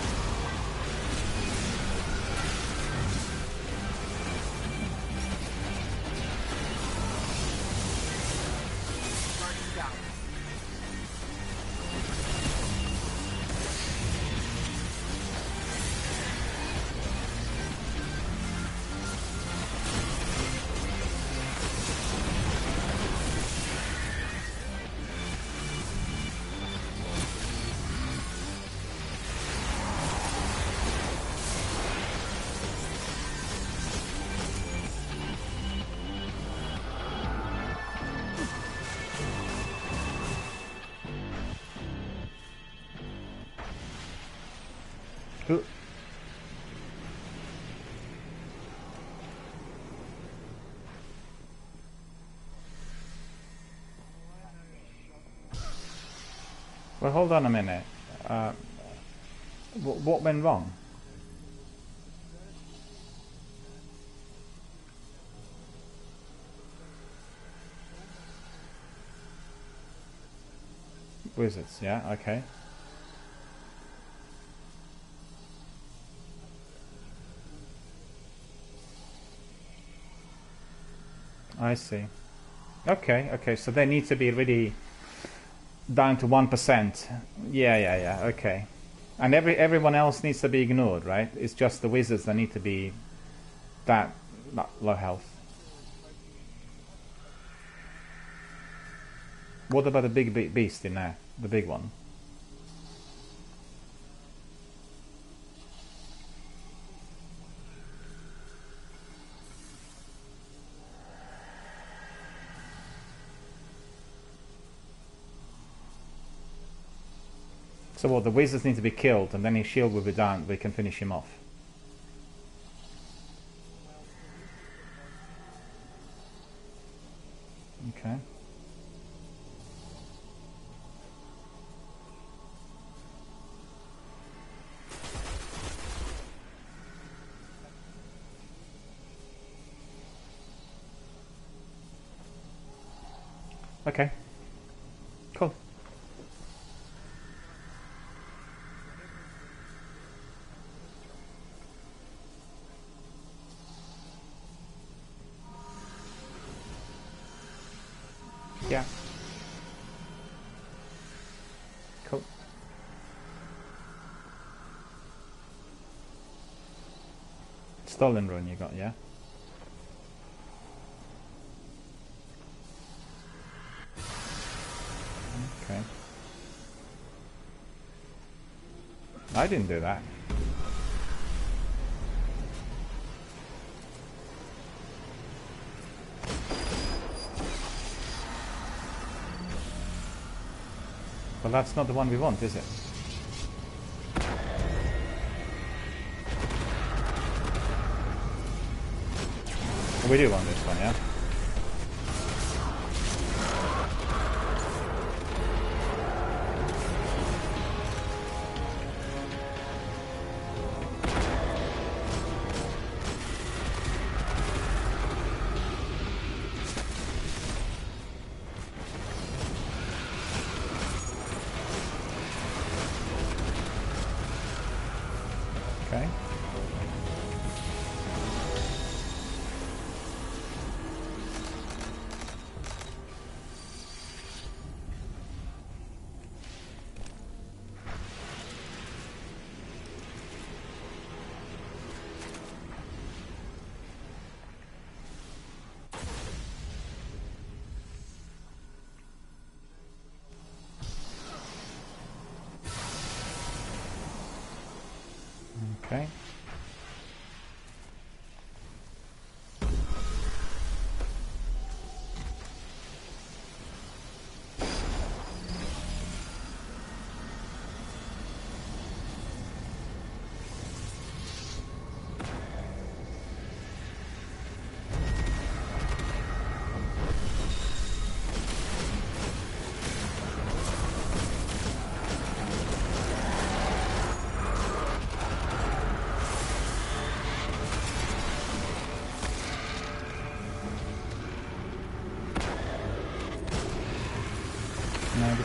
A: Well, hold on a minute. What went wrong? Wizards, yeah, okay. I see. Okay, so they need to be really down to 1%. Yeah, okay. And everyone else needs to be ignored, right? It's just the wizards that need to be that low health. What about the big beast in there? The big one? So what, the wizards need to be killed and then his shield will be down, we can finish him off. Okay. Okay. Cool. Yeah. Cool. Stolen rune you got, yeah? Okay. I didn't do that. Well, that's not the one we want, is it? We do want this one, yeah?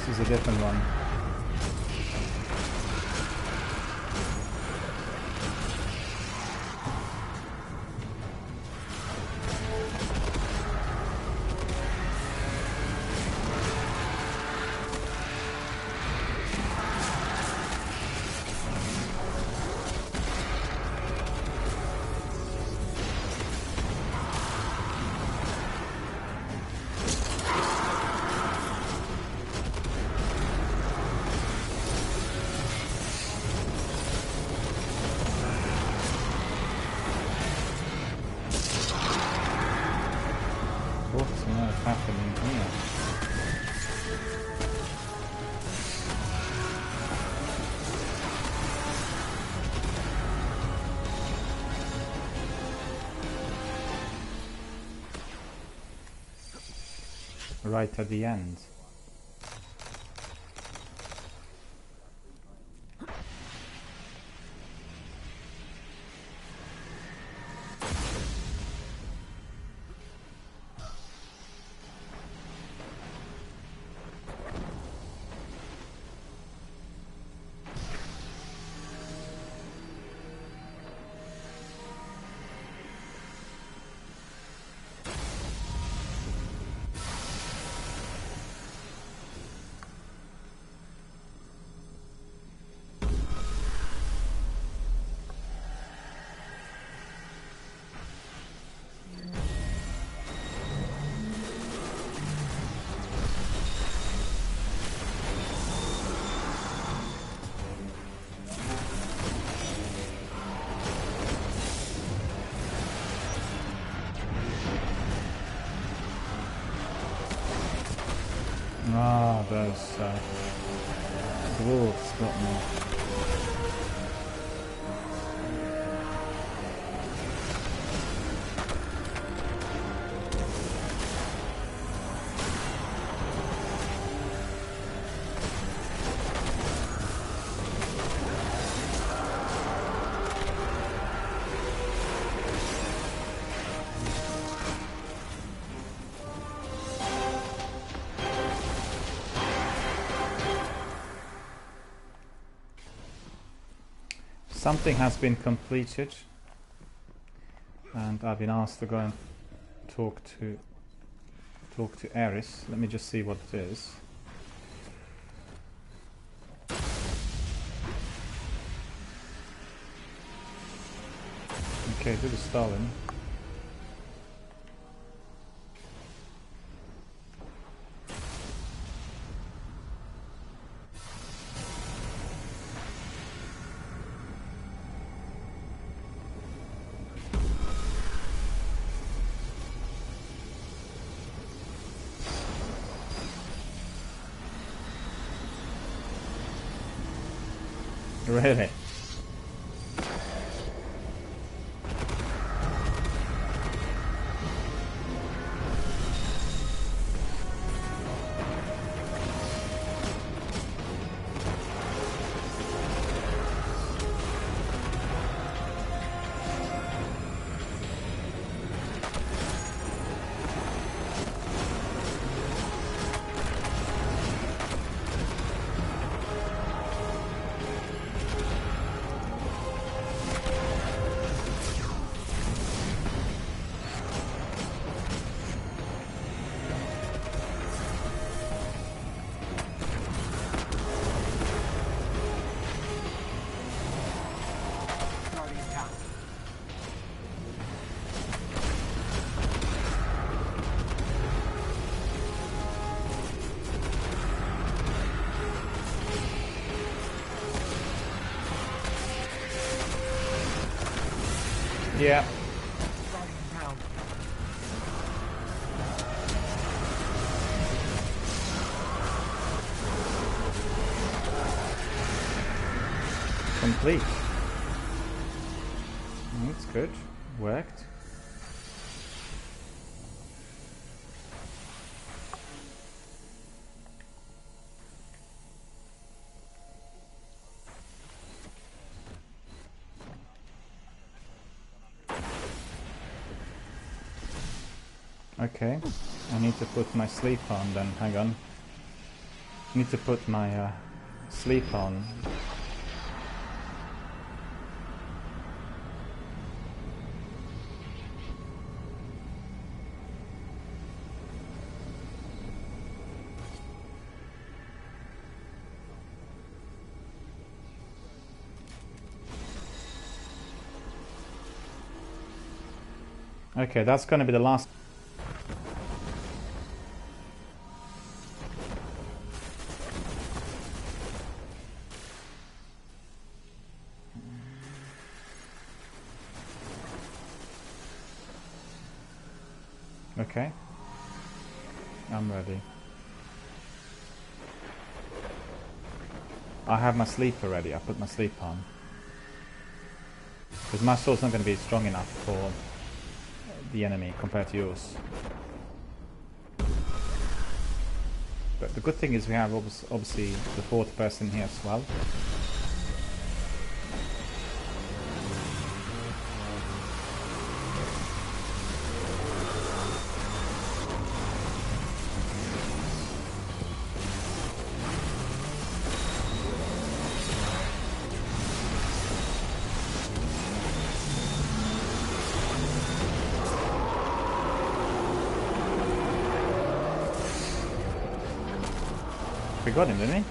A: This is a different one. What's happening here? Right at the end. Ah, those dwarves got me. Something has been completed, and I've been asked to go and talk to Eris. Let me just see what it is. Okay, do the Stalin. Really? Yeah. Complete. That's good. Worked. Okay, I need to put my sleep on then, hang on. Need to put my sleep on. Okay, that's going to be the last. Okay, I'm ready. I have my sleep already. I put my sleep on because my sword's not going to be strong enough for the enemy compared to yours. But the good thing is we have obviously the fourth person here as well. We got him, didn't we?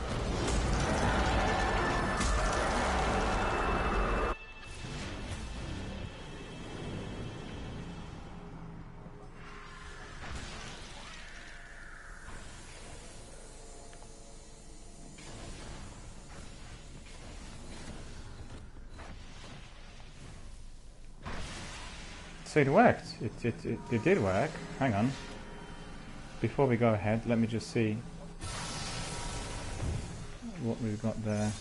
A: So it worked. It did work. Hang on. Before we go ahead, let me just see what we've got there.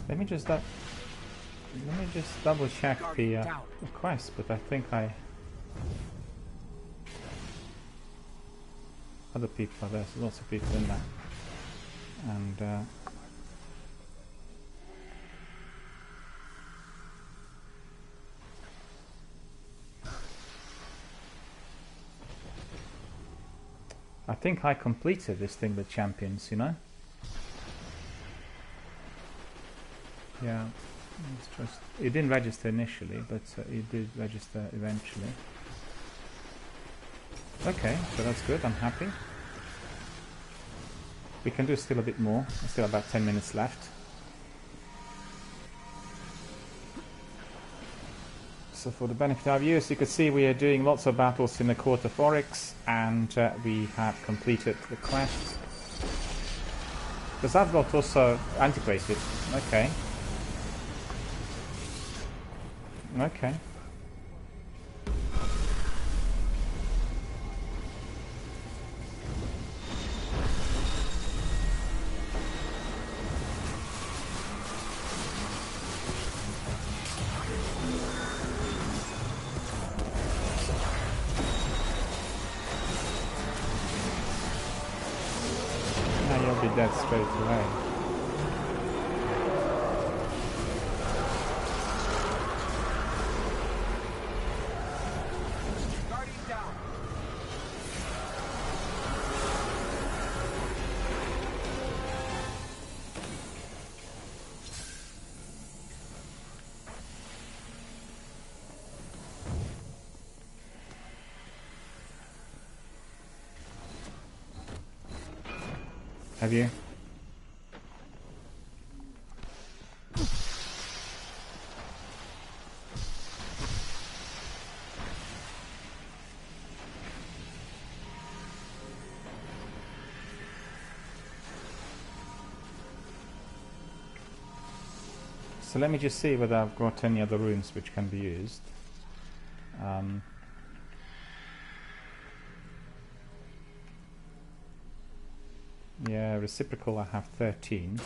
A: Let me just double check the quest, but I think other people are there, so lots of people in there, and I think I completed this thing with champions, you know. Yeah, let's trust. It didn't register initially, but it did register eventually. Okay, so that's good. I'm happy. We can do still a bit more. There's still about 10 minutes left. So for the benefit of our viewers, you can see we are doing lots of battles in the Court of Oryx, and we have completed the quest. Because I've got also antiquated. Okay. Okay. Now you'll be dead straight away. Have you? So let me just see whether I've got any other runes which can be used. Yeah, reciprocal I have 13.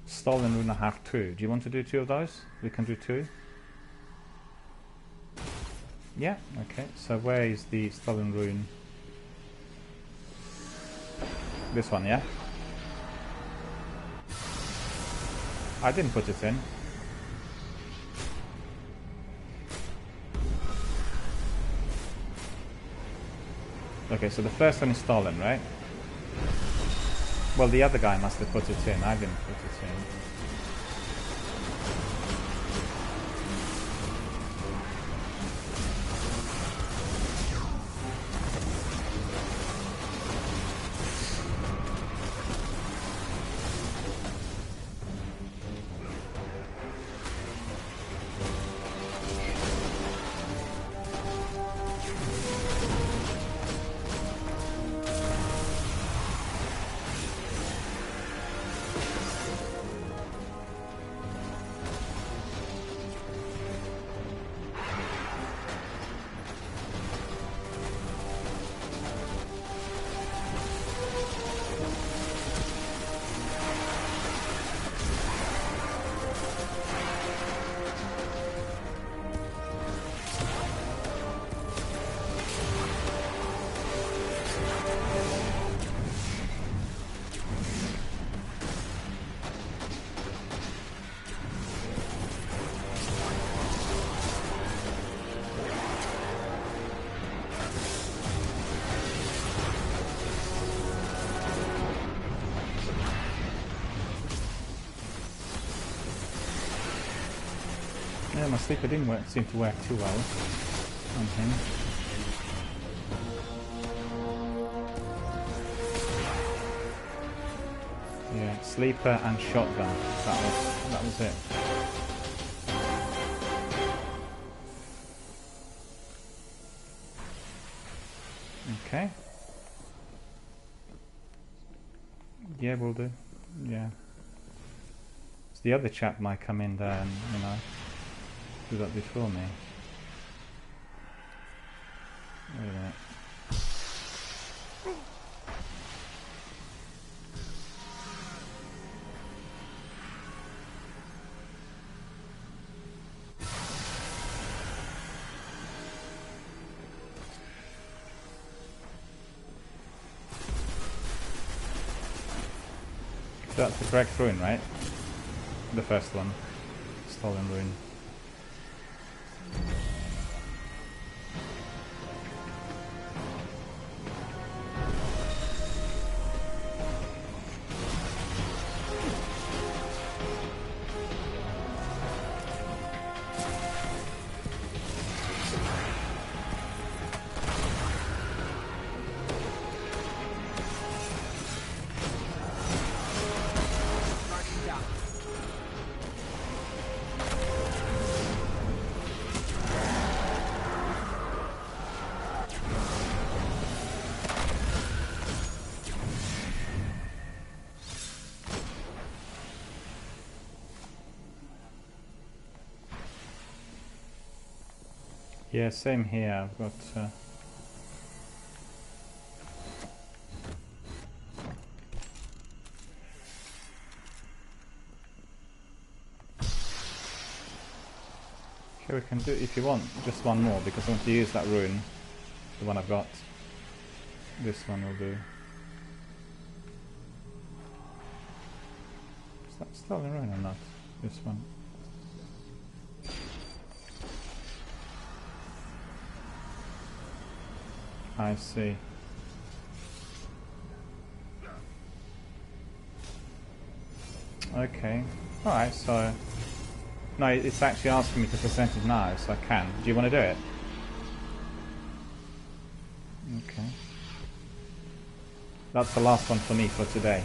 A: Stolen rune I have 2. Do you want to do 2 of those? We can do 2. Yeah, okay. So where is the stolen rune? This one, yeah? I didn't put it in. Okay, so the first one is stolen, right? Well, the other guy must have put it in. I didn't put it in. Yeah, my sleeper didn't seem to work too well on him. Yeah, sleeper and shotgun. That was it. Okay. Yeah, we'll do. Yeah. So the other chap might come in there and, you know, do that before me. Wait a minute. That's the correct rune, right? The first one. Stolen rune. Yeah, same here. I've got okay, we can do, if you want, just one more, because I want to use that rune, the one I've got. This one will do. Is that stolen rune or not? This one. I see. Okay. Alright, so... No, it's actually asking me to present it now, so I can. Do you want to do it? Okay. That's the last one for me for today.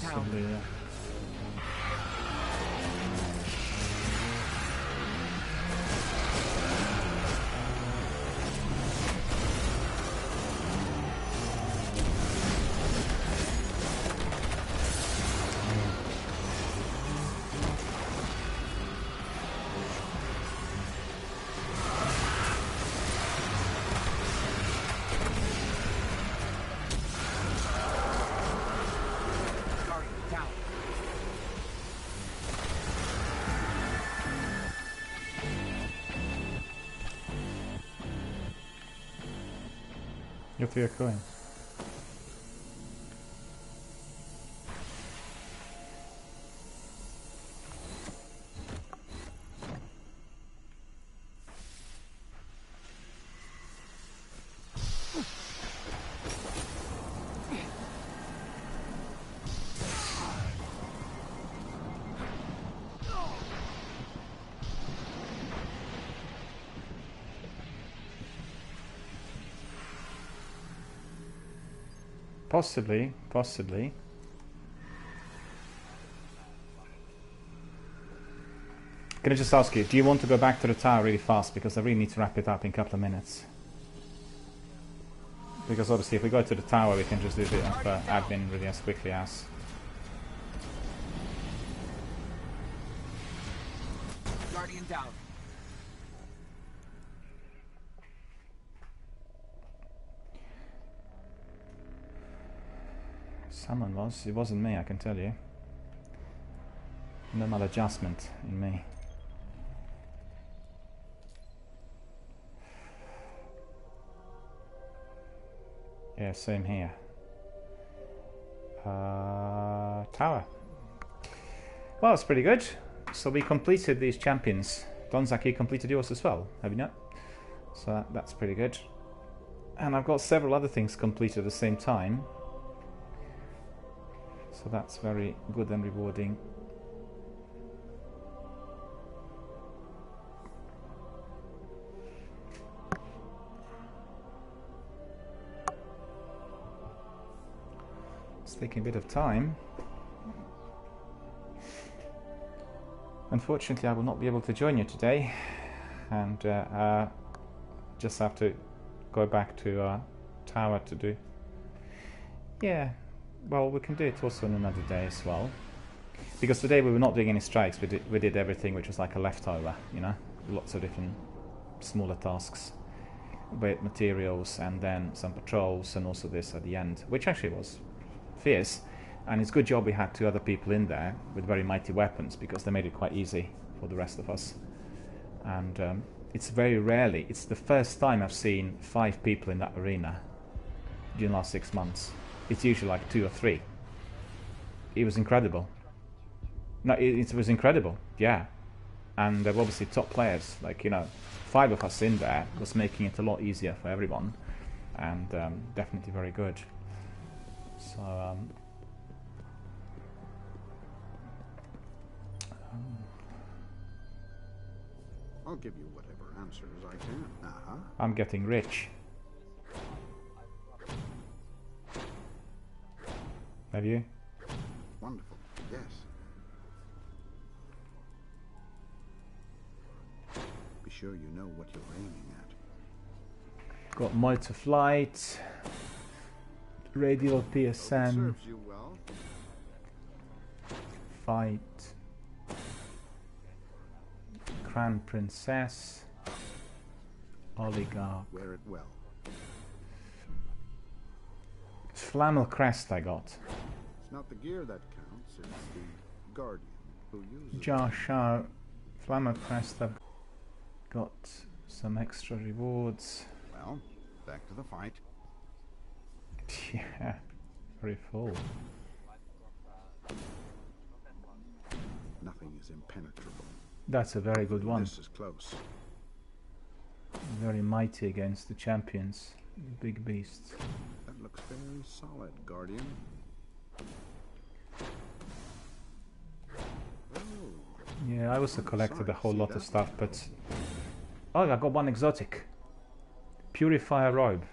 A: Possibly, yeah. You're for your coin. Possibly, possibly. Can I just ask you, do you want to go back to the tower really fast? Because I really need to wrap it up in a couple of minutes. Because obviously if we go to the tower we can just do a bit of admin really as quickly as.
C: Guardian down.
A: Someone was. It wasn't me, I can tell you. No maladjustment in me. Yeah, same here. Tower. Well, it's pretty good. So we completed these champions. Donzak, you completed yours as well, have you not? So that's pretty good. And I've got several other things completed at the same time. So that's very good and rewarding. It's taking a bit of time. Unfortunately, I will not be able to join you today, and just have to go back to tower to do. Yeah. Well, we can do it also on another day as well. Because today we were not doing any strikes, we did everything which was like a leftover, you know? Lots of different smaller tasks. With materials and then some patrols and also this at the end, which actually was fierce. And it's a good job we had 2 other people in there with very mighty weapons because they made it quite easy for the rest of us. And it's very rarely, it's the first time I've seen 5 people in that arena during the last 6 months. It's usually like 2 or 3. It was incredible. No, it was incredible, yeah. And they're obviously top players. Like, you know, 5 of us in there was making it a lot easier for everyone. And definitely very good. So,
B: I'll give you whatever answers I can.
A: I'm getting rich. Have you?
B: Wonderful. Yes. Be sure you know what you're aiming at.
A: Got multi-flight, radial PSM,
B: Serves you well.
A: fight, Crown Princess, Oligarch,
B: Wear it well.
A: Flannel Crest I got.
B: It's not the gear that counts, it's the guardian who uses it.
A: Jar Shah, Flannel Crest, I've got some extra rewards.
B: Well, back to the fight.
A: Yeah, very full.
B: Nothing is impenetrable.
A: That's a very good one.
B: This is close.
A: Very mighty against the champions, the big beasts.
B: That looks very solid, Guardian. Oh,
A: Yeah, I also collected a whole lot of stuff, but... Oh, I got one exotic. Purifier robe.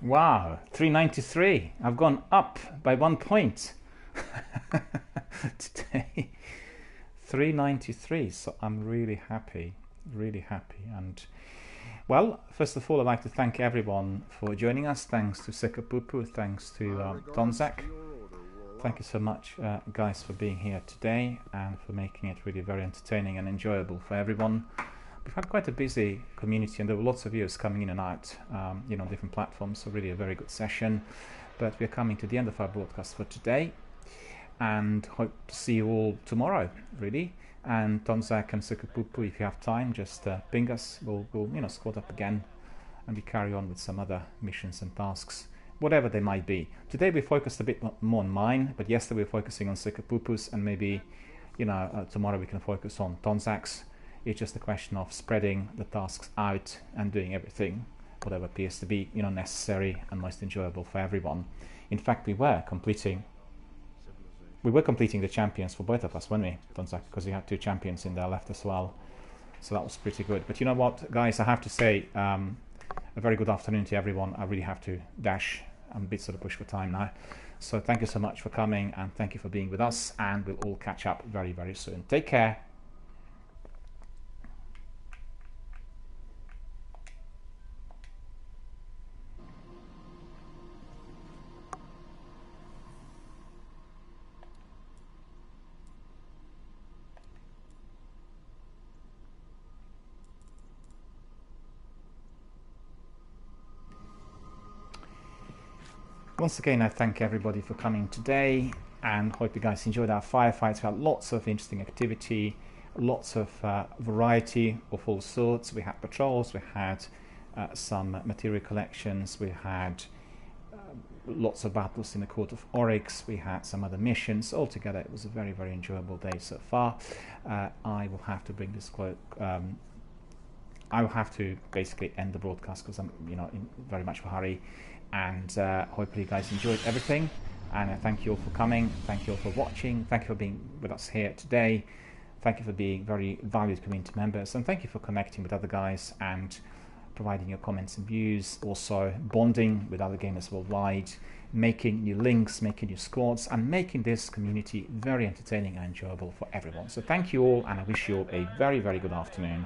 A: Wow, 393. I've gone up by 1 point today. 393. So I'm really happy, really happy. And well, first of all, I'd like to thank everyone for joining us. Thanks to Sekapupu, thanks to Donzak. Thank you so much, guys, for being here today and for making it really very entertaining and enjoyable for everyone. We've had quite a busy community, and there were lots of viewers coming in and out, you know, different platforms. So really a very good session. But we're coming to the end of our broadcast for today, and hope to see you all tomorrow, really. And Donzak and Sekapupu, if you have time, just ping us. We'll you know, squad up again, and we carry on with some other missions and tasks, whatever they might be. Today we focused a bit more on mine, but yesterday we were focusing on Sekapupu's, and maybe, you know, tomorrow we can focus on Donzak's. It's just a question of spreading the tasks out and doing everything, whatever appears to be, you know, necessary and most enjoyable for everyone. In fact, we were completing the champions for both of us, weren't we, Donzak? Because we had 2 champions in there left as well. So that was pretty good. But you know what, guys, I have to say, a very good afternoon to everyone. I really have to dash. I'm a bit sort of pushed for time now. So thank you so much for coming, and thank you for being with us, and we'll all catch up very, very soon. Take care. Once again, I thank everybody for coming today, and hope you guys enjoyed our firefights. We had lots of interesting activity, lots of variety of all sorts. We had patrols, we had some material collections, we had lots of battles in the Court of Oryx, we had some other missions. Altogether, it was a very, very enjoyable day so far. I will have to bring this quote. I will have to basically end the broadcast because I'm, you know, in very much of a hurry. And hopefully you guys enjoyed everything, and I thank you all for coming, thank you all for watching, thank you for being with us here today, thank you for being very valued community members, and thank you for connecting with other guys and providing your comments and views, also bonding with other gamers worldwide, making new links, making new squads, and making this community very entertaining and enjoyable for everyone. So thank you all, and I wish you all a very, very good afternoon.